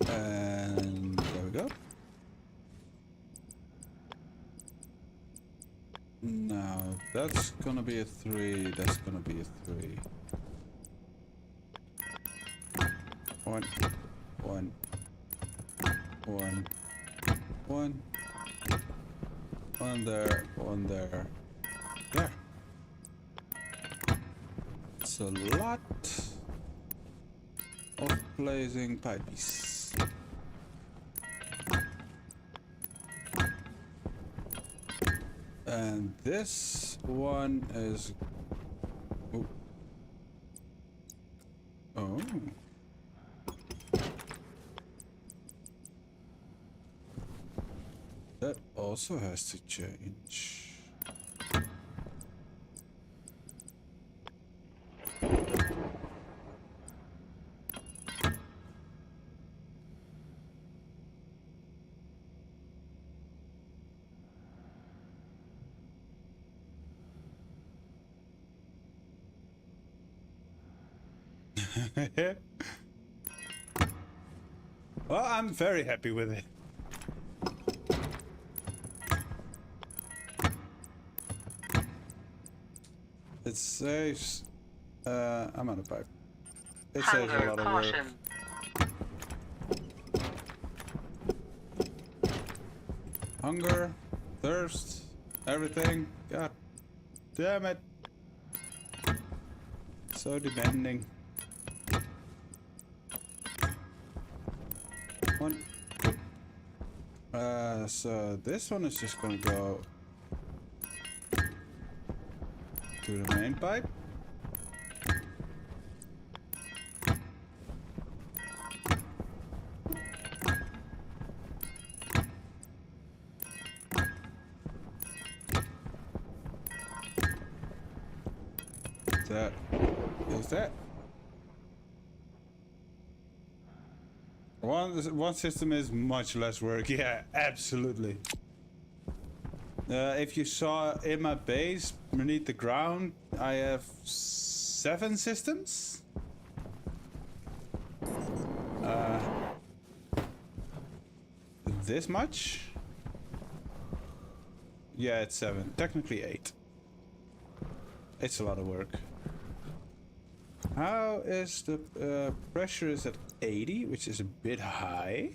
And there we go. Now that's gonna be a 3, that's gonna be a 3. One, one, one, one, one there, one there. There. It's a lot of blazing pipes. And this one is... Oh. Oh. That also has to change. Well, I'm very happy with it. It saves I'm out of pipe. It saves a Hunger lot of caution. work. Hunger, thirst, everything. God damn it. So demanding. One. So this one is just gonna go to the main pipe. That is that. One system is much less work. Yeah, absolutely. If you saw in my base beneath the ground, I have 7 systems. This much? Yeah, it's 7. Technically 8. It's a lot of work. How is the pressure is at 80, which is a bit high.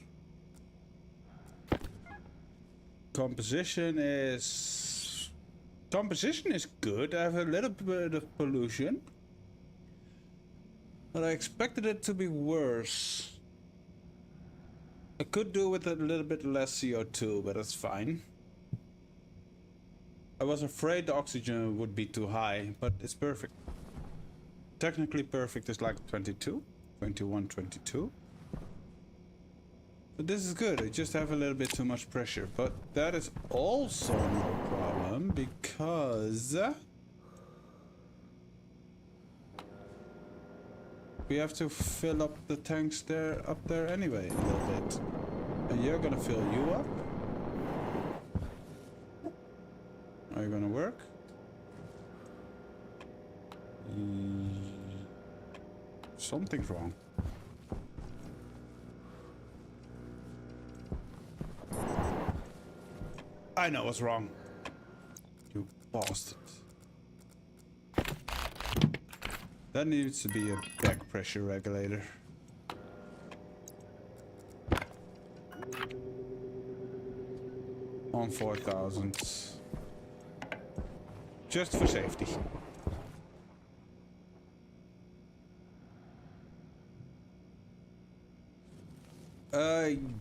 Composition is good. I have a little bit of pollution, but I expected it to be worse. I could do with a little bit less CO2, but that's fine. I was afraid the oxygen would be too high, but it's perfect. Technically perfect is like 22, 21, 22. But this is good. I just have a little bit too much pressure, but that is also no problem because we have to fill up the tanks up there anyway a little bit. And you're gonna fill you up. Are you gonna work? Something's wrong. I know what's wrong. You bastard. That needs to be a back pressure regulator. On 4000. Just for safety.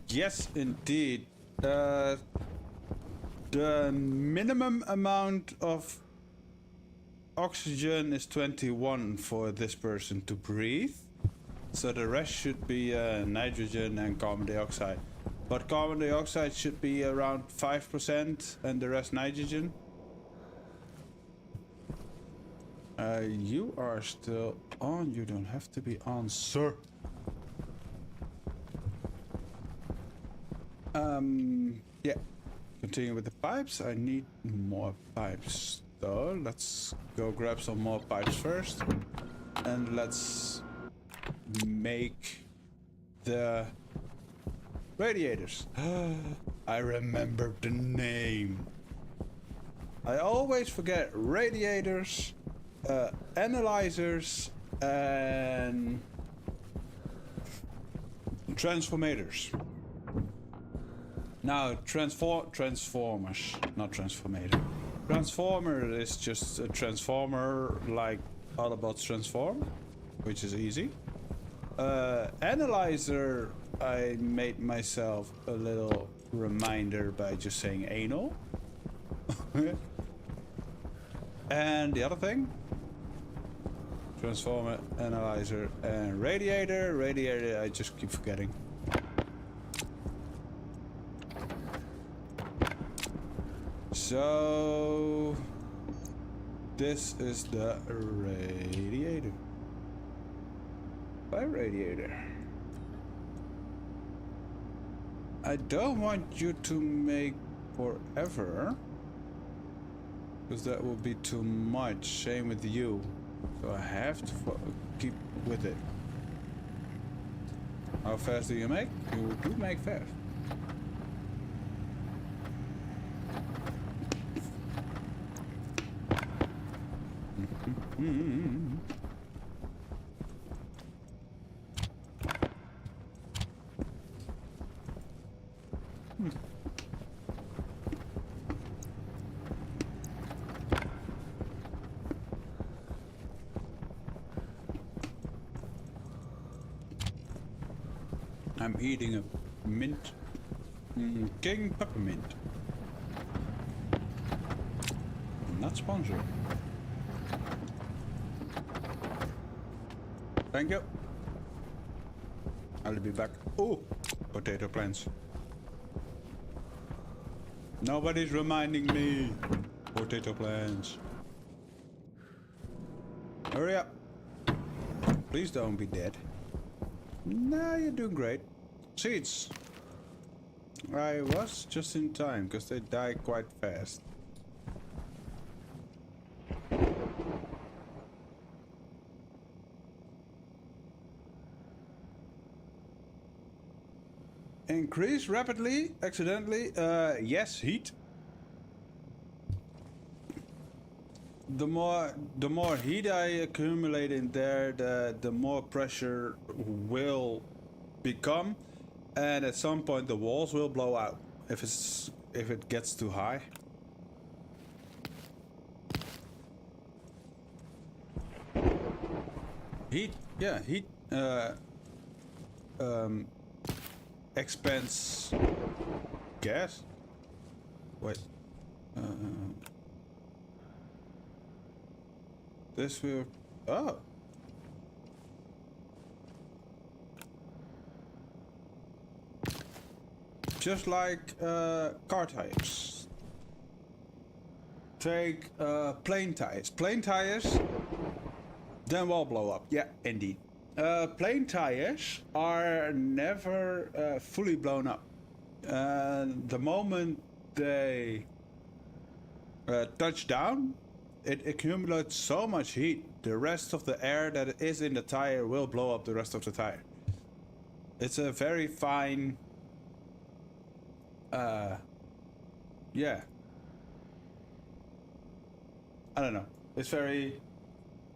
Yes, indeed. The minimum amount of oxygen is 21 for this person to breathe. So the rest should be nitrogen and carbon dioxide. But carbon dioxide should be around 5% and the rest nitrogen. You are still on. You don't have to be on, sir. Yeah. Continue with the pipes. I need more pipes though. Let's go grab some more pipes first. And let's make the radiators. I remember the name. I always forget radiators, analyzers, and transformators. Now, transformers, not transformator. Transformer is just a transformer like Autobots transform, which is easy. Analyzer, I made myself a little reminder by just saying anal. And the other thing? Transformer, analyzer, and radiator. Radiator, I just keep forgetting. So this is the radiator. By radiator. I don't want you to make forever, because that will be too much. Same with you. So I have to keep with it. How fast do you make? You do make fast. I'm eating a mint king peppermint. Not sponsored. Thank you. I'll be back. Oh, potato plants. Nobody's reminding me. Potato plants. Hurry up. Please don't be dead. Nah, you're doing great. Seeds. I was just in time because they die quite fast. Increase rapidly, accidentally. Yes, heat. The more heat I accumulate in there, the more pressure will become, and at some point the walls will blow out if it gets too high. Heat, yeah, heat expands gas. Wait. This will... Oh. Just like car tires. Take plane tires. Plane tires, then will blow up. Yeah, indeed. Plane tires are never fully blown up. The moment they touch down, it accumulates so much heat, the rest of the air that is in the tire will blow up the rest of the tire. It's a very fine... yeah. I don't know. It's very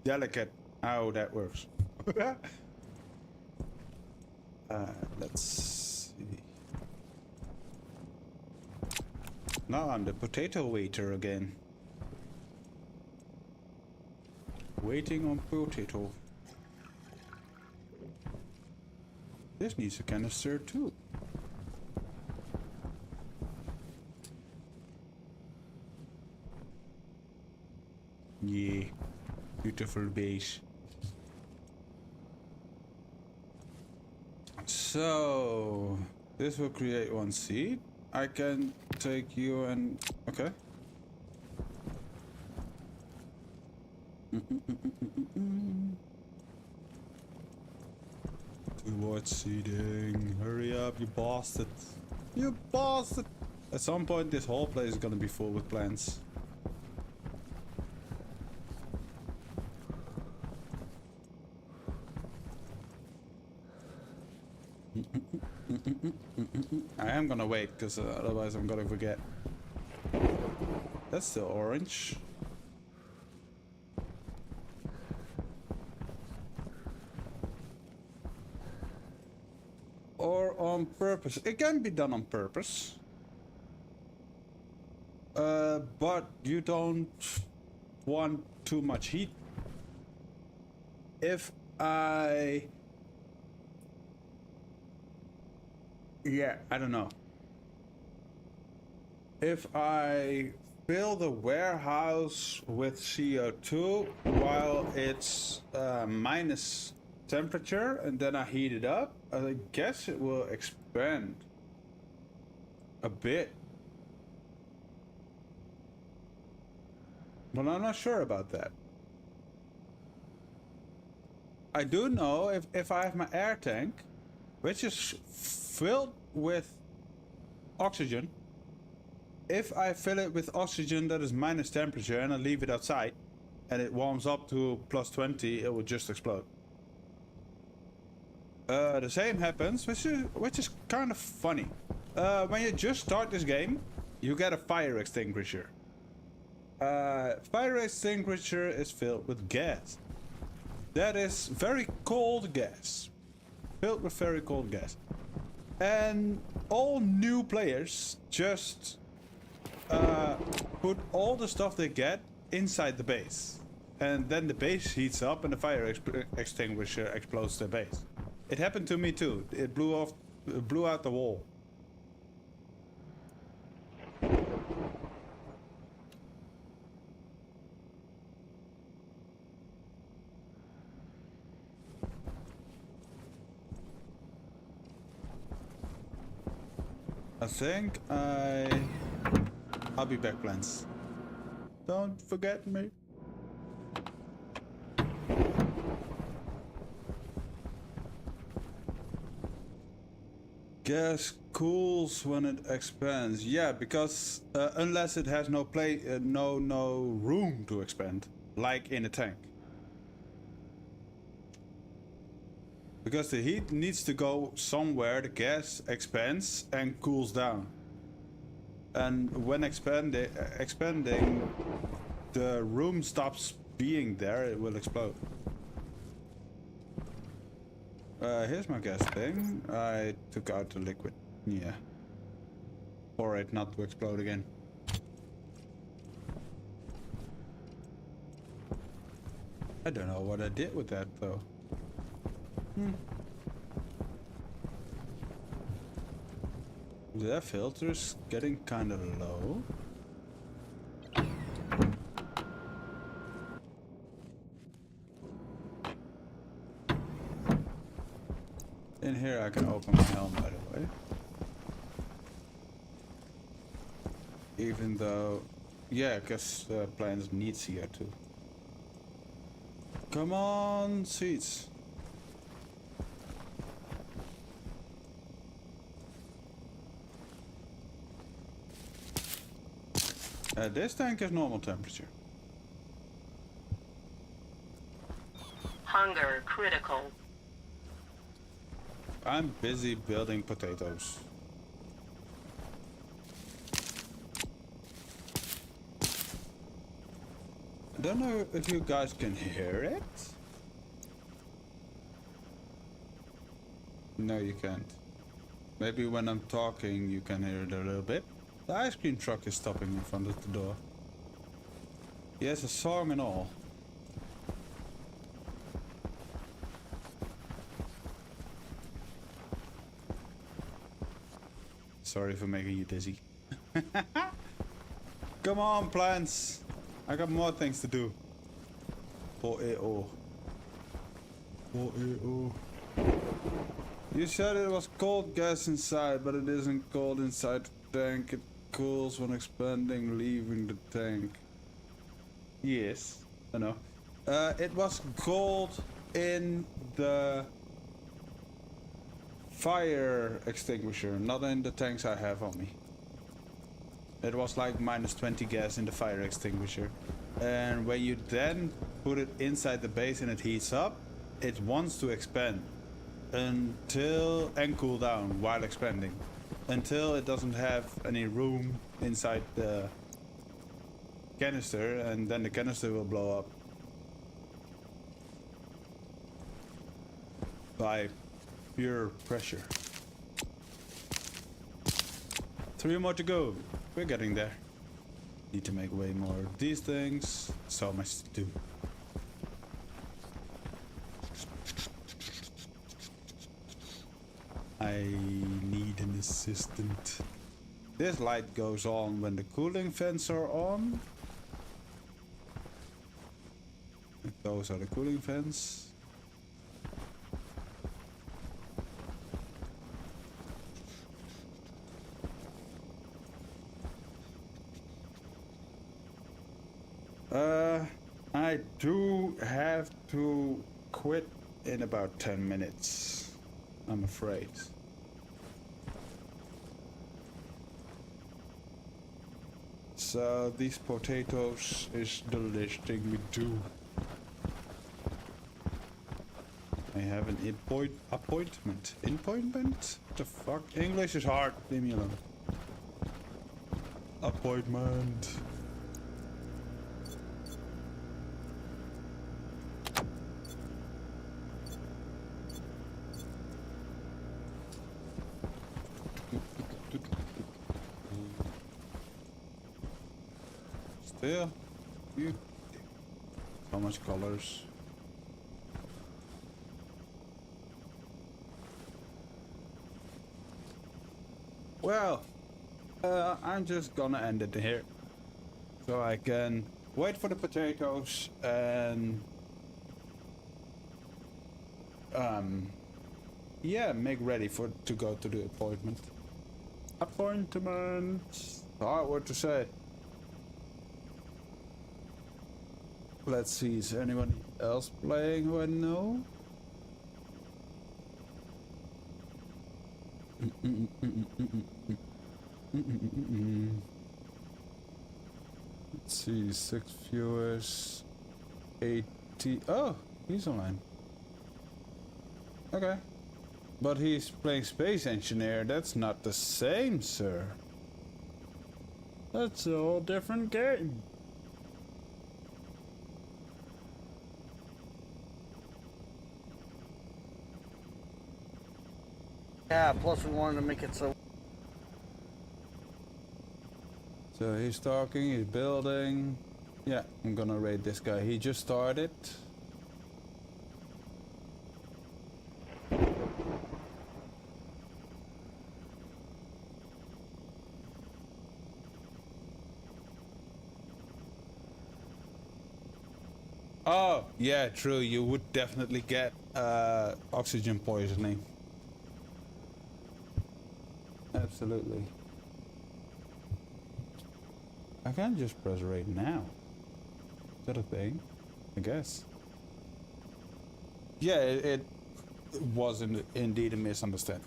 delicate how that works. Let's see. Now I'm the potato waiter again. Waiting on potato. This needs a canister too. Yeah, beautiful base. So this will create one seed. I can take you and okay. Towards seeding. Hurry up, you bastard. You bastard. At some point this whole place is gonna be full with plants. I am gonna wait because otherwise I'm gonna forget. That's still orange. Or on purpose. It can be done on purpose. But you don't want too much heat. If I... Yeah, I don't know. If I fill the warehouse with CO2 while it's minus temperature and then I heat it up, I guess it will expand a bit. But I'm not sure about that. I do know if I have my air tank, which is filled with oxygen, if I fill it with oxygen that is minus temperature and I leave it outside and it warms up to plus 20, it will just explode. The same happens, which is kind of funny. When you just start this game, you get a fire extinguisher. Fire extinguisher is filled with gas. That is very cold gas. Filled with very cold gas. And all new players just put all the stuff they get inside the base. And then the base heats up and the fire extinguisher explodes the base. It happened to me too. It blew out the wall. I think I'll be back, plants. Don't forget me. Gas cools when it expands. Yeah, because unless it has no room to expand, like in a tank. Because the heat needs to go somewhere, the gas expands and cools down. And when expanding, the room stops being there, it will explode. Here's my gas thing. I took out the liquid. Yeah. For it not to explode again. I don't know what I did with that though. That filter is getting kind of low. In here I can open my helm, by the way. Even though... Yeah, because planes need CO2. Come on, seats. This tank is normal temperature. Hunger critical. I'm busy building potatoes. I don't know if you guys can hear it. No, you can't. Maybe when I'm talking, you can hear it a little bit. The ice cream truck is stopping in front of the door. He has a song and all. Sorry for making you dizzy. Come on, plants. I got more things to do. Potato. Potato. You said it was cold gas inside, but it isn't cold inside the tank. It cools when expanding, leaving the tank. Yes, I know. It was cold in the fire extinguisher, not in the tanks I have on me. It was like -20 gas in the fire extinguisher. And when you then put it inside the base and it heats up, it wants to expand and cool down while expanding until it doesn't have any room inside the canister, and then the canister will blow up by pure pressure. 3 more to go. We're getting there. Need to make way more of these things. So much to do. I need an assistant. This light goes on when the cooling fans are on. Those are the cooling fans. I do have to quit in about 10 minutes, I'm afraid. So these potatoes is the last thing we do. I have an appointment. Appointment? What the fuck? English is hard. Leave me alone. Appointment. Still, you. So much colors. Well, I'm just gonna end it here, so I can wait for the potatoes and yeah, make ready to go to the appointment. Appointment. Hard word to say. Let's see, is there anyone else playing who I know? Let's see, 6 viewers, 80. Oh, he's online. Okay. But he's playing Space Engineer. That's not the same, sir. That's a whole different game. Yeah, plus we wanted to make it so. So he's talking, he's building. Yeah, I'm gonna raid this guy. He just started. Oh, yeah, true. You would definitely get oxygen poisoning. Absolutely. I can't just press raid now. Is that a thing? I guess. Yeah, it was indeed a misunderstanding.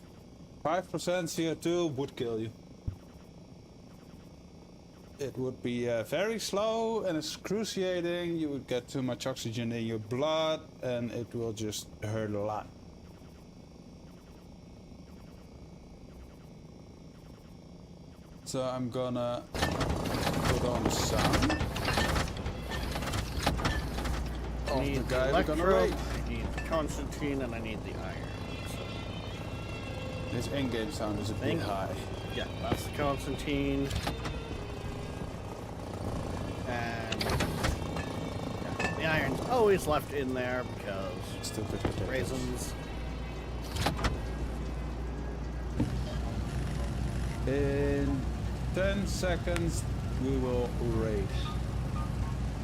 5% CO2 would kill you. It would be very slow and excruciating. You would get too much oxygen in your blood and it will just hurt a lot. So I'm gonna put on the sound. I need the the guy we're gonna electro, raid. I need the Constantine, and I need the iron. So. His in-game sound is a bit Think- high. Yeah, that's the Constantine. And yeah, the iron's always left in there because Still good potatoes. raisins. In 10 seconds, we will raid.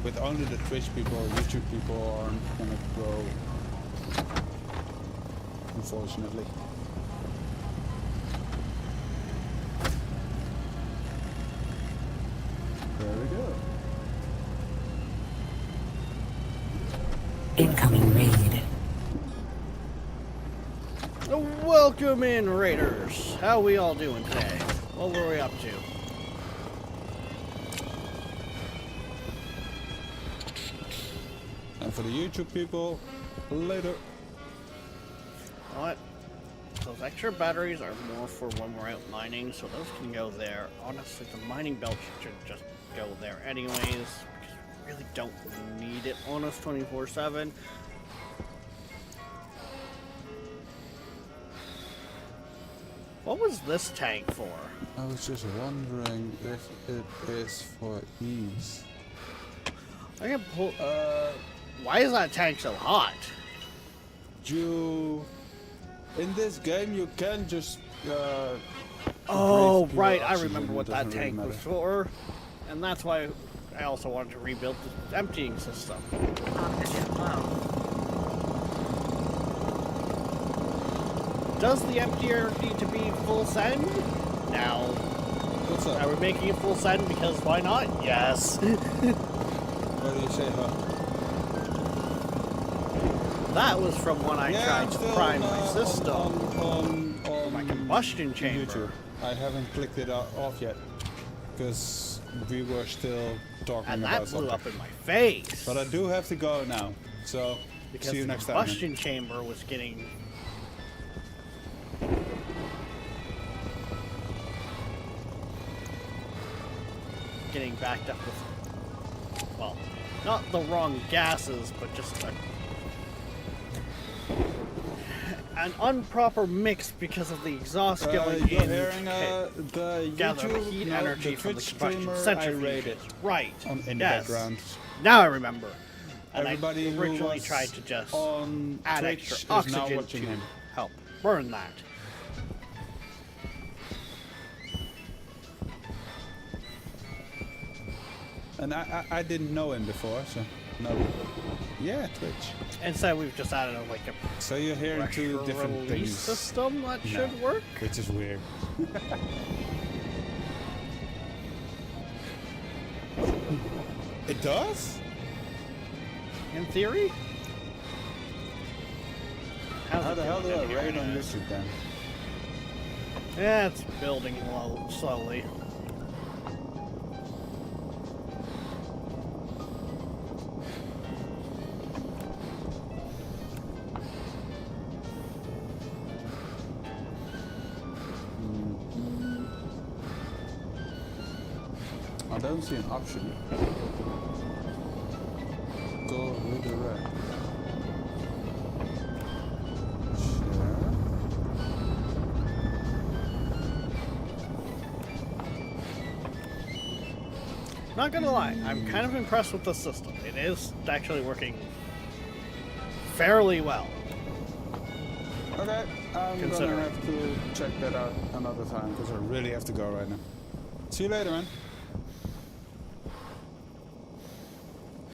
With only the Twitch people, YouTube people aren't gonna go. Unfortunately. There we go. Incoming raid. Welcome in, Raiders. How we all doing today? What were we up to? And for the YouTube people, later. What? Those extra batteries are more for when we're out mining, so those can go there. Honestly, the mining belt should just go there anyways, because we really don't need it on us 24/7. What was this tank for? I was just wondering if it is for ease. I can pull. Why is that tank so hot? In this game, you can just. Oh, breathe right. pure I oxygen, remember it what that doesn't really tank was matter. for. And that's why I also wanted to rebuild the emptying system. Oxygen low. Does the emptier need to be full send? Now, What's up? are we making it full send because why not? Yes. What do you say, huh? That was from when I Yeah, tried I'm to still prime my on, system. on My combustion chamber. YouTube. I haven't clicked it off yet because we were still talking And about that blew something. up in my face. But I do have to go now, so because see you the next time. man. combustion chamber was getting backed up with, well, not the wrong gases, but just an improper mix because of the exhaust going You're in hearing to the gather YouTube, heat no, energy the from the Twitch combustion streamer I centrifuges. rated Right. in the Yes. background. Now I remember. And Everybody I who originally was tried to just on add Twitch extra is now oxygen watching to him. help burn that. And I didn't know him before, so no. Yeah, Twitch. Instead, we've just added like a So you're hearing two pressure different release things, system that No. should work. which is weird. It does? In theory. How's How it the hell do doing I anyway, raid on anyways? YouTube then? Yeah, it's building slowly. I don't see an option. Go redirect. Share. Not gonna lie, I'm kind of impressed with the system. It is actually working fairly well. Okay, I'm gonna Considering. have to check that out another time because I really have to go right now. See you later, man.